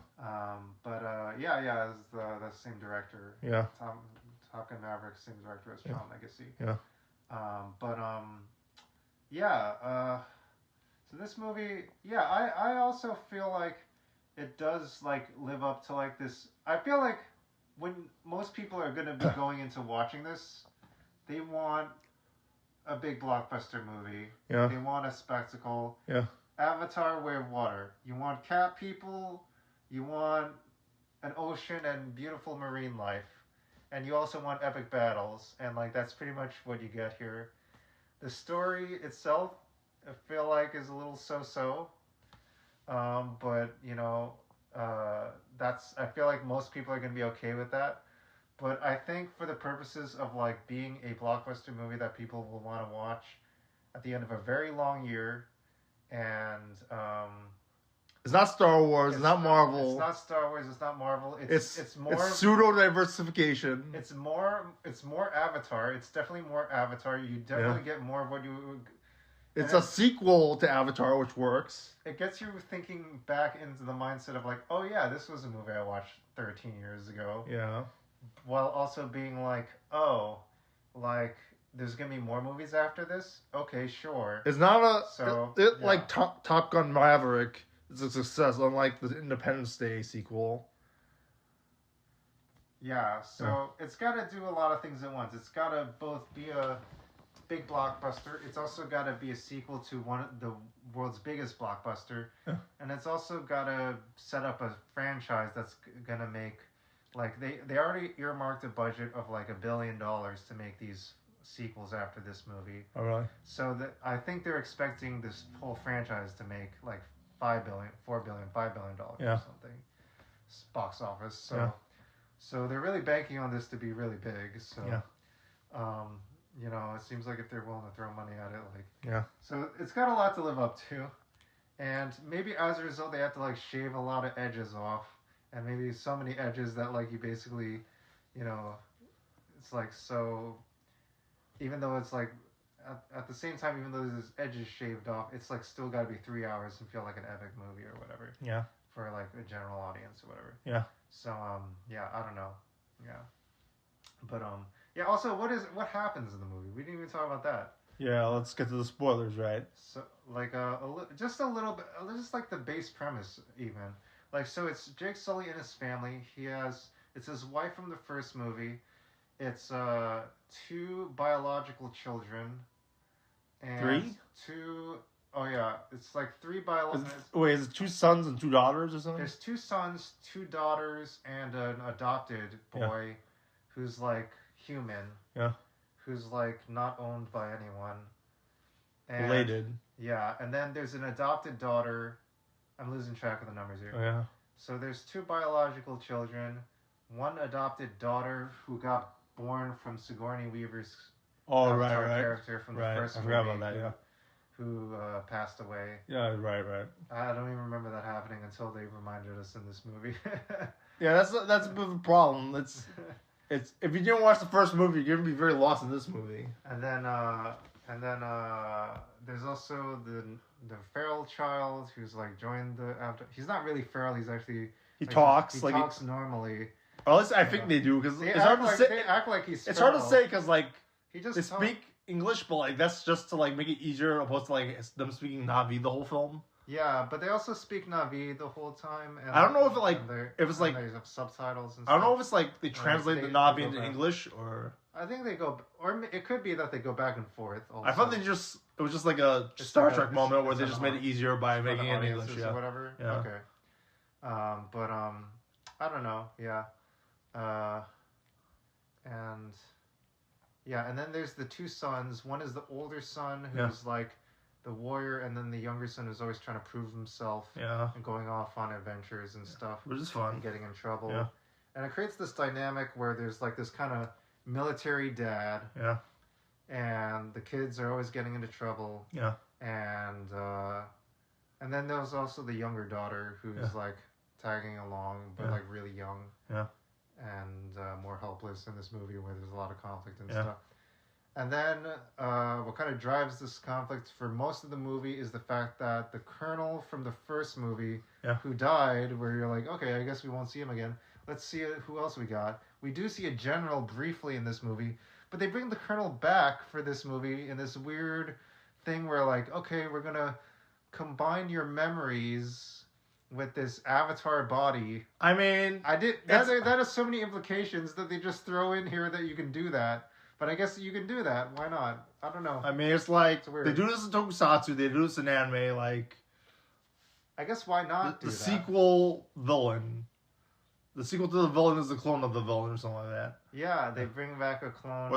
But yeah, it's the same director. Yeah. Top Gun Maverick, same director as Tron Legacy. Yeah. So this movie, yeah, I also feel like it does like live up to like this. I feel like when most people are gonna be going into watching this, they want a big blockbuster movie. Yeah. They want a spectacle. Yeah. Avatar: Way of Water. You want cat people. You want an ocean and beautiful marine life. And you also want epic battles, and like that's pretty much what you get here. The story itself, I feel like, is a little so-so. But you know, I feel like most people are gonna be okay with that. But I think for the purposes of like being a blockbuster movie that people will want to watch at the end of a very long year, and it's not Star Wars, it's not Marvel. It's not Star Wars. It's not Marvel. It's more. It's pseudo diversification. It's more Avatar. It's definitely more Avatar. You definitely get more of what you. It's a sequel to Avatar, which works. It gets you thinking back into the mindset of like, oh yeah, this was a movie I watched 13 years ago. Yeah. While also being like, oh, like there's gonna be more movies after this. Okay, sure. It's not a so like Top Gun Maverick. It's a success, unlike the Independence Day sequel. Yeah, so it's got to do a lot of things at once. It's got to both be a big blockbuster. It's also got to be a sequel to one of the world's biggest blockbuster. Yeah. And it's also got to set up a franchise that's going to make, like, they already earmarked a budget of like $1 billion to make these sequels after this movie. Oh, really? So I think they're expecting this whole franchise to make like $5 billion or something, box office. So, so they're really banking on this to be really big. So, you know, it seems like if they're willing to throw money at it, like Yeah. So it's got a lot to live up to, and maybe as a result they have to like shave a lot of edges off, and maybe so many edges that like you basically, you know, it's like so. Even though it's like at the same time, even though there's edges shaved off, it's like still got to be 3 hours and feel like an epic movie or whatever. Yeah. For like a general audience or whatever. Yeah. So yeah, I don't know. Yeah. But yeah. Also, what happens in the movie? We didn't even talk about that. Yeah, let's get to the spoilers, right? So like just a little bit, just like the base premise even. Like so, it's Jake Sully and his family. It's his wife from the first movie. It's 2 biological children. And 3? 2. Oh yeah, it's like 3 biological. Wait, is it 2 sons and 2 daughters or something? There's 2 sons, 2 daughters, and an adopted boy, who's like human. Yeah. Who's like not owned by anyone. And, Related. Yeah, and then there's an adopted daughter. I'm losing track of the numbers here. Oh, yeah. So there's 2 biological children, 1 adopted daughter who got born from Sigourney Weaver's Avatar character from the first movie. I forgot about that, yeah. Who passed away. Yeah, right. I don't even remember that happening until they reminded us in this movie. Yeah, that's a bit of a problem. It's if you didn't watch the first movie, you're gonna be very lost in this movie. And then there's also the feral child who's like joined the Avatar. He's not really feral. He's actually he like, talks he like talks normally. Or at least I think they do because it's hard to say. They act like he's. It's feral. hard to say because like he just they speak English, but like that's just to like make it easier, opposed to like them speaking Na'vi the whole film. Yeah, but they also speak Na'vi the whole time. And, I don't know if it like if it's like they have subtitles. And I don't stuff. know if it's like they translate the Na'vi into English or. I think they go, or it could be that they go back and forth. Also. I thought it was just like a Star Trek moment where they just made it easier by making it in English, or whatever. Yeah. Okay. But I don't know. Yeah. And yeah, and then there's the 2 sons. One is the older son who's like the warrior, and then the younger son who's always trying to prove himself. Yeah. And going off on adventures and stuff. Which is fun. And getting in trouble. Yeah. And it creates this dynamic where there's like this kind of military dad. Yeah. And the kids are always getting into trouble. Yeah. And then there's also the younger daughter who's like tagging along, but like really young. Yeah. And more helpless in this movie where there's a lot of conflict and stuff. And then what kind of drives this conflict for most of the movie is the fact that the colonel from the first movie who died, where you're like, okay, I guess we won't see him again. Let's see who else we got. We do see a general briefly in this movie, but they bring the colonel back for this movie in this weird thing where like, okay, we're going to combine your memories with this avatar body. I mean, that has so many implications that they just throw in here that you can do that. But I guess you can do that. Why not? I don't know. I mean, it's like weird. they do this in Tokusatsu. They do this in anime. Like, I guess why not? The sequel villain. The sequel to the villain is the clone of the villain or something like that. Yeah, they bring back a clone.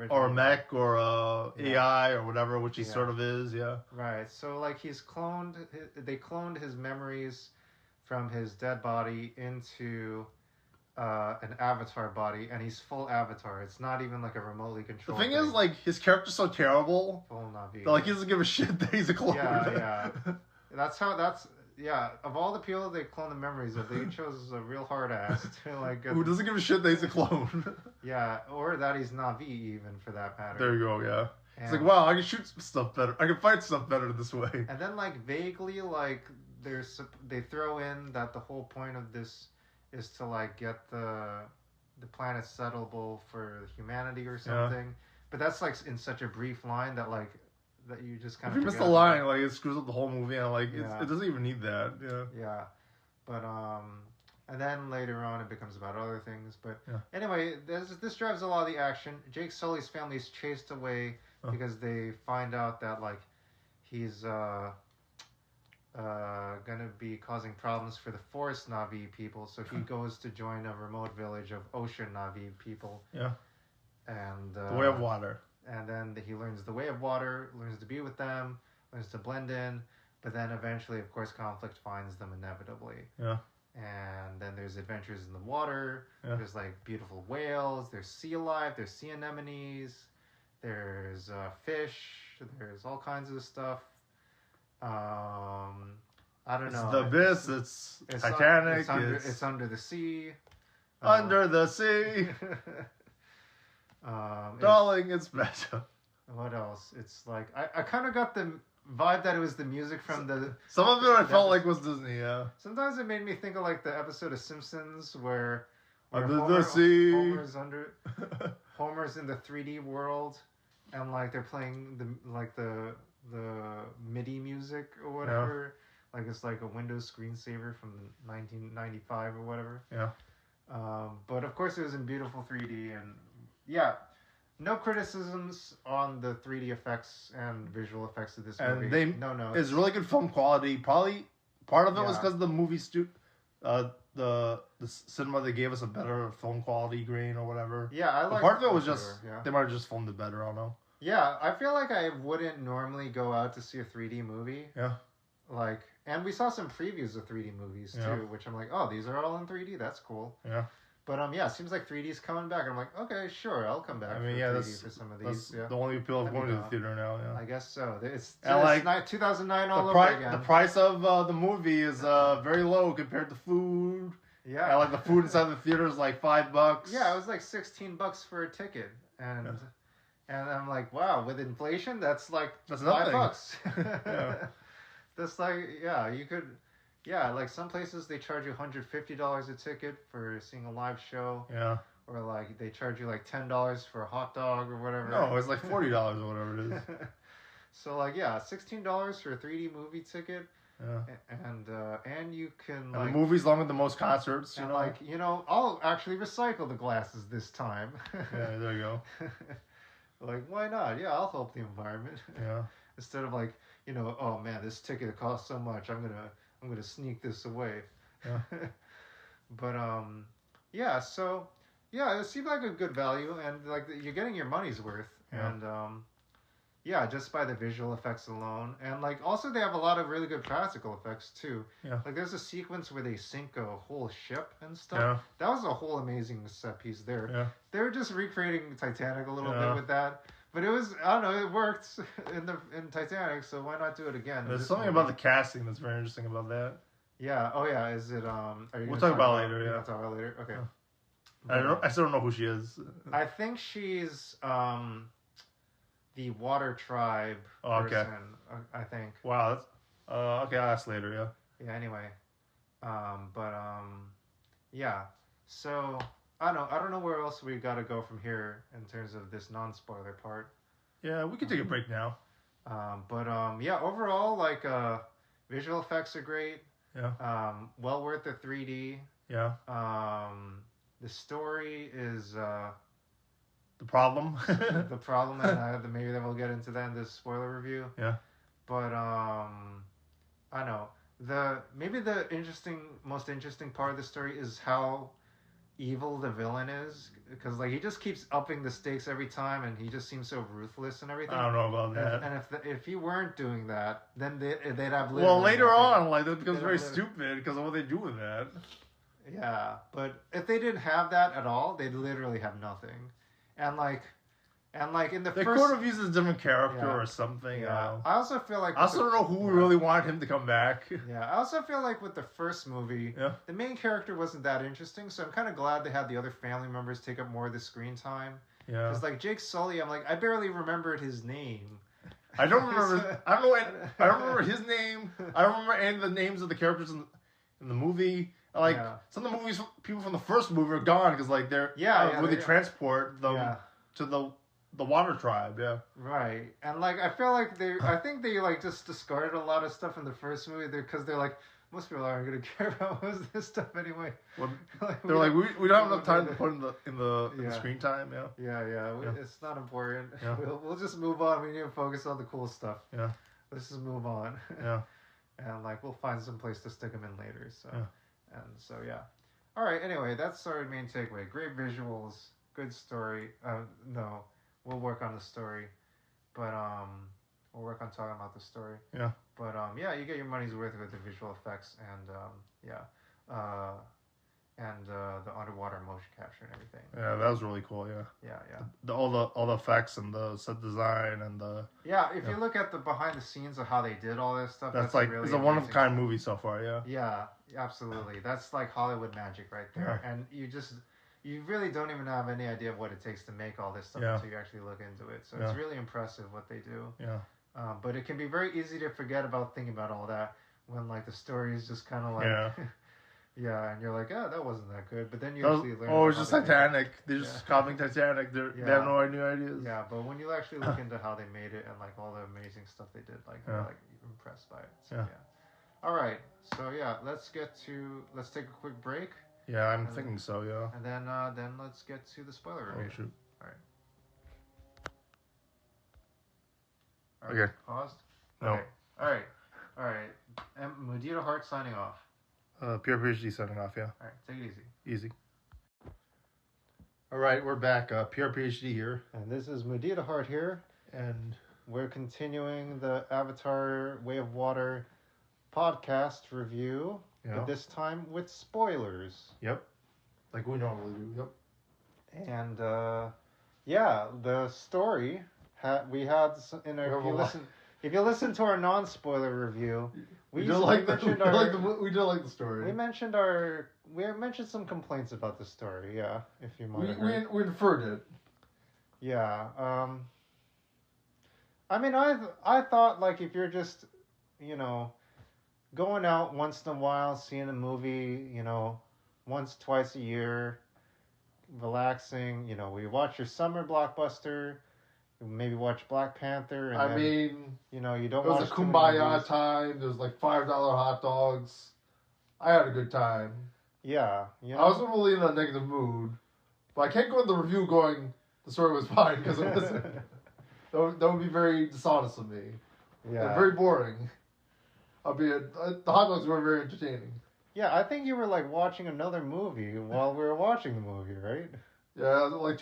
Or a mech or a AI or whatever, which he sort of is. Yeah. Right. So like he's cloned. They cloned his memories from his dead body into an avatar body, and he's full avatar. It's not even like a remotely controlled. The thing is, like, his character's so terrible. Full Na'vi. That, like, he doesn't give a shit that he's a clone. Yeah. Of all the people they clone the memories of, they chose a real hard ass to like. Who doesn't give a shit that he's a clone? Yeah, or that he's Na'vi even for that matter. There you go. Yeah. It's like, wow, I can shoot stuff better. I can fight stuff better this way. And then like vaguely like they throw in that the whole point of this is to like get the planet settleable for humanity or something. But that's like in such a brief line that like that you just kind if of you miss the line, like it screws up the whole movie, and like it doesn't even need that. Yeah. But and then later on it becomes about other things. But anyway, this drives a lot of the action. Jake Sully's family is chased away because they find out that like he's gonna be causing problems for the forest Na'vi people, so he goes to join a remote village of ocean Na'vi people. Yeah. And the way of water. And then he learns the way of water, learns to be with them, learns to blend in, but then eventually, of course, conflict finds them inevitably. Yeah. And then there's adventures in the water. Yeah. There's like beautiful whales. There's sea life. There's sea anemones. There's fish. There's all kinds of stuff. I don't know. It's the Abyss. It's Titanic. It's under the sea. Under the sea. Darling, it's better. What else? It's like I kind of got the vibe that it was the music from the. Some of it I felt like was Disney. Yeah. Sometimes it made me think of like the episode of Simpsons where under the sea. Homer's in the 3D world, and like they're playing the MIDI music or whatever. Yeah. Like it's like a Windows screensaver from 1995 or whatever. Yeah. But of course it was in beautiful 3D, and yeah, no criticisms on the 3D effects and visual effects of this movie. And it's really good film quality. Probably part of it was because the movie the cinema they gave us a better film quality grain or whatever. Yeah, I like. Part of it was just they might have just filmed it better. I don't know. Yeah, I feel like I wouldn't normally go out to see a 3D movie. Yeah. Like, and we saw some previews of 3D movies too, which I'm like, oh, these are all in 3D. That's cool. Yeah. But it seems like 3D's coming back. I'm like, okay, sure, I'll come back. I mean, for 3D for some of these. That's the only people going to the theater now. Yeah. I guess so. It's like 2009 all over again. The price of the movie is very low compared to food. Yeah. And like the food inside the theater is like $5. Yeah, it was like $16 for a ticket, and I'm like, wow, with inflation, that's $5. Yeah. That's like, you could. Yeah, like some places they charge you $150 a ticket for seeing a live show. Yeah. Or like they charge you like $10 for a hot dog or whatever. No, it's like $40 or whatever it is. So like $16 for a 3D movie ticket. Yeah. And you can and like the movie's longer than most concerts. You know, I'll actually recycle the glasses this time. Yeah, there you go. Like why not? Yeah, I'll help the environment. Yeah. Instead of like, oh man, this ticket costs so much. I'm gonna sneak this away. Yeah. But so it seemed like a good value, and like you're getting your money's worth. Yeah. And just by the visual effects alone, and like also they have a lot of really good practical effects too. Yeah. Like there's a sequence where they sink a whole ship and stuff. Yeah. That was a whole amazing set piece there. Yeah. They were just recreating Titanic a little bit with that. But it was, I don't know, it worked in Titanic, so why not do it again? There's something about the casting that's very interesting about that. Yeah. Oh yeah. Is it? We'll talk about it later. Yeah. We'll talk about it later. Okay. I still don't know who she is. I think she's the Water Tribe person. I think. Wow. That's, okay. I'll ask later. Yeah. Yeah. Anyway. Yeah. So. I don't know where else we got to go from here in terms of this non-spoiler part. Yeah, we can take a break now. Overall, like, visual effects are great. Yeah. Well worth the 3D. Yeah. The story is the problem. The problem, and maybe then we'll get into that in this spoiler review. Yeah. But I know maybe the most interesting part of the story is how evil the villain is, because like he just keeps upping the stakes every time, and he just seems so ruthless and everything. I don't know about that. And if he weren't doing that, then they'd have later on, like that becomes very stupid because of what they do with that. Yeah, but if they didn't have that at all, they'd literally have nothing. And like in the they first, could have used a different character or something. Yeah. I also feel like I also don't know who really wanted him to come back. Yeah, I also feel like with the first movie, the main character wasn't that interesting, so I'm kind of glad they had the other family members take up more of the screen time. Yeah. Because like Jake Sully, I'm like I barely remembered his name. I don't remember. I don't remember his name. I don't remember any of the names of the characters in the movie. Like some of the movies, people from the first movie are gone because like they're where they transport them to the Water Tribe. Yeah. Right, and like I feel like I think they like just discarded a lot of stuff in the first movie because they're like most people aren't gonna care about most of this stuff anyway. Well, they're like we don't have enough time to put in the screen time. Yeah. Yeah. It's not important. Yeah. We'll just move on. We need to focus on the cool stuff. Yeah. Let's just move on. Yeah. And like we'll find some place to stick them in later. So. Yeah. And so all right. Anyway, that's our main takeaway. Great visuals, good story. No, we'll work on the story, but we'll work on talking about the story. Yeah. But you get your money's worth with the visual effects and the underwater motion capture. capture and everything. Yeah, that was really cool. Yeah. Yeah. All the effects and the set design and the. Yeah, if you look at the behind the scenes of how they did all this stuff, that's like really it's a one of a kind amazing movie so far. Yeah. Yeah, absolutely. That's like Hollywood magic right there. Yeah. And you really don't even have any idea of what it takes to make all this stuff Yeah. until you actually look into it. So Yeah. it's really impressive what they do. Yeah. But it can be very easy to forget about thinking about all that when like the story is just kind of like, Yeah. yeah, and you're like, oh, that wasn't that good. But then you That was- actually learn. oh, about it's just how they did it. Titanic. They're just copying Titanic. They have no new ideas. Yeah, but when you actually look into how they made it and like all the amazing stuff they did, like you're Yeah. like impressed by it. So, Yeah. yeah. All right. So yeah, let's take a quick break. Yeah, I'm thinking so. Yeah. And then let's get to the spoiler review. Oh shoot. All right. Okay. Paused. No. Okay. All right. Mudita Hart signing off. Pure PhD signing off. Yeah. All right. Take it easy. Easy. All right, we're back. Pure PhD here. And this is Mudita Hart here. And we're continuing the Avatar Way of Water podcast review. Yeah. But this time with spoilers. Yep. Like we normally do. Yep. And yeah, the story we had in our if you listen to our non-spoiler review, we did like the story. We mentioned some complaints about the story. Yeah, if you might. We inferred it. Yeah. I mean, I thought like if you're just, going out once in a while, seeing a movie, once, twice a year, relaxing, we watch your summer blockbuster, maybe watch Black Panther. And you don't watch. It was a kumbaya time. There was like $5 hot dogs. I had a good time. Yeah. I wasn't really in a negative mood, but I can't go in the review going the story was fine because it wasn't. That would be very dishonest of me. Yeah. And very boring. Albeit the hot dogs were very entertaining. Yeah, I think you were like watching another movie while we were watching the movie, right? Yeah, like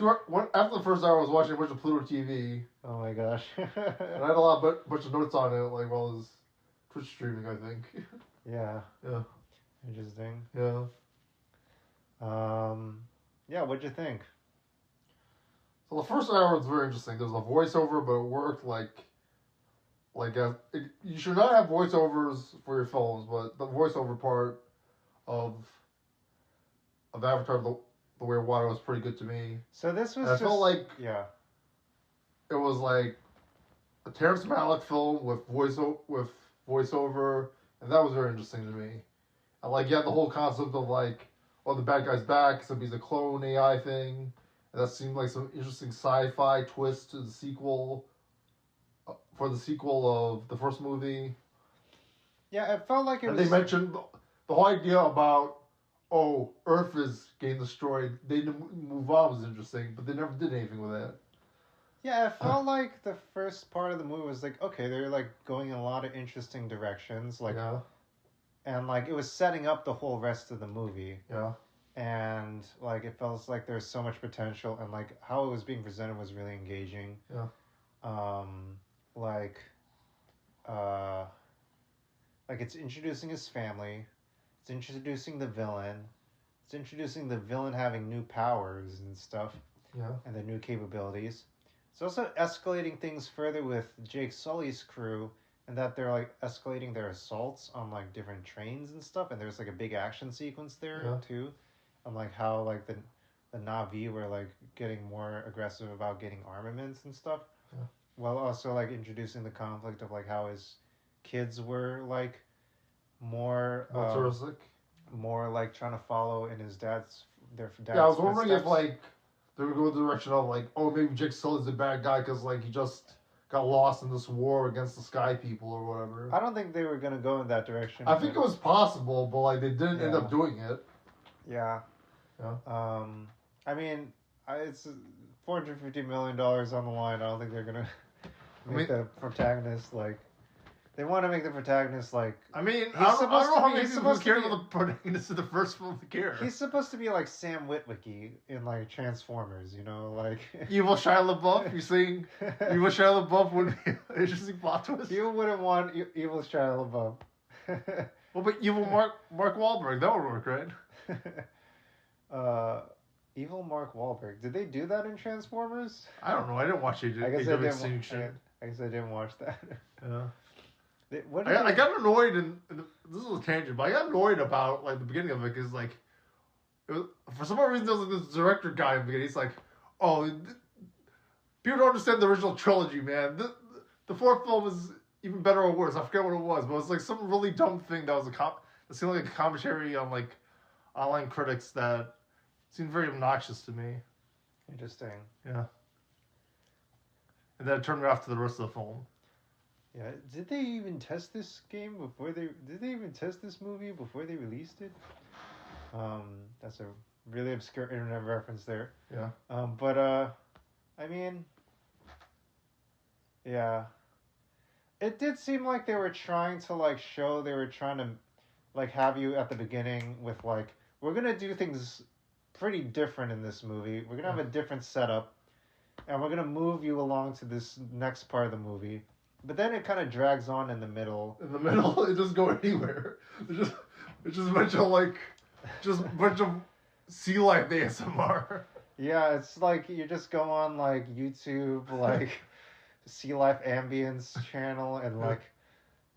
after the first hour, I was watching a bunch of Pluto TV. Oh my gosh! And I had a bunch of notes on it, like while I was Twitch streaming, I think. Yeah. Yeah. Interesting. Yeah. Yeah. What'd you think? So the first hour was very interesting. There was a voiceover, but it worked you should not have voiceovers for your films, but the voiceover part of Avatar: The Way of Water was pretty good to me. So this was. I felt like it was like a Terrence Malick film with voiceover, and that was very interesting to me. And you had the whole concept of the bad guy's back, except he's a clone AI thing. And that seemed like some interesting sci-fi twist to the sequel. For the sequel of the first movie. Yeah, it felt like it and was. They mentioned the whole idea about, Earth is getting destroyed. They didn't move on was interesting, but they never did anything with it. Yeah, it felt like the first part of the movie was okay, they're going in a lot of interesting directions, and it was setting up the whole rest of the movie. Yeah. And it felt like there was so much potential, and how it was being presented was really engaging. Yeah. It's introducing his family, it's introducing the villain, it's introducing the villain having new powers and stuff, and the new capabilities. It's also escalating things further with Jake Sully's crew, and that they're escalating their assaults on different trains and stuff, and there's a big action sequence there too, and how the Na'vi were getting more aggressive about getting armaments and stuff. Yeah. While also introducing the conflict of how his kids were more militaristic, more trying to follow in their dad's. Yeah, I was wondering if they would go the direction of maybe Jake Sully's the bad guy because he just got lost in this war against the Sky People or whatever. I don't think they were gonna go in that direction. I think it was possible, but they didn't end up doing it. Yeah. Yeah. I mean, it's $450 million on the line. I don't think they're gonna make the protagonist They want to make the protagonist I don't know how many people care about the protagonist of the first film to care. He's supposed to be Sam Witwicky in Transformers, Evil Shia LaBeouf. You saying evil Shia LaBeouf would be an interesting plot twist? You wouldn't want evil Shia LaBeouf. Well, but evil Mark Wahlberg, that would work, right? Evil Mark Wahlberg. Did they do that in Transformers? I don't know. I didn't watch Age I guess of Extinction. I guess I didn't watch that. Yeah. I got annoyed, and this is a tangent, but I got annoyed about like the beginning of it because like, it was, for some reason there was like this director guy in the beginning. He's like, "Oh, people don't understand the original trilogy, man. The fourth film is even better or worse. I forget what it was, but it was like some really dumb thing that was that seemed like a commentary on like online critics that seemed very obnoxious to me." Interesting. Yeah. And then it turned me off to the rest of the film. Yeah, did they even test this game before they... Did they even test this movie before they released it? That's a really obscure internet reference there. Yeah. I mean... Yeah. It did seem like they were trying to, like, show... They were trying to, like, have you at the beginning with, like... We're gonna do things pretty different in this movie. We're gonna have a different setup. And we're gonna move you along to this next part of the movie. But then it kind of drags on in the middle. In the middle, it doesn't go anywhere. It's just a bunch of sea life ASMR. Yeah, it's like you just go on like YouTube, like Sea Life Ambience channel, and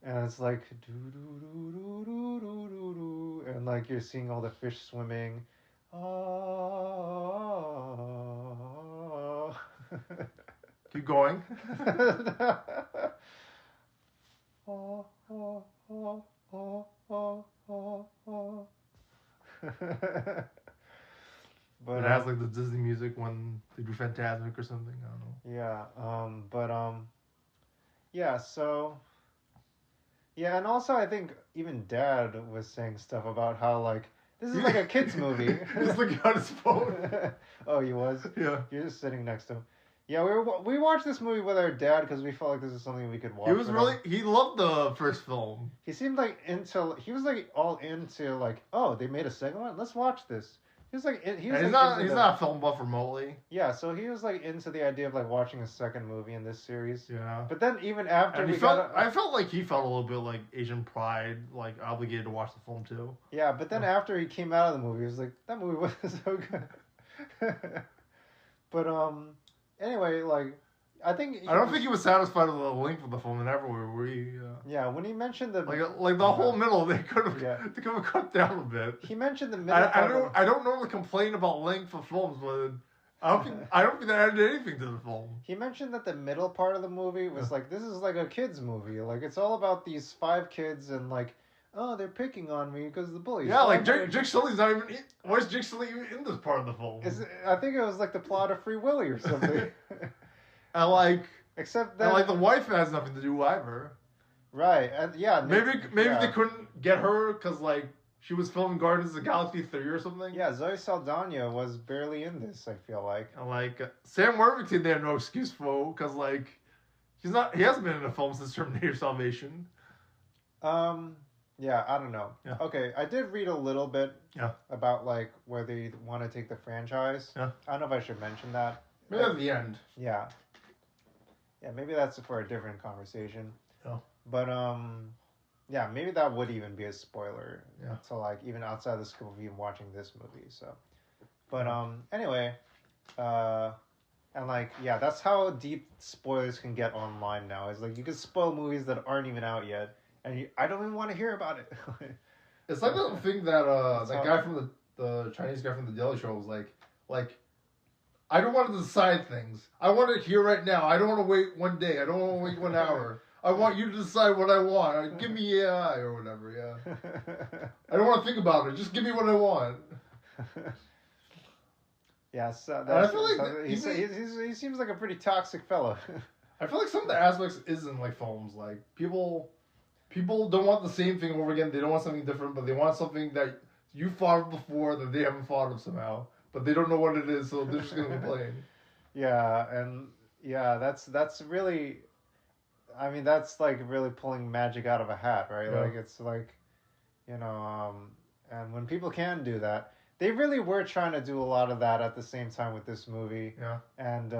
it's like do do do do do do do do, and like you're seeing all the fish swimming. Oh. Keep going. But it has like the Disney music when they do Fantasmic or something. I don't know. Yeah. So. Yeah, and also I think even Dad was saying stuff about how like this is like a kids movie. He's looking at his phone. Oh, he was. Yeah. You're just sitting next to him. Yeah, we watched this movie with our dad because we felt like this is something we could watch. He loved the first film. He seemed like he was like all into like, oh, they made a second one? Let's watch this. He was like, he's not a film buff remotely. Yeah, so he was like into the idea of like watching a second movie in this series. Yeah. But then even after I felt like he felt a little bit like Asian pride, like obligated to watch the film too. Yeah, but then after he came out of the movie, he was like, that movie wasn't so good. But anyway, like, I don't think he was satisfied with the length of the film and everywhere. Yeah, when he mentioned the the whole middle, they could have cut down a bit. He mentioned the middle. I don't normally complain about length of films, but I don't think that added anything to the film. He mentioned that the middle part of the movie was like, this is like a kids movie. Like, it's all about these 5 kids and like, oh, they're picking on me because the bullies. Yeah, like Jake Sully's not even. Why is Jake Sully even in this part of the film? I think it was like the plot of Free Willy or something. And like, except that, and the wife has nothing to do either. Right, and yeah. Maybe they couldn't get her because like she was filming Guardians of the Galaxy 3 or something. Yeah, Zoe Saldana was barely in this. I feel like. And like Sam Worthington, they had no excuse for because like he hasn't been in a film since Terminator Salvation. Yeah, I don't know. Yeah. Okay, I did read a little bit about like where they want to take the franchise. Yeah. I don't know if I should mention that. Maybe at the end. Yeah. Yeah, maybe that's for a different conversation. Yeah. But yeah, maybe that would even be a spoiler. Yeah. To like even outside the scope of even watching this movie. So, but anyway, and like yeah, that's how deep spoilers can get online now. Is like you can spoil movies that aren't even out yet. And I don't even want to hear about it. It's like the thing that guy from the Chinese guy from the Daily Show was like, I don't want to decide things. I want it here right now. I don't want to wait one day. I don't want to wait 1 hour. I want you to decide what I want. Give me AI or whatever. Yeah. I don't want to think about it. Just give me what I want. Yeah, so I feel like he seems like a pretty toxic fellow. I feel like some of the aspects isn't like films. Like people don't want the same thing over again. They don't want something different, but they want something that you thought of before that they haven't thought of somehow. But they don't know what it is, so they're just going to complain. Yeah, and yeah, that's really, I mean, that's like really pulling magic out of a hat, right? Yeah. Like it's like, you know, and when people can do that, they really were trying to do a lot of that at the same time with this movie. Yeah. And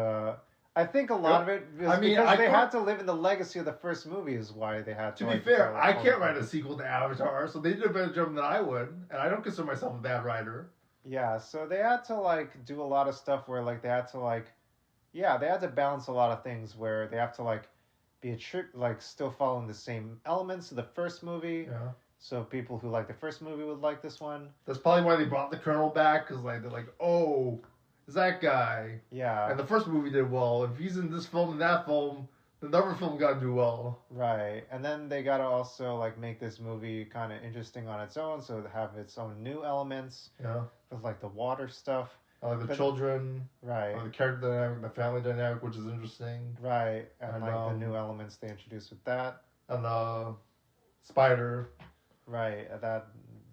I think a lot of it is because they had to live in the legacy of the first movie is why they had to. To be fair, I can't write a sequel to Avatar, so they did a better job than I would, and I don't consider myself a bad writer. Yeah, so they had to like do a lot of stuff where like they had to like, yeah, they had to balance a lot of things where they have to like be like still following the same elements of the first movie. Yeah. So people who like the first movie would like this one. That's probably why they brought the Colonel back, because like they're like, oh, it's that guy. Yeah. And the first movie did well. If he's in this film and that film, then the other film got to do well. Right, and then they got to also like make this movie kind of interesting on its own, so to have its own new elements. Yeah. With like the water stuff. The children. Right. The character dynamic, the family dynamic, which is interesting. Right, and like the new elements they introduced with that. And the spider. Right,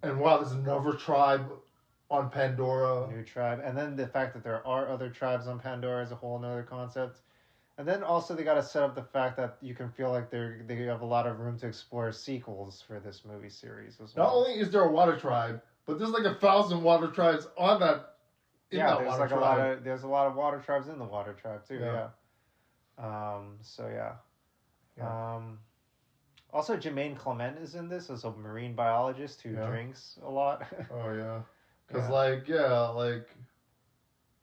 and wow, there's another tribe on Pandora. New tribe. And then the fact that there are other tribes on Pandora is a whole nother concept. And then also they got to set up the fact that you can feel like they have a lot of room to explore sequels for this movie series as well. Not only is there a water tribe, but there's like 1,000 water tribes on that. There's like a lot of water tribes in the water tribe too. Yeah. So yeah. Also, Jermaine Clement is in this as a marine biologist who drinks a lot. Oh, yeah. Because,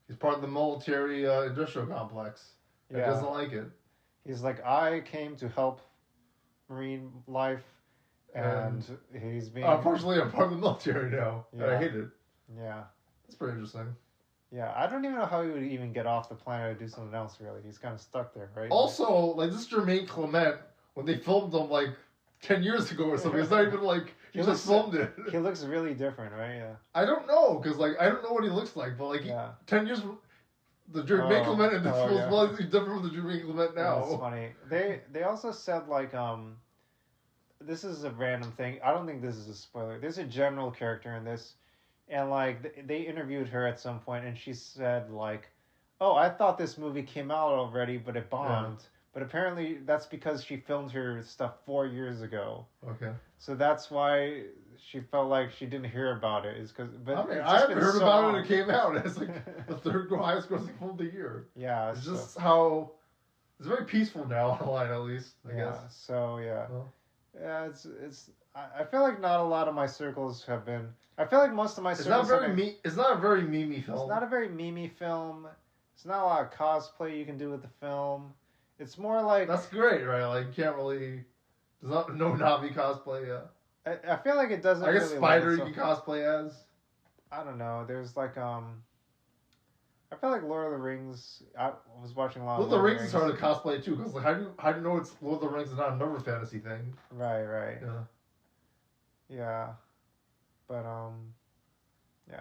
he's part of the military industrial complex. He doesn't like it. He's like, I came to help marine life, and he's being... Unfortunately, I'm part of the military now, and I hate it. Yeah. That's pretty interesting. Yeah, I don't even know how he would even get off the planet or do something else, really. He's kind of stuck there, right? Also, like, this Jermaine Clement, when they filmed him, like, 10 years ago or something, it's not even like he just filmed it. He looks really different, right? Yeah. I don't know, because, like, I don't know what he looks like, but, like, 10 years... The Jermaine Clement in this film is probably different from the Jermaine Clement now. That's funny. They also said, like, this is a random thing. I don't think this is a spoiler. There's a general character in this, and, like, they interviewed her at some point, and she said, like, oh, I thought this movie came out already, but it bombed. Yeah. But apparently that's because she filmed her stuff 4 years ago. Okay. So that's why she felt like she didn't hear about it. I haven't heard about it. It came out. It's like the third highest grossing film of the year. Yeah. It's just how it's very peaceful now online, at least. I guess. So yeah. Well. Yeah. It's. I feel like not a lot of my circles have been. I feel like most of my circles. It's not a very memey film. It's not a very memey film. It's not a lot of cosplay you can do with the film. It's more like... That's great, right? Like, you can't really... There's no Navi cosplay yet. I feel like it doesn't I guess really Spider you can cosplay as. I don't know. There's like, I feel like Lord of the Rings... I was watching a lot of Lord of the Rings is hard to cosplay, too, because like, how do you know it's Lord of the Rings is not another fantasy thing? Right. Yeah. Yeah. But, yeah.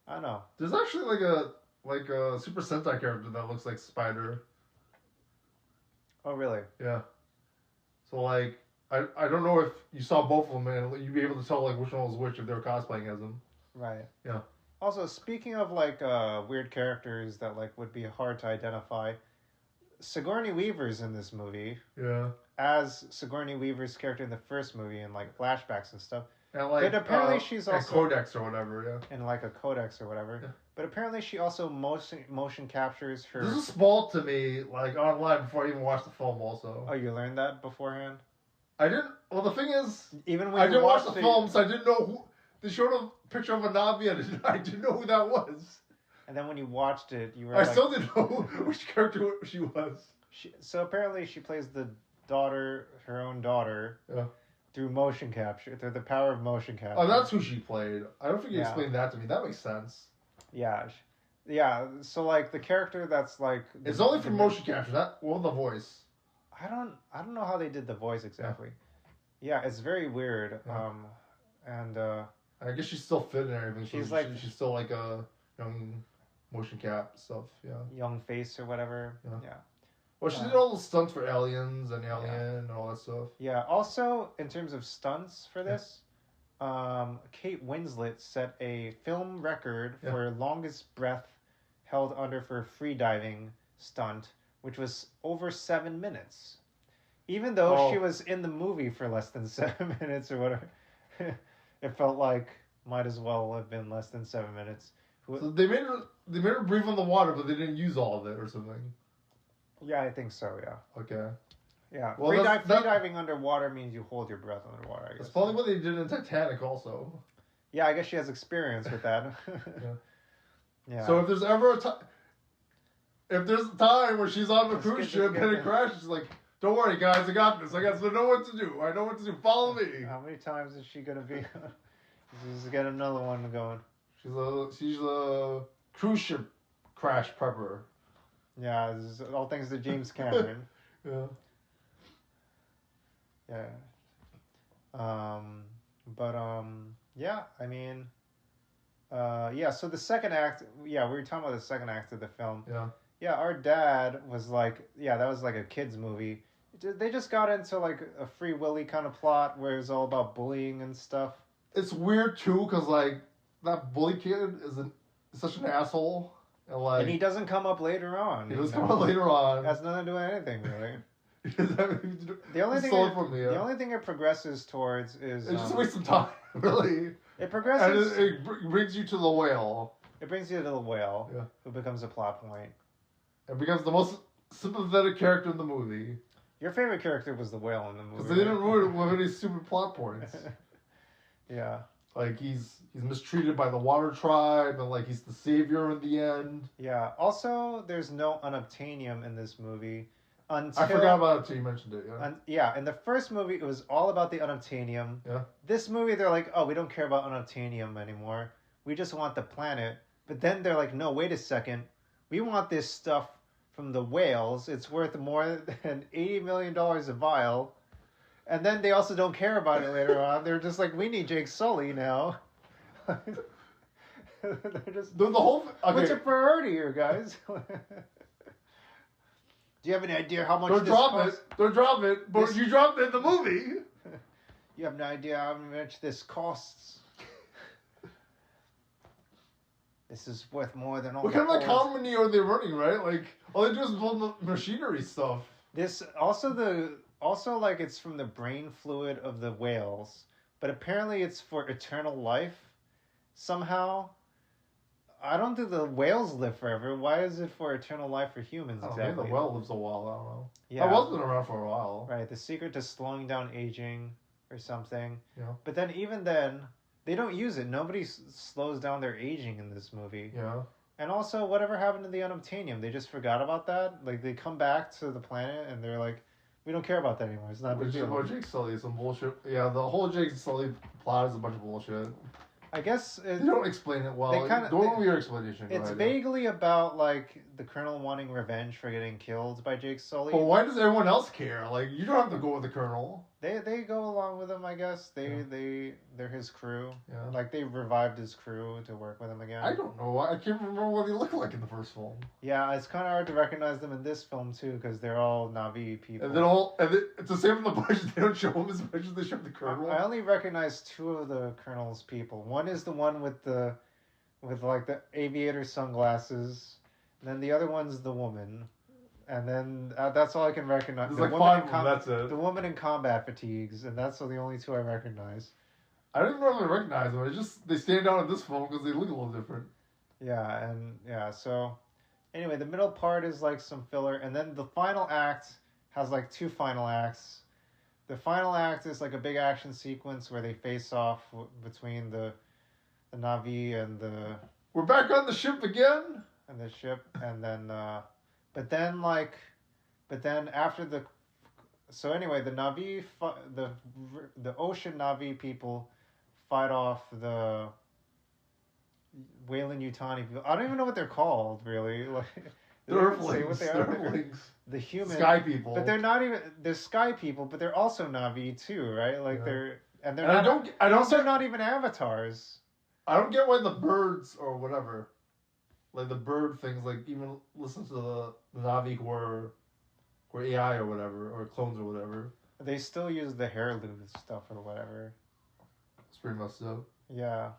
I don't know. There's actually like a Super Sentai character that looks like Spider. Oh, really? Yeah. So, like, I don't know if you saw both of them and you'd be able to tell, like, which one was which if they were cosplaying as them. Right. Yeah. Also, speaking of, like, weird characters that, like, would be hard to identify, Sigourney Weaver's in this movie. Yeah. As Sigourney Weaver's character in the first movie and, like, flashbacks and stuff. And, like, but apparently she's also... codex or whatever, yeah. In, like, a codex or whatever. Yeah. But apparently she also motion captures her... This is spoiled to me, like, online before I even watched the film also. Oh, you learned that beforehand? I didn't... Well, the thing is... Even when I didn't watch the film, so I didn't know who... They showed a picture of a Navi, and I didn't know who that was. And then when you watched it, you were I still didn't know which character she was. So apparently she plays the daughter, her own daughter... Yeah. Through motion capture, through the power of motion capture. Oh, that's who she played. I don't think you explained that to me. That makes sense. Yeah. So like the character that's like. It's only for motion capture, not the voice. I don't know how they did the voice exactly. Yeah, it's very weird. Yeah. I guess she's still fit and everything. She's still like a young motion cap stuff. Yeah. Young face or whatever. Yeah. Well, she did all the stunts for Aliens and Alien and all that stuff. Yeah. Also, in terms of stunts for this, Kate Winslet set a film record for longest breath held under for a freediving stunt, which was over 7 minutes. Even though she was in the movie for less than 7 minutes or whatever, it felt like might as well have been less than 7 minutes. So they made her breathe on the water, but they didn't use all of it or something. Yeah, I think so, yeah. Okay. Yeah, well, freediving underwater means you hold your breath underwater, I guess. That's probably what they did in Titanic also. Yeah, I guess she has experience with that. Yeah. So if there's ever if there's a time where she's on the cruise ship and it crashes, she's like, don't worry, guys, I got this. I know what to do. I know what to do. Follow me. How many times is she gonna be? She's got another one going. She's a cruise ship crash prepper. Yeah, this is all thanks to James Cameron. Yeah. Yeah. Yeah, I mean, yeah, so the second act, yeah, we were talking about the second act of the film. Yeah. Yeah, our dad was like, yeah, that was like a kid's movie. They just got into like a Free Willy kind of plot where it's all about bullying and stuff. It's weird too, because like that bully kid is such an asshole. And he doesn't come up later on. He doesn't come up later on. It has nothing to do with anything, really. The only thing it progresses towards is it just wastes some time, really. It progresses. And it brings you to the whale. It brings you to the whale, who becomes a plot point. It becomes the most sympathetic character in the movie. Your favorite character was the whale in the movie. Because they didn't ruin it with any stupid plot points. Yeah. Like he's mistreated by the water tribe, and like he's the savior in the end. Yeah. Also, there's no unobtainium in this movie. I forgot about it until you mentioned it. Yeah. Yeah. In the first movie, it was all about the unobtainium. Yeah. This movie, they're like, oh, we don't care about unobtainium anymore. We just want the planet. But then they're like, no, wait a second. We want this stuff from the whales. It's worth more than $80 million a vial. And then they also don't care about it later on. They're just like, we need Jake Sully now. They're just the whole. Okay. What's your priority here, guys? Do you have any idea how much Don't drop it. Don't drop it. But you dropped it in the movie. You have no idea how much this costs. This is worth more than all. What kind of like comedy are they running, right? Like all they do is build machinery stuff. This also like it's from the brain fluid of the whales, but apparently it's for eternal life. Somehow, I don't think the whales live forever. Why is it for eternal life for humans? Exactly. Maybe the whale lives a while. I don't know. Yeah, that was been around for a while. Right. The secret to slowing down aging, or something. Yeah. But then even then, they don't use it. Nobody slows down their aging in this movie. Yeah. And also, whatever happened to the unobtainium? They just forgot about that. Like they come back to the planet and they're like, we don't care about that anymore. It's not a big deal. Jake Sully is some bullshit. Yeah, the whole Jake Sully plot is a bunch of bullshit. I guess they don't explain it well. Don't give your explanation. It's vaguely about like the Colonel wanting revenge for getting killed by Jake Sully. But why does everyone else care? Like you don't have to go with the Colonel. They go along with him, I guess. They're his crew. Yeah. Like they revived his crew to work with him again. I don't know. I can't remember what they look like in the first film. Yeah, it's kind of hard to recognize them in this film too because they're all Na'vi people. And it's the same in the budget. They don't show them as much as they show the Colonel. I only recognize two of the Colonel's people. One is the one with like the aviator sunglasses, and then the other one's the woman. And then that's all I can recognize. There's like five of them, that's it. The woman in combat fatigues, and that's the only two I recognize. I don't even really recognize them. It's just they stand out in this film because they look a little different. Yeah, so anyway, the middle part is like some filler, and then the final act has like two final acts. The final act is like a big action sequence where they face off between the Na'vi and the... We're back on the ship again? And the ship, and then... But then after the... So anyway, the Na'vi... The ocean Na'vi people fight off the Weyland Yutani people. I don't even know what they're called, really. Like, the Earthlings. The human Sky people. But they're not even... They're sky people, but they're also Na'vi too, right? Like they're... And they're not even avatars. I don't get why the birds or whatever... Like the bird things, like even listen to the Na'vi who are AI or whatever, or clones or whatever. They still use the hair loop stuff or whatever. It's pretty messed up. Yeah.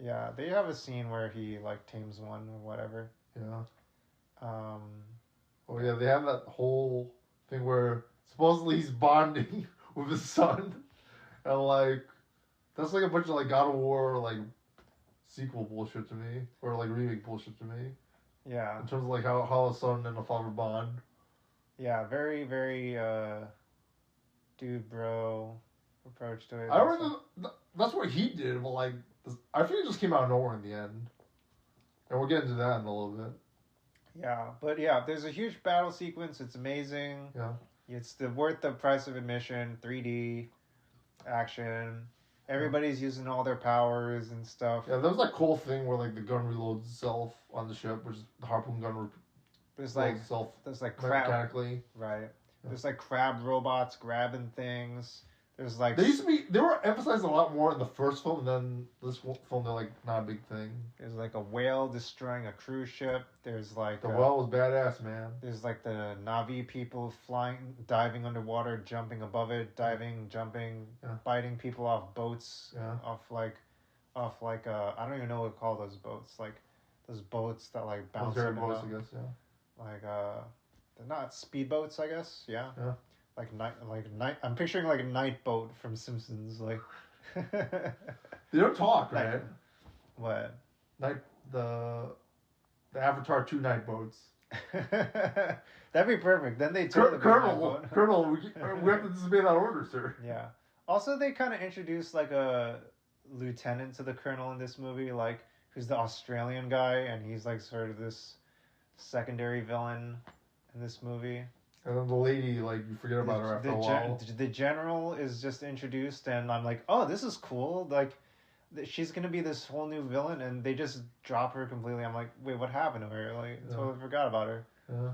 Yeah, they have a scene where he like tames one or whatever. Yeah. Oh yeah, they have that whole thing where supposedly he's bonding with his son, and like that's like a bunch of like God of War like sequel bullshit to me, or like remake bullshit to me. Yeah. In terms of like how a son and a father bond. Yeah, very, very dude bro approach to it. I remember that's what he did, but like I think it just came out of nowhere in the end. And we'll get into that in a little bit. Yeah, but yeah, there's a huge battle sequence. It's amazing. Yeah. It's worth the price of admission. 3D action. Everybody's using all their powers and stuff. Yeah, there was that cool thing where like the gun reloads itself on the ship, which is the harpoon gun there's itself crab mechanically. Right. Yeah. There's like crab robots grabbing things. There's like they were emphasized a lot more in the first film than this film. They're like not a big thing. There's like a whale destroying a cruise ship. There's like the whale was badass, man. There's like the Na'vi people diving underwater, jumping above it, diving, jumping, biting people off boats, off like I don't even know what to call those boats. Like those boats that like bounce. Boats, I guess. Yeah. Like they're not speedboats, I guess. Yeah. Yeah. Like night. I'm picturing like a night boat from Simpsons. Like they don't talk, right? What? The Avatar 2 night boats. That'd be perfect. Then they Colonel, we have to disobey that order, sir. Yeah. Also, they kind of introduced like a lieutenant to the colonel in this movie, like who's the Australian guy, and he's like sort of this secondary villain in this movie. And then the lady, like, you forget about her after a while. The general is just introduced, and I'm like, oh, this is cool. Like, she's going to be this whole new villain, and they just drop her completely. I'm like, wait, what happened to her? Like, totally forgot about her. Yeah.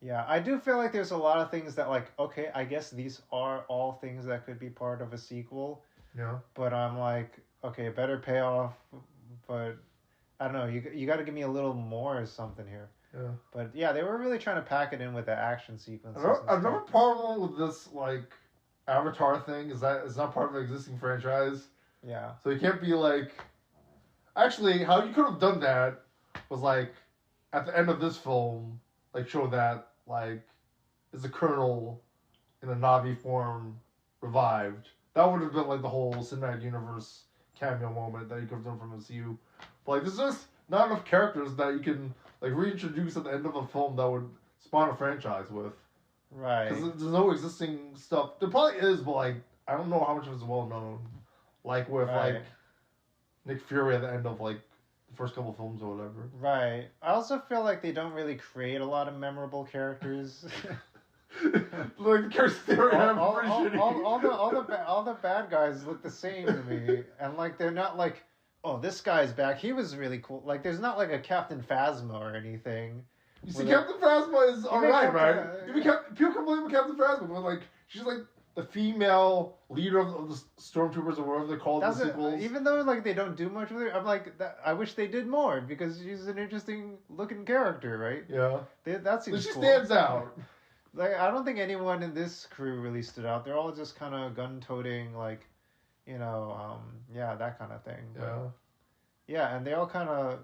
Yeah, I do feel like there's a lot of things that, like, okay, I guess these are all things that could be part of a sequel. Yeah. But I'm like, okay, better payoff, but I don't know. You got to give me a little more or something here. Yeah. But yeah, they were really trying to pack it in with the action sequences. Another problem with this like Avatar thing is that it's not part of an existing franchise. Yeah. So you can't be like. Actually, how you could have done that was like at the end of this film, like show that like is the Colonel in a Na'vi form revived. That would have been like the whole cinematic universe cameo moment that you could have done from MCU. But like there's just not enough characters that you can like reintroduce at the end of a film that would spawn a franchise with. Right. Because there's no existing stuff. There probably is, but like I don't know how much of it's well known. Like with like Nick Fury at the end of like the first couple films or whatever. Right. I also feel like they don't really create a lot of memorable characters. Like the characters they were all the bad guys look the same to me, and like they're not like, oh, this guy's back. He was really cool. Like, there's not like a Captain Phasma or anything. You see, Captain Phasma is alright, right? People complain with Captain Phasma, but like, she's like the female leader of the stormtroopers or whatever they're called in the sequels. Even though like they don't do much with her, I'm like, I wish they did more because she's an interesting looking character, right? Yeah. That seems cool. She stands out. Like, I don't think anyone in this crew really stood out. They're all just kind of gun-toting, like, you know, that kind of thing. Yeah. But, yeah, and they all kind of...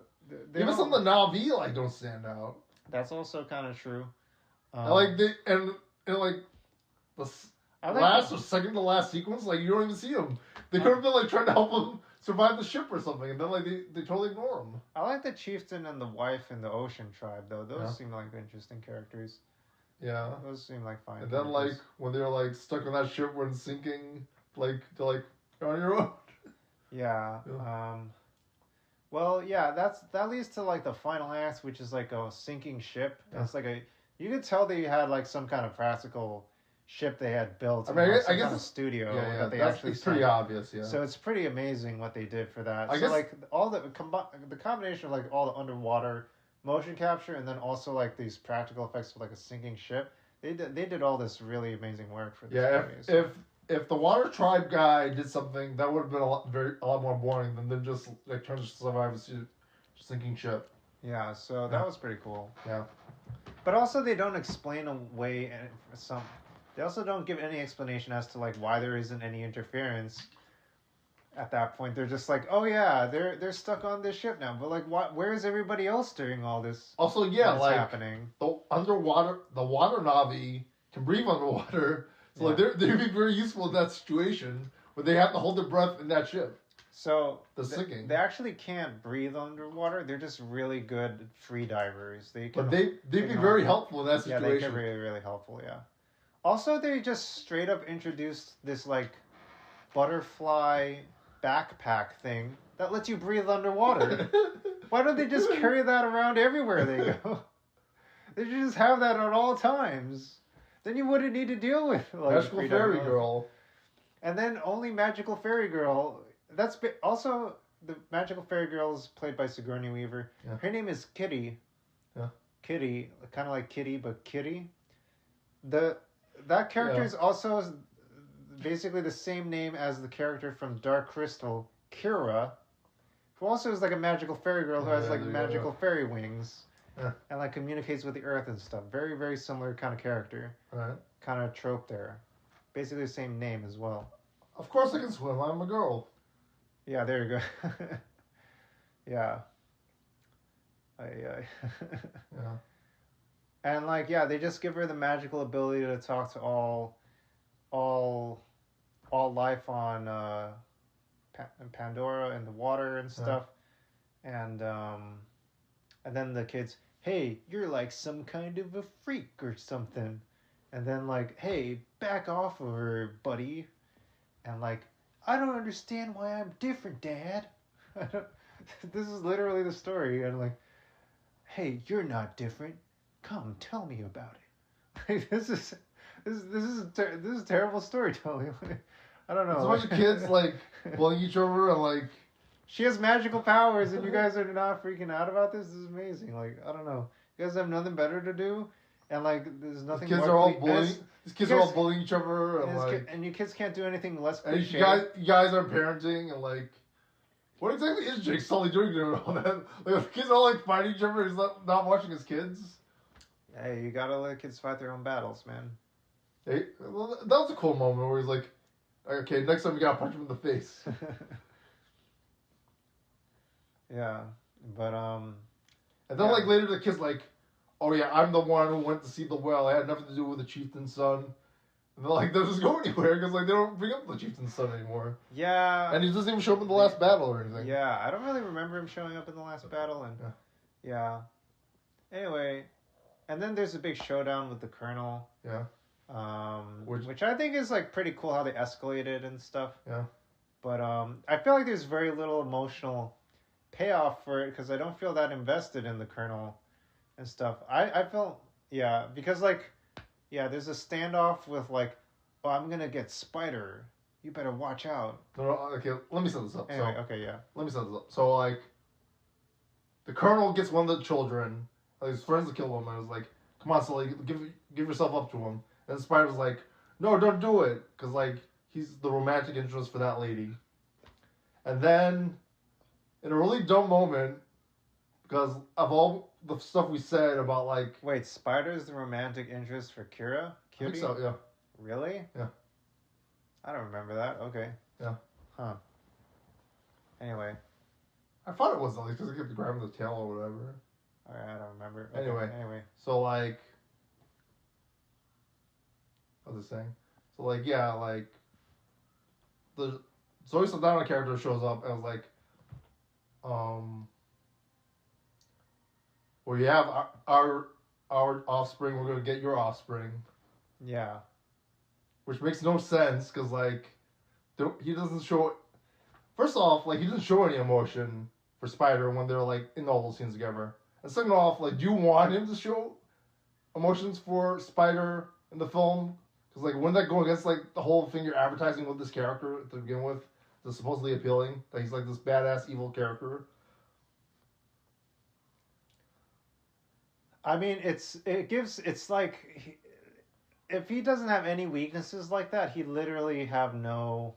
Even some of the Na'vi, like, don't stand out. That's also kind of true. Like, the last or second to last sequence, like, you don't even see them. They could have been, like, trying to help them survive the ship or something, and then, like, they totally ignore them. I like the chieftain and the wife in the ocean tribe, though. Those seem like interesting characters. Yeah. Those seem like fine. And then, like, when they're, like, stuck on that ship when it's sinking, like, they're like, you're on your own. Yeah. Well, yeah, that leads to, like, the final act, which is, like, a sinking ship. Yeah. It's like you could tell they had, like, some kind of practical ship they had built. I mean, I guess kind of studio that they actually it's pretty obvious, yeah. So it's pretty amazing what they did for that. I guess, like, all the combination of, like, all the underwater motion capture and then also like these practical effects of like a sinking ship, they did all this really amazing work for this movie. So. If the water tribe guy did something, that would have been a lot more boring than them just like trying to survive a sinking ship. Yeah, so that was pretty cool. Yeah, but also they don't explain away some. They also don't give any explanation as to like why there isn't any interference. At that point, they're just like, "Oh yeah, they're stuck on this ship now." But like, where is everybody else during all this? Also, yeah, like happening. The water Na'vi can breathe underwater, so like they'd be very useful in that situation where they have to hold their breath in that ship. So sinking. They actually can't breathe underwater. They're just really good free divers. They can. But they'd be very helpful in that situation. Yeah, they can be really, really helpful. Yeah. Also, they just straight up introduced this like butterfly backpack thing that lets you breathe underwater. Why don't they just carry that around everywhere they go? They should just have that at all times. Then you wouldn't need to deal with like Magical Fairy Girl. And then only Magical Fairy Girl. That's also the Magical Fairy Girl is played by Sigourney Weaver. Yeah. Her name is Kitty. Yeah. Kitty, kind of like Kitty, but Kitty. That character is also basically the same name as the character from Dark Crystal, Kira, who also is like a magical fairy girl who has like magical fairy wings. Yeah. And like communicates with the earth and stuff. Very, very similar kind of character. Right. Kind of trope there. Basically the same name as well. Of course I can swim. I'm a girl. Yeah, there you go. Yeah. Yeah. And like, yeah, they just give her the magical ability to talk to all life on Pandora and the water and stuff. And then the kids, hey, you're like some kind of a freak or something. And then like, hey, back off of her, buddy. And like, I don't understand why I'm different, Dad. This is literally the story. And like, hey, you're not different. Come, tell me about it. Like, this is terrible storytelling. I don't know. It's a bunch of kids like bullying each other and like. She has magical powers, and you guys are not freaking out about this. This is amazing. Like, I don't know. You guys have nothing better to do, and like, there's nothing. These kids are all bullying. These kids are all bullying each other, and like. And you kids can't do anything less And cliche. you guys are parenting, and like. What exactly is Jake Sully doing to all that? Like, the kids all like fighting each other. He's not watching his kids. Hey, you gotta let kids fight their own battles, man. Hey, well, that was a cool moment where he's like, "Okay, next time you gotta punch him in the face." Yeah, but And then like later the kid's like, "Oh yeah, I'm the one who went to see the well. I had nothing to do with the chieftain's son." And they're like, "That doesn't go anywhere because like they don't bring up the chieftain's son anymore." Yeah. And he doesn't even show up in the last battle or anything. Yeah, I don't really remember him showing up in the last battle, and yeah. Anyway, and then there's a big showdown with the Colonel. Yeah. Which I think is like pretty cool how they escalated and stuff. Yeah. But I feel like there's very little emotional payoff for it because I don't feel that invested in the Colonel and stuff. I felt because like there's a standoff with like, oh, I'm gonna get Spider. You better watch out. No, okay, let me set this up. Anyway, Let me set this up. So like, the Colonel gets one of the children. Like, his friends to kill him, and was like, "Come on, Sully, give yourself up to him." And Spider's like, "No, don't do it," because like he's the romantic interest for that lady. And then, in a really dumb moment, because of all the stuff we said about like, wait, Spider's the romantic interest for Kira? I think so, yeah. Really? Yeah. I don't remember that. Okay. Yeah. Huh. Anyway. I thought it was at least because he kept grabbing the tail or whatever. Alright, I don't remember. Okay, Anyway. So like, what was I saying? So like, yeah, like, the Zoe Saldana character shows up and was like, well, you have our offspring, we're gonna get your offspring. Yeah. Which makes no sense because like, he doesn't show. First off, like he doesn't show any emotion for Spider when they're like in all those scenes together. And second off, like, do you want him to show emotions for Spider in the film? Because like, wouldn't that go against like the whole thing you're advertising with this character to begin with? That's supposedly appealing that he's like this badass evil character. I mean, it's like if he doesn't have any weaknesses like that, he'd literally have no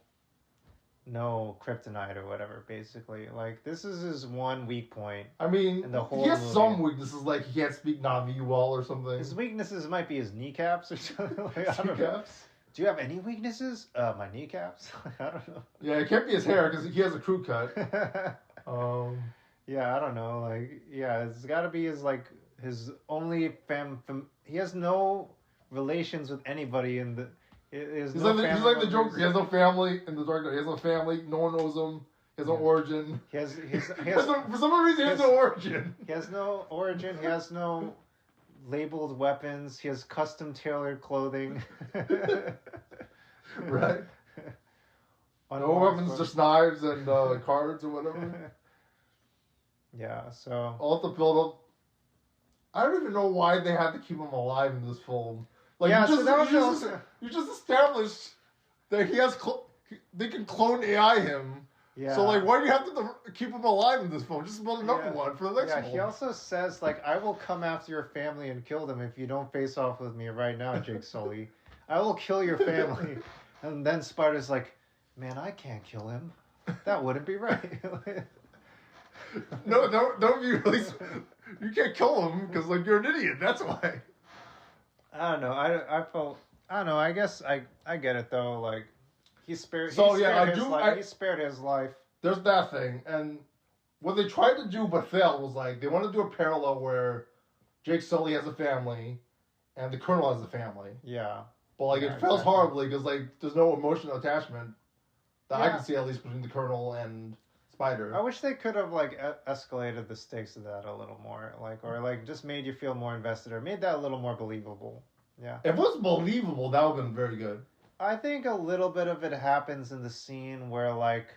kryptonite or whatever. Basically, like this is his one weak point. I mean, in the whole he has movie. some weaknesses, like he can't speak Na'vi well or something. His weaknesses might be his kneecaps or something. Like, I don't know. Kneecaps? Do you have any weaknesses? My kneecaps. I don't know. Yeah, it can't be his hair because he has a crew cut. Yeah, I don't know. Like, yeah, it's got to be his only he has no relations with anybody in the. He's like the Joker. He has no family in the Dark Knight. He has no family. No one knows him. He has no origin. He has for some reason, he has no origin. He has no origin. He has no labeled weapons. He has custom tailored clothing. Right. No weapons, just knives and cards or whatever. Yeah, so I'll have to build up. I don't even know why they had to keep him alive in this film. Like, yeah, you so that was you just established that he has they can clone AI him. Yeah. So like, why do you have to keep him alive in this film? Just build another one for the next one. He also says like, I will come after your family and kill them if you don't face off with me right now, Jake Sully. I will kill your family. And then Spider's like, man, I can't kill him. That wouldn't be right. No, you can't kill him because like you're an idiot. That's why. I don't know. I felt. I don't know. I guess I get it though. Like he spared. So he yeah, spared I his do. life. He spared his life. There's that thing, and what they tried to do but failed was like they want to do a parallel where Jake Sully has a family, and the Colonel has a family. Yeah. But like Yeah, it fails exactly. horribly because like there's no emotional attachment that I Yeah. can see at least between the Colonel and Spider. I wish they could have like escalated the stakes of that a little more, like or like just made you feel more invested or made that a little more believable. Yeah. If it was believable, that would have been very good. I think a little bit of it happens in the scene where like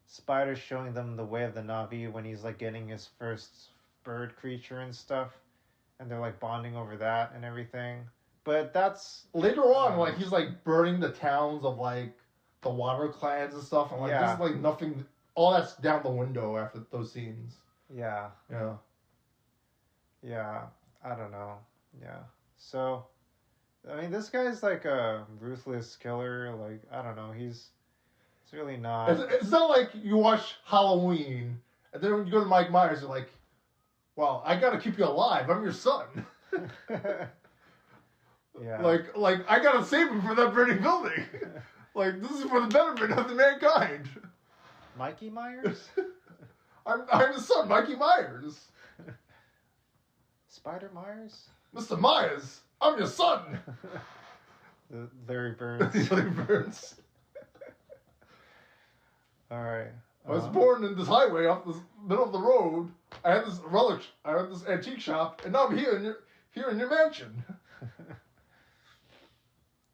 Spider's showing them the way of the Na'vi when he's like getting his first bird creature and stuff, and they're like bonding over that and everything. But that's Later on, like he's like burning the towns of like the water clans and stuff, and like Yeah. this is like nothing. All that's down the window after those scenes. yeah. Yeah. Yeah, I don't know. Yeah. So, I mean, this guy's like a ruthless killer. Like, I don't know. He's really not. It's not like you watch Halloween and then when you go to Mike Myers, you're like, "Well, I gotta keep you alive. I'm your son." Yeah. Like I gotta save him from that burning building. Like this is for the betterment of the mankind. Mikey Myers? I'm the son, Mikey Myers. Spider Myers? Mr. Myers, I'm your son. Larry Burns. Larry Burns. All right. I was born in this highway off the middle of the road. I had this relic. I had this antique shop, and now I'm here in your mansion.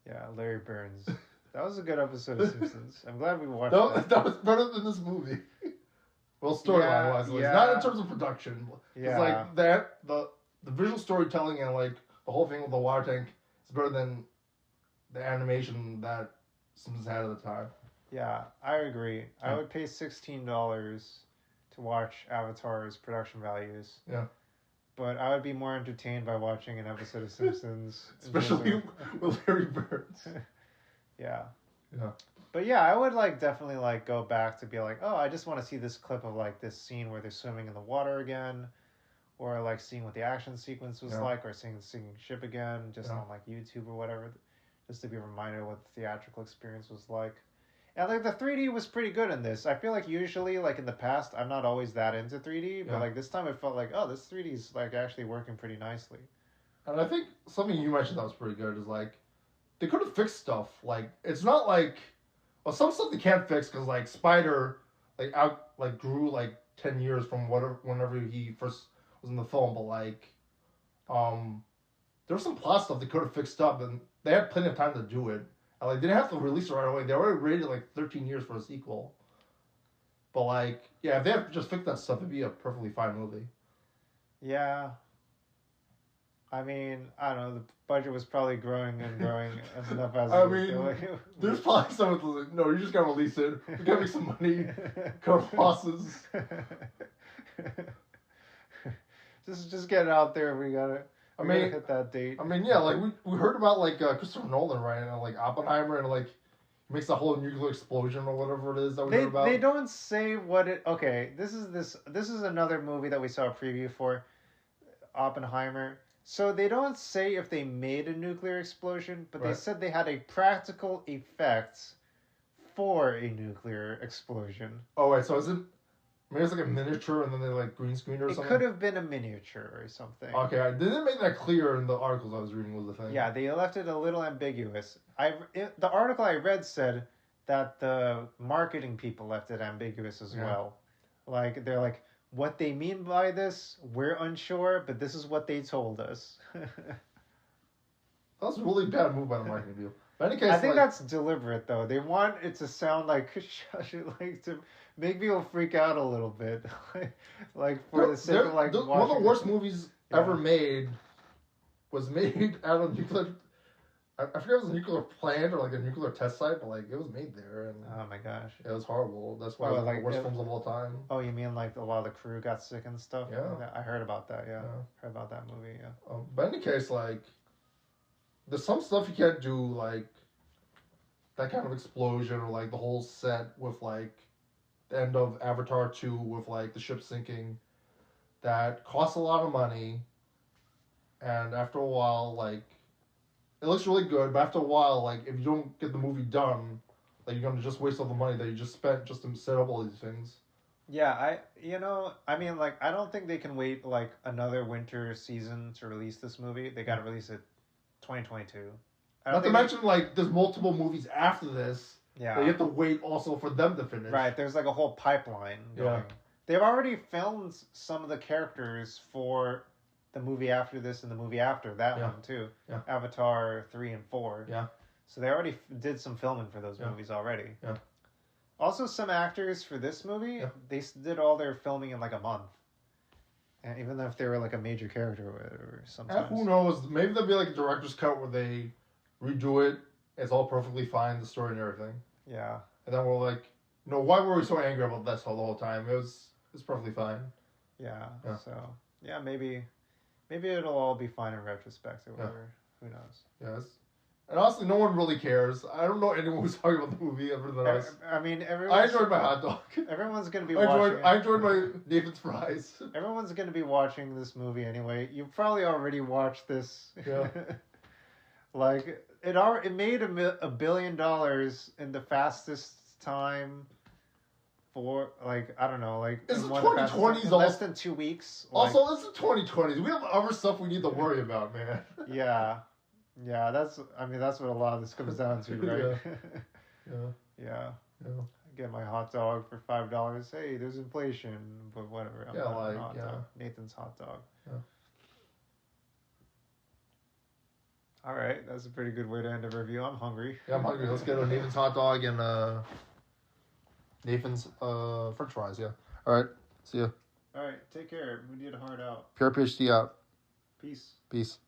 Yeah, Larry Burns. That was a good episode of Simpsons. I'm glad we watched That was better than this movie. Well, storyline wise, Yeah. not in terms of production. Yeah. It's like that the visual storytelling and like the whole thing with the water tank is better than the animation that Simpsons had at the time. Yeah, I agree. I would pay $16 to watch Avatar's production values. Yeah. But I would be more entertained by watching an episode of Simpsons. Especially with Larry Burns. Yeah. Yeah. But yeah, I would like definitely like go back to be like, oh, I just want to see this clip of like this scene where they're swimming in the water again, or like seeing what the action sequence was like, or seeing the sinking ship again, just on like YouTube or whatever, just to be reminded of what the theatrical experience was like. And like the 3D was pretty good in this. I feel like usually like in the past I'm not always that into 3D, but like this time it felt like, oh, this 3D is like actually working pretty nicely. And I think something you mentioned that was pretty good is like they could have fixed stuff. Like it's not like some stuff they can't fix because like Spider grew like 10 years from whenever he first was in the film, but like there was some plot stuff they could have fixed up, and they had plenty of time to do it. And like they didn't have to release it right away. They already rated like 13 years for a sequel. But like if they had just fixed that stuff, it'd be a perfectly fine movie. Yeah. I mean, I don't know. The budget was probably growing enough as. I mean, there's probably someone who's like, no, you just gotta release it. We gotta make some money, cover losses. just get it out there. We gotta hit that date. I mean, yeah, like we heard about like Christopher Nolan, right, and like Oppenheimer, and like he makes a whole nuclear explosion or whatever it is that we heard about. They don't say what it. Okay, this is another movie that we saw a preview for, Oppenheimer. So they don't say if they made a nuclear explosion, but they said they had a practical effect for a nuclear explosion. Oh, wait, so is it... Maybe it's like a miniature and then they like green screen or something? It could have been a miniature or something. Okay, they didn't make that clear in the articles I was reading was the thing. Yeah, they left it a little ambiguous. The article I read said that the marketing people left it ambiguous as well. Like, they're like, what they mean by this, we're unsure, but this is what they told us. That was a really bad move by the marketing people. But in any case, I think that's deliberate, though. They want it to sound like like to make people freak out a little bit, like for the sake of like one of the worst movies ever Yeah. made was made out of nuclear. I forget if it was a nuclear plant or like a nuclear test site, but like it was made there, and oh my gosh, it was horrible. That's why Oh, it's one of like the worst it- films of all time. Oh, you mean like a lot of the crew got sick and stuff? Yeah. I heard about that. Yeah, Yeah. heard about that movie. Yeah. But in any case, like there's some stuff you can't do, like that kind of explosion or like the whole set with like the end of Avatar 2 with like the ship sinking. That costs a lot of money, and after a while, like it looks really good, but after a while, like if you don't get the movie done, like you're gonna just waste all the money that you just spent just to set up all these things. Yeah, I mean, like, I don't think they can wait like another winter season to release this movie. They got to release it 2022. Not to mention, like, there's multiple movies after this. Yeah. That you have to wait also for them to finish. Right, there's like a whole pipeline going. Yeah. They've already filmed some of the characters for the movie after this and the movie after that Yeah. one too. Yeah. Avatar 3 and 4. Yeah. So they already did some filming for those movies already. Yeah. Also, some actors for this movie, they did all their filming in like a month. And even if they were like a major character or whatever, sometimes. Who knows? Maybe there'll be like a director's cut where they redo it. It's all perfectly fine, the story and everything. Yeah. And then we're like, no, why were we so angry about this all the whole time? It's perfectly fine. Yeah. Yeah. So yeah, maybe it'll all be fine in retrospect or whatever. Who knows? Yes. And honestly, no one really cares. I don't know anyone who's talking about the movie other than us. I mean, I enjoyed my hot dog. Everyone's gonna be I watching. enjoyed my Nathan's fries. Everyone's gonna be watching this movie anyway. You probably already watched this. Yeah. Like it made $1 billion in the fastest time. For like I don't know, like It's in the one of the fastest 2020s times, less than 2 weeks. Also, it's the 2020s. We have other stuff we need to worry about, man. Yeah, that's what a lot of this comes down to, right? Yeah. Yeah. I get my hot dog for $5. Hey, there's inflation, but whatever. I'm Yeah, not like, a hot yeah. dog. Nathan's hot dog. Yeah. All right, that's a pretty good way to end a review. I'm hungry. Yeah, I'm hungry. Let's get a Nathan's hot dog and Nathan's French fries. Yeah. All right. See ya. All right, take care. We need a hard out. Pure PhD out. Peace. Peace.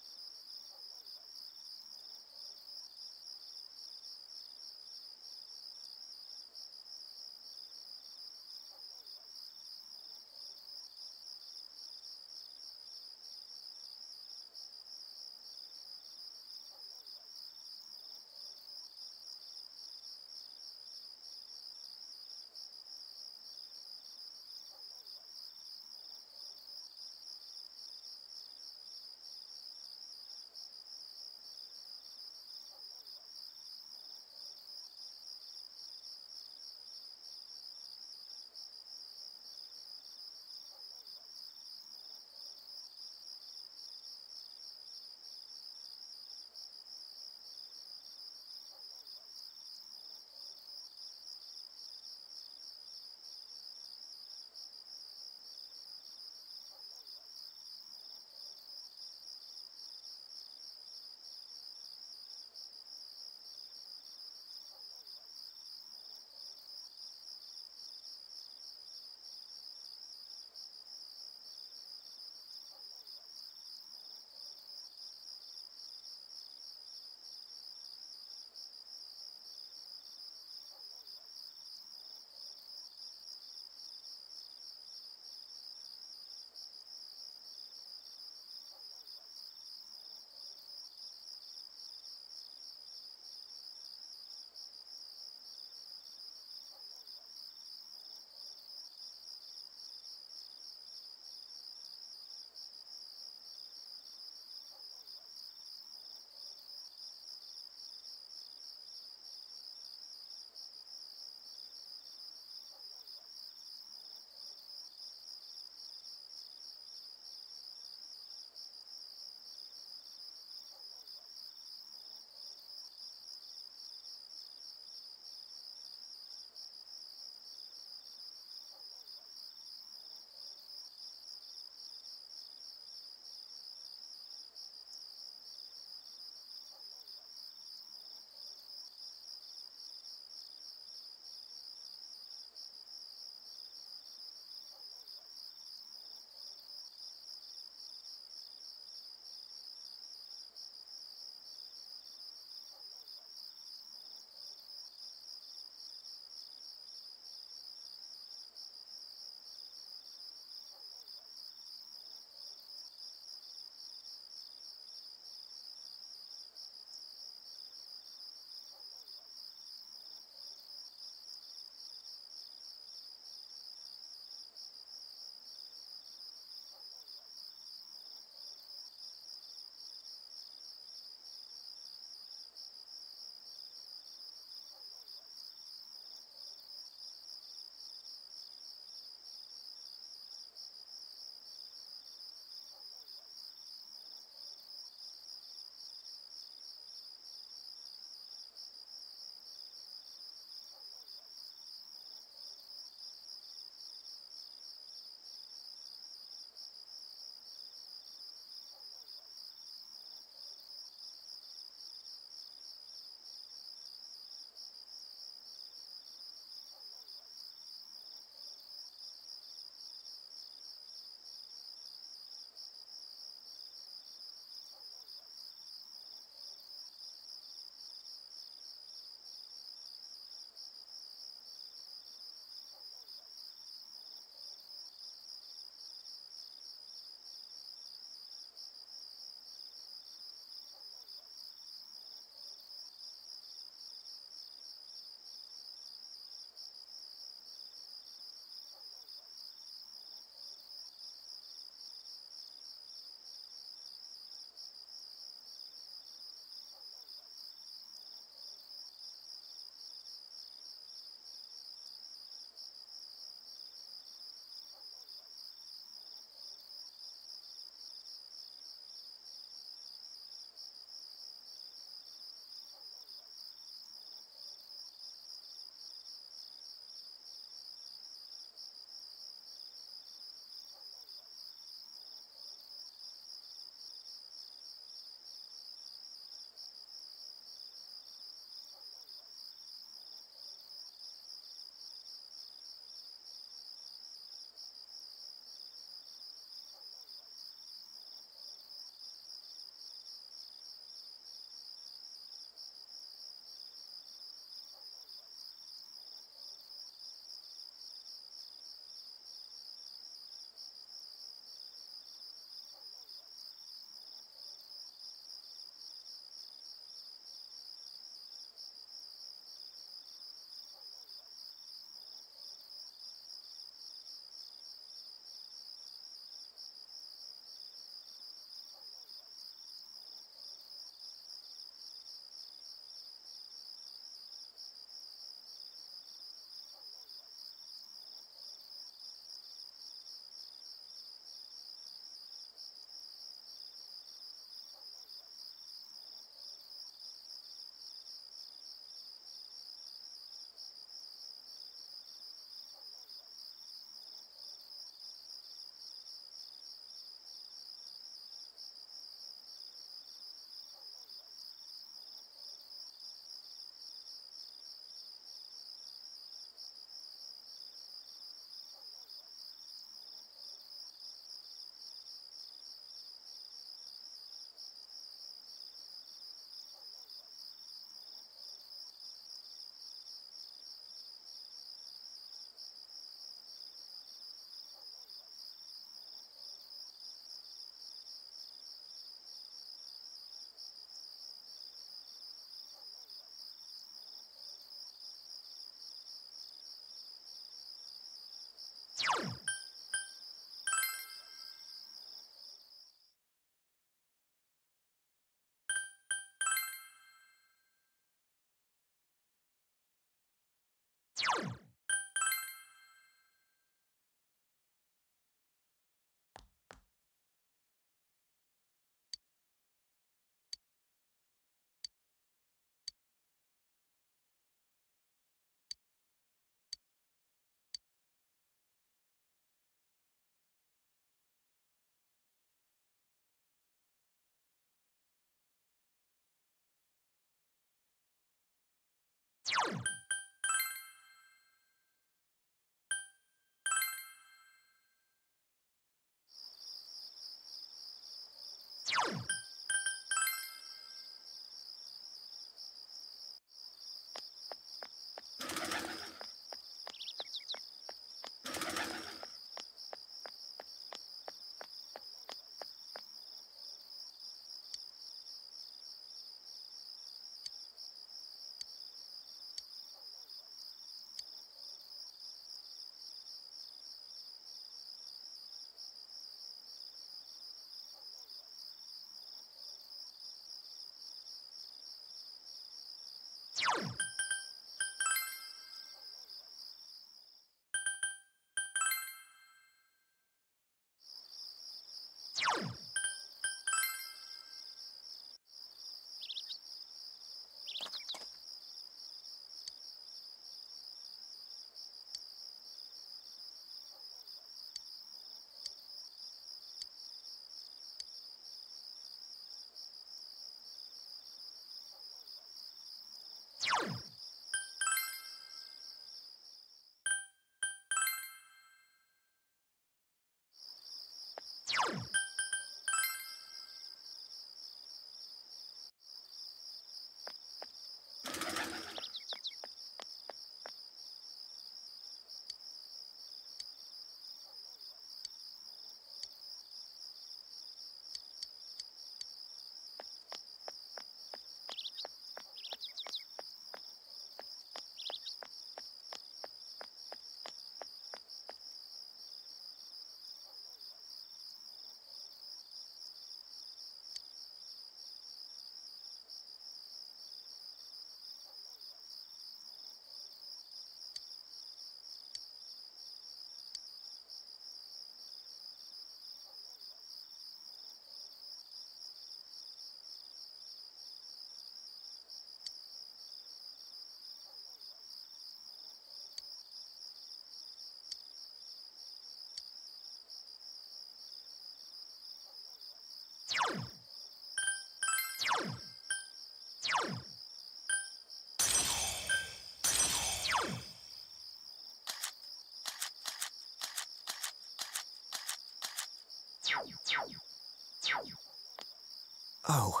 Oh.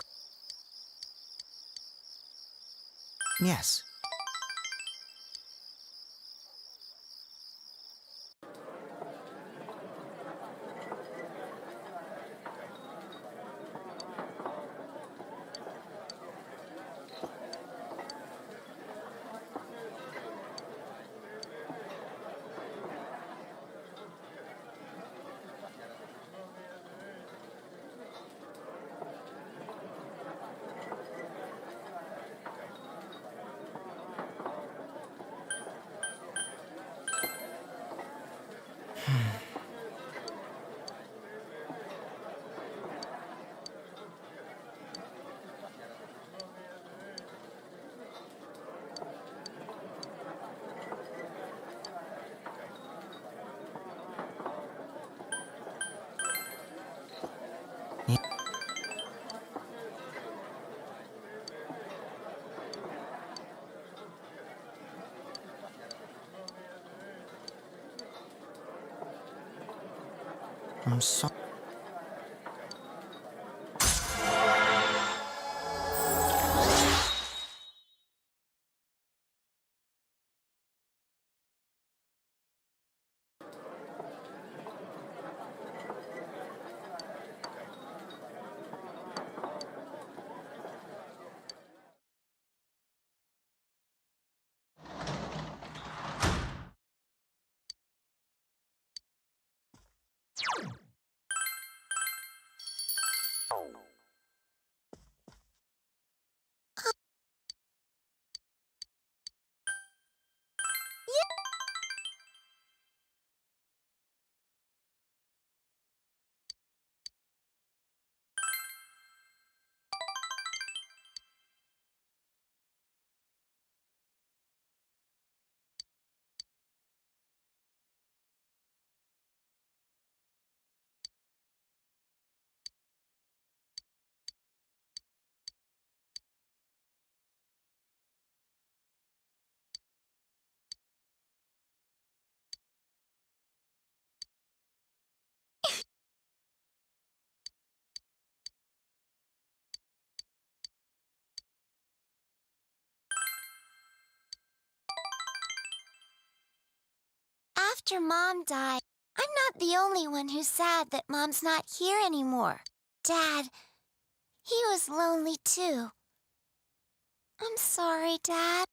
Yes. I'm sorry. After Mom died, I'm not the only one who's sad that Mom's not here anymore. Dad, he was lonely too. I'm sorry, Dad.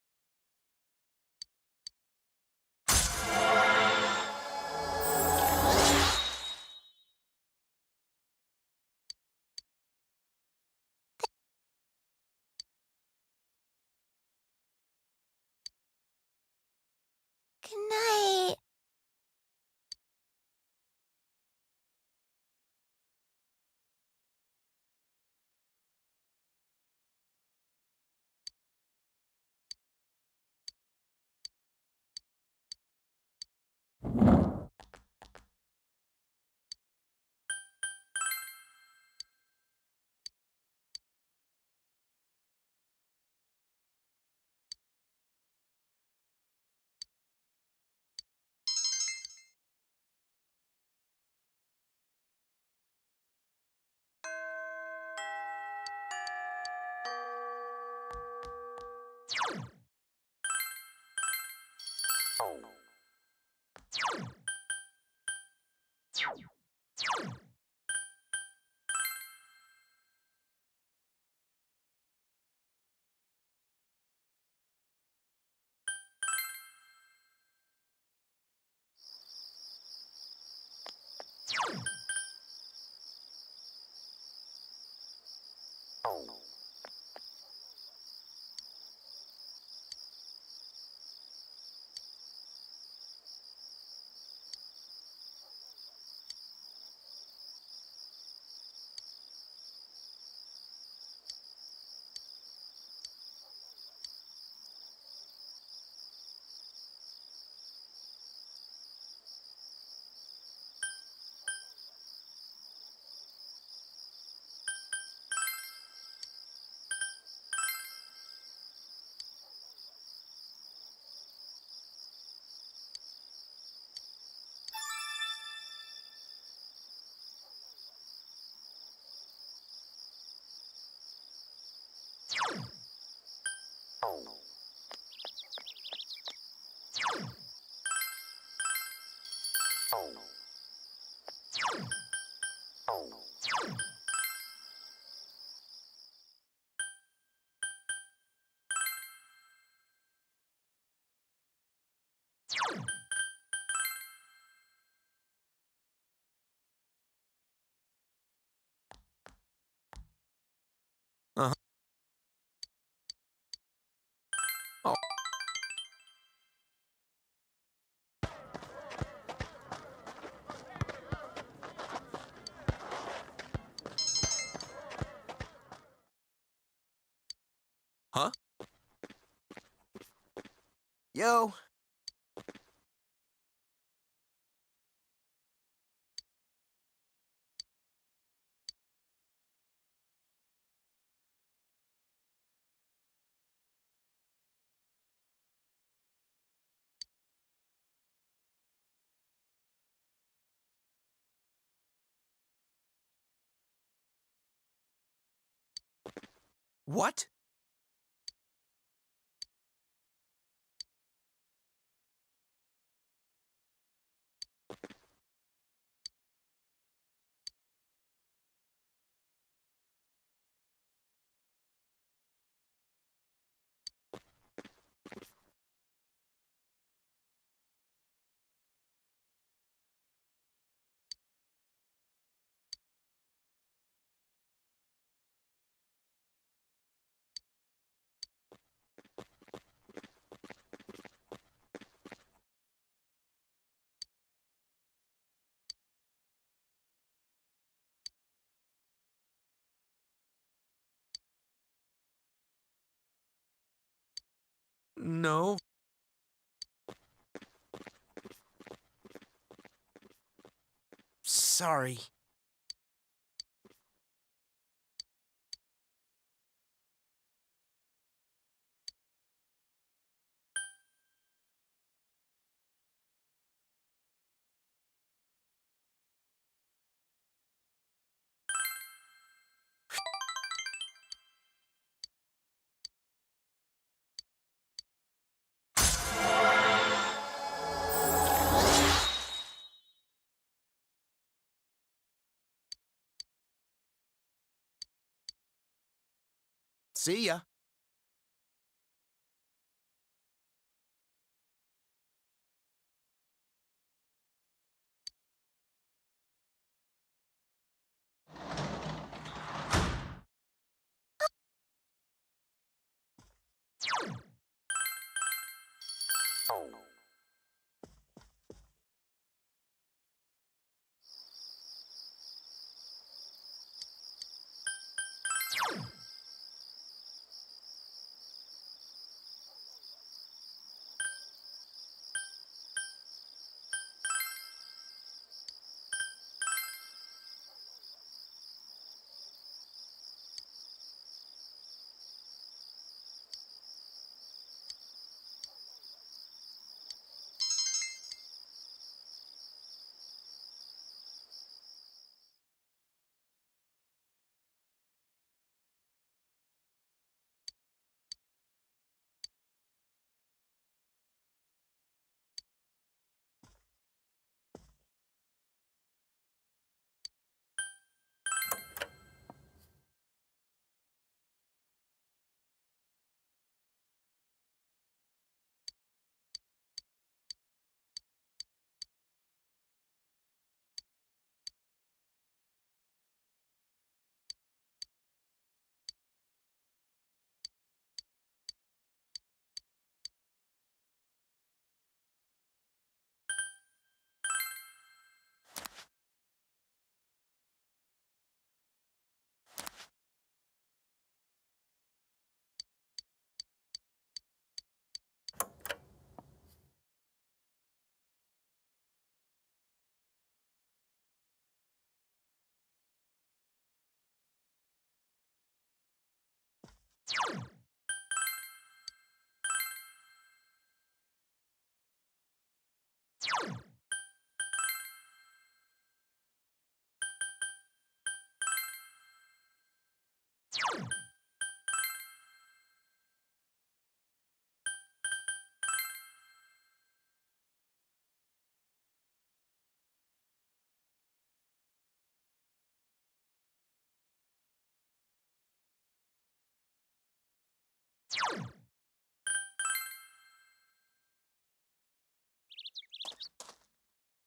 Good night. Uh-huh. Oh. Huh? Yo. What? No. Sorry. See ya.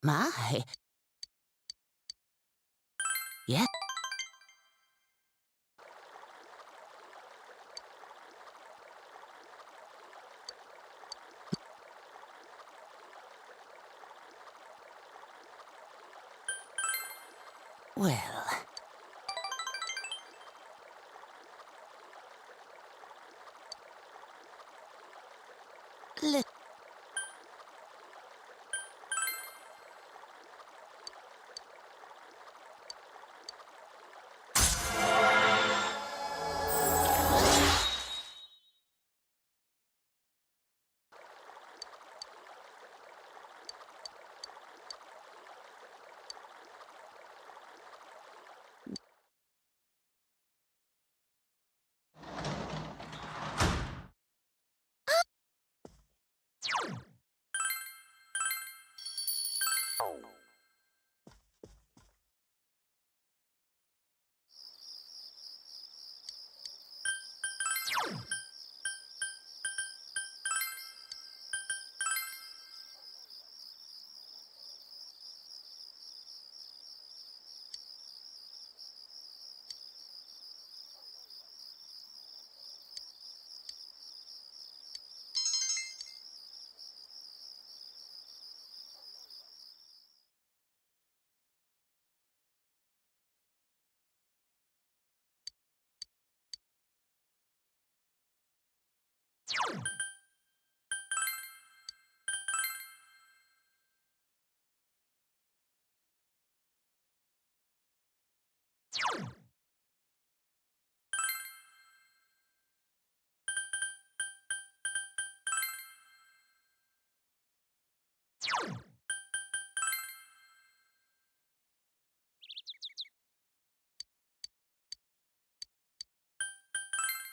My. Yeah. Well. Let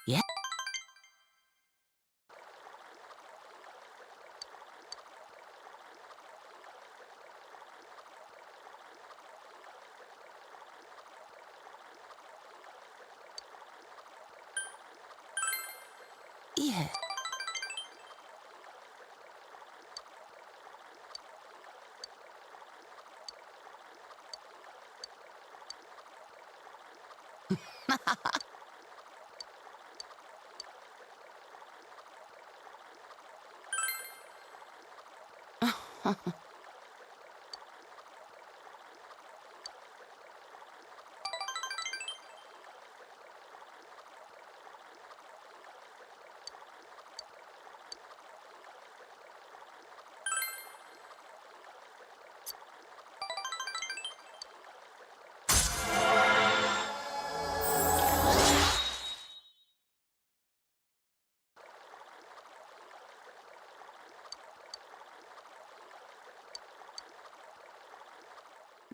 Yeah. Yeah.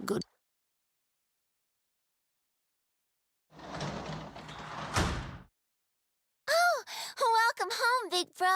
Good. Oh, welcome home, big bro.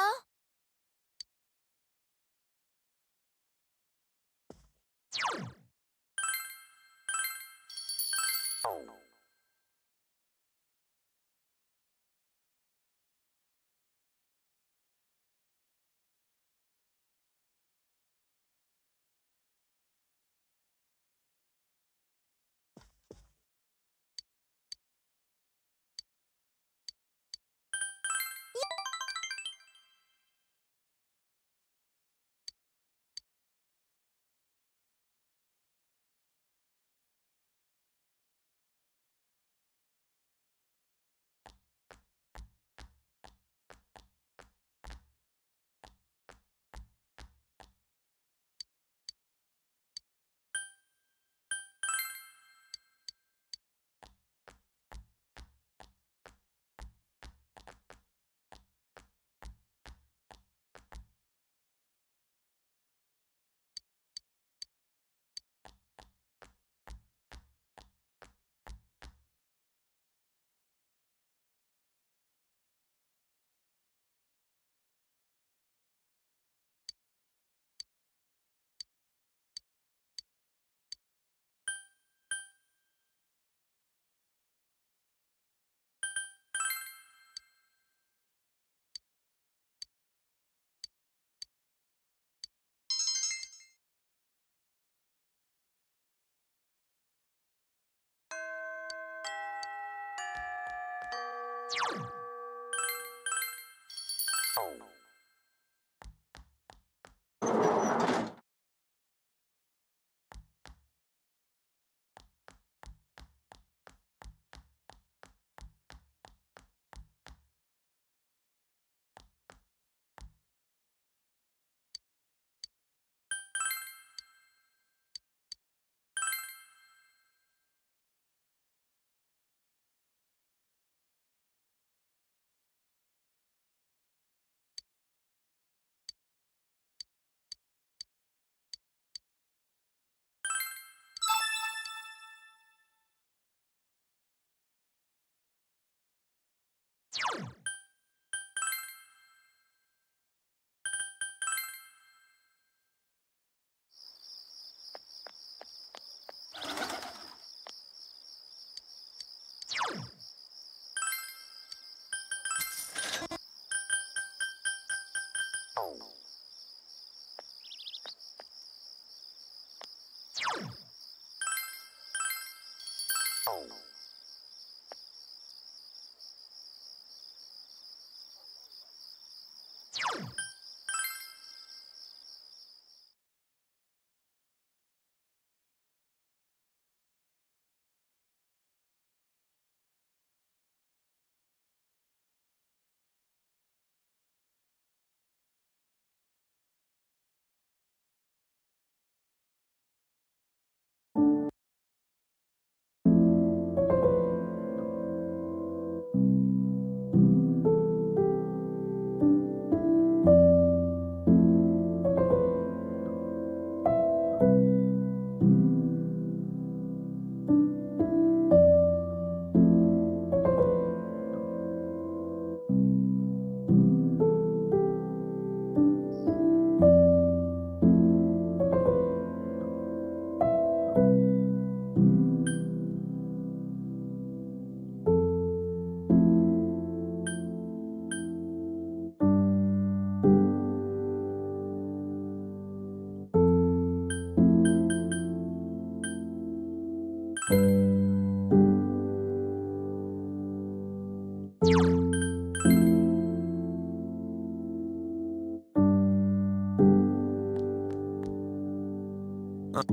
All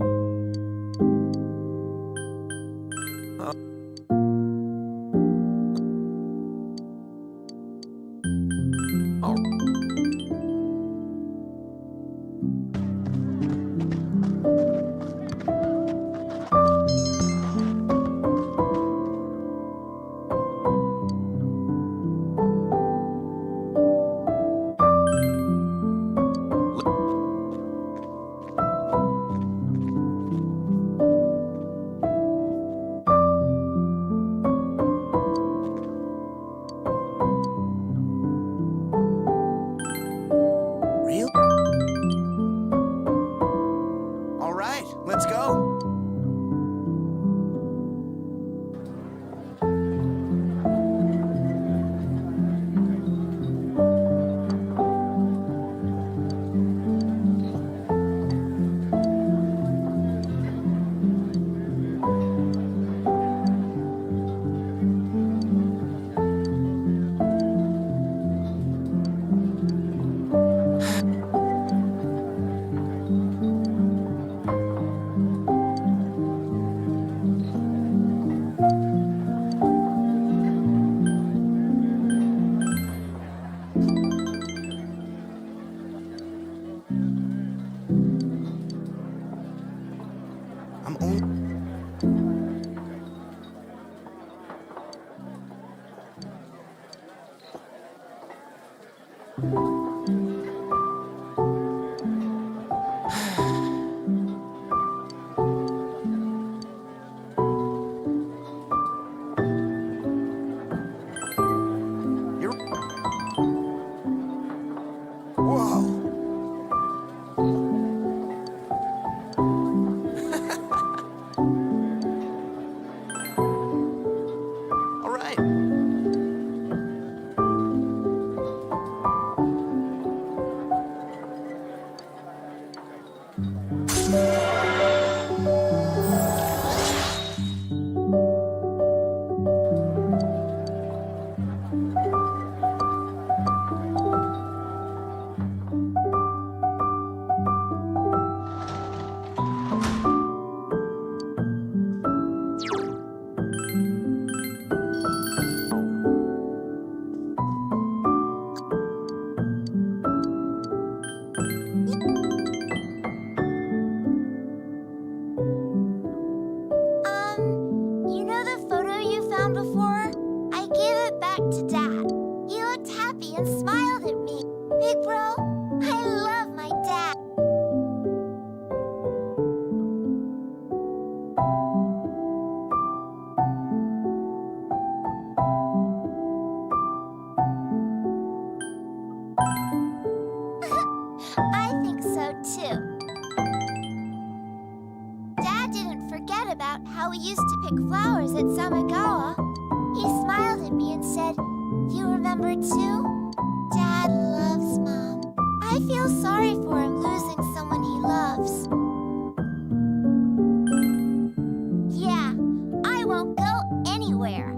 right, let's go. I'm only... Whoa. All right. You know the photo you found before? I gave it back to Dad. He looked happy and smiled at me. Big bro, I love my dad. I think so too. Dad didn't forget about how we used to pick flowers at Samagawa. He smiled at me and said, "You remember too?" Dad loves Mom. I feel sorry for him losing someone he loves. Yeah, I won't go anywhere.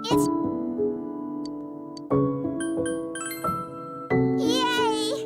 It's... Yay!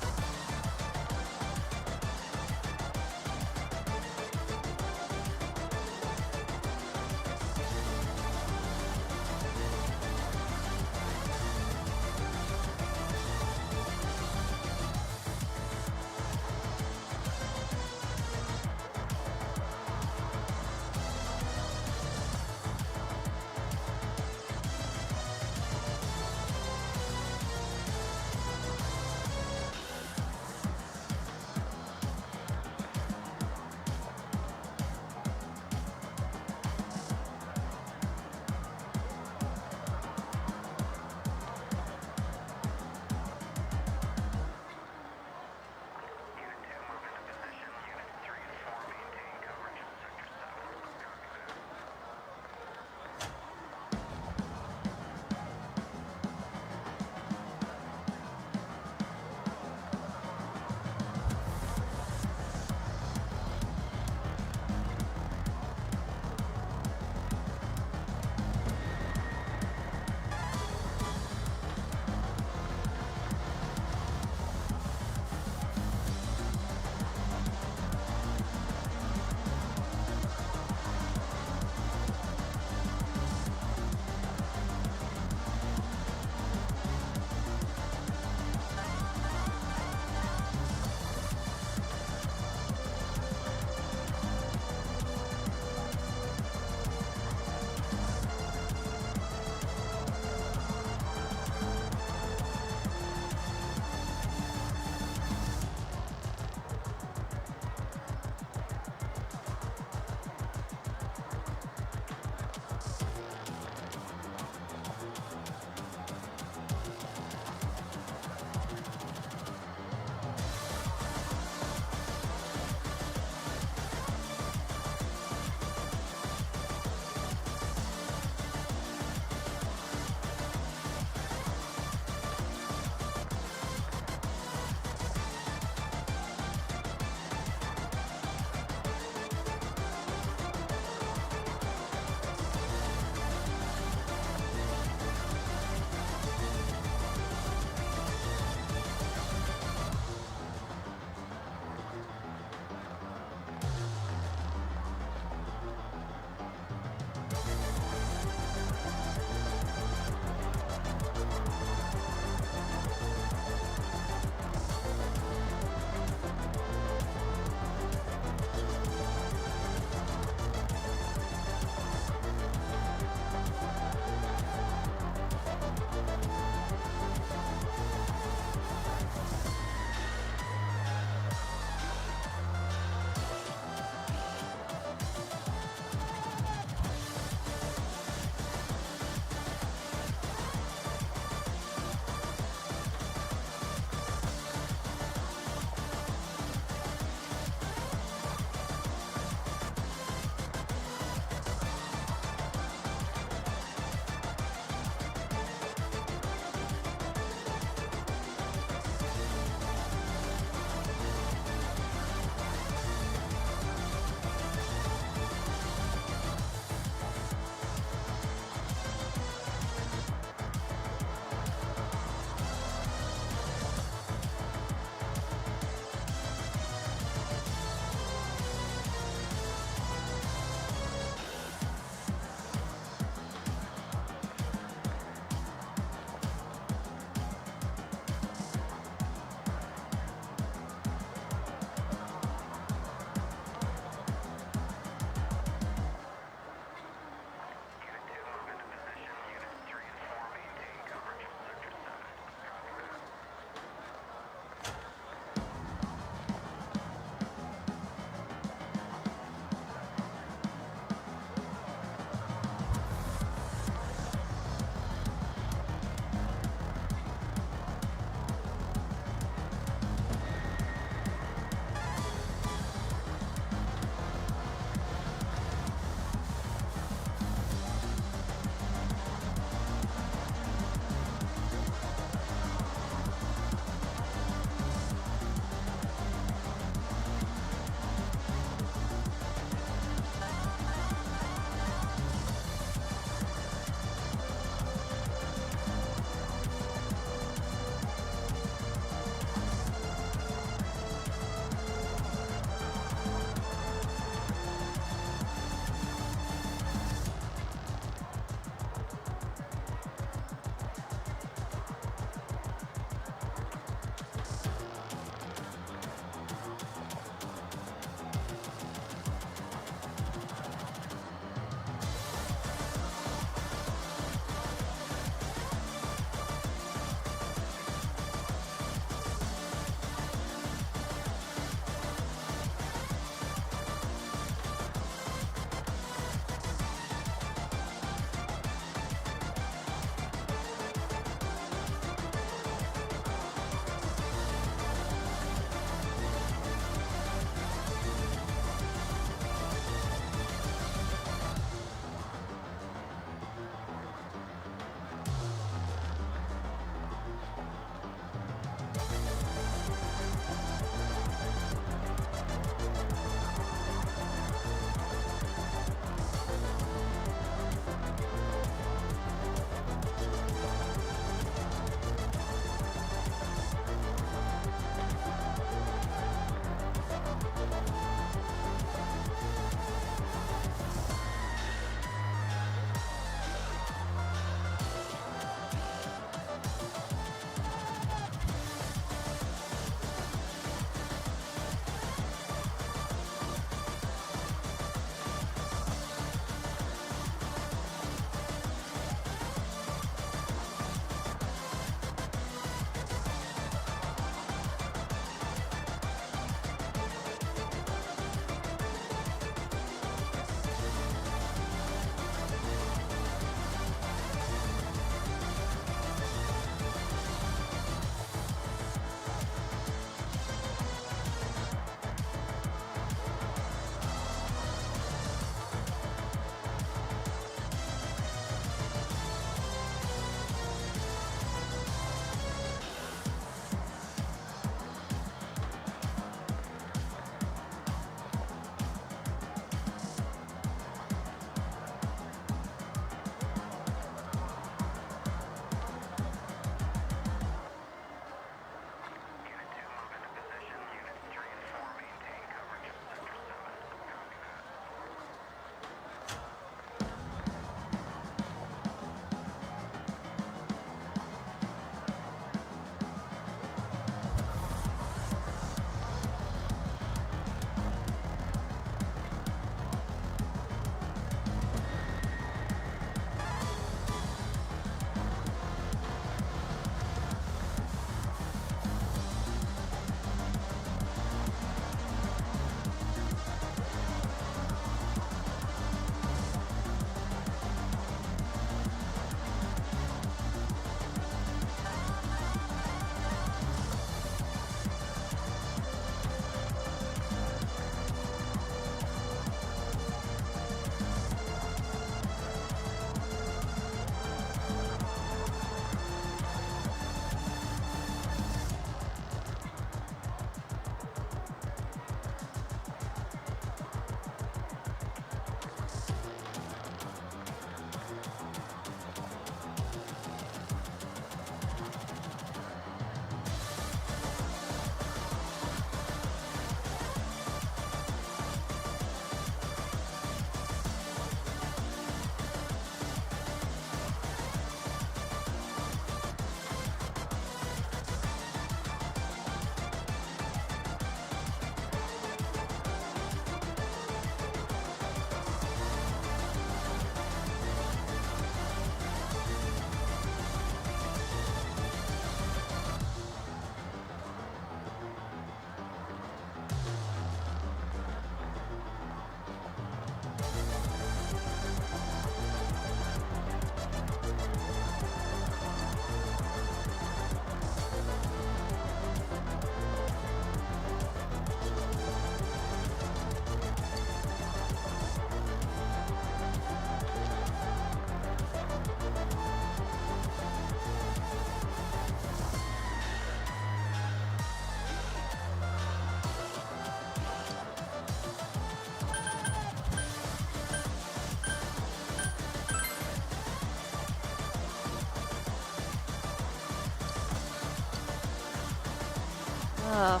Ugh.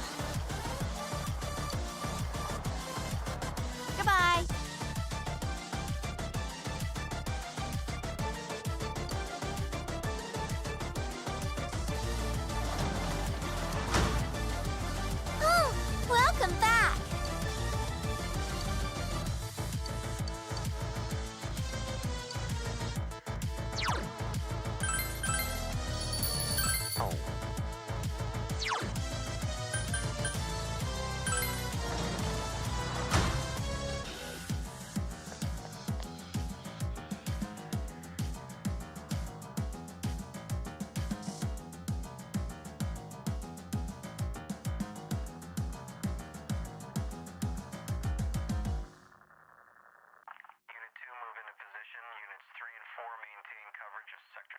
Goodbye. Oh, welcome back. Unit 2, move into position. Units 3 and 4 maintain coverage of Sector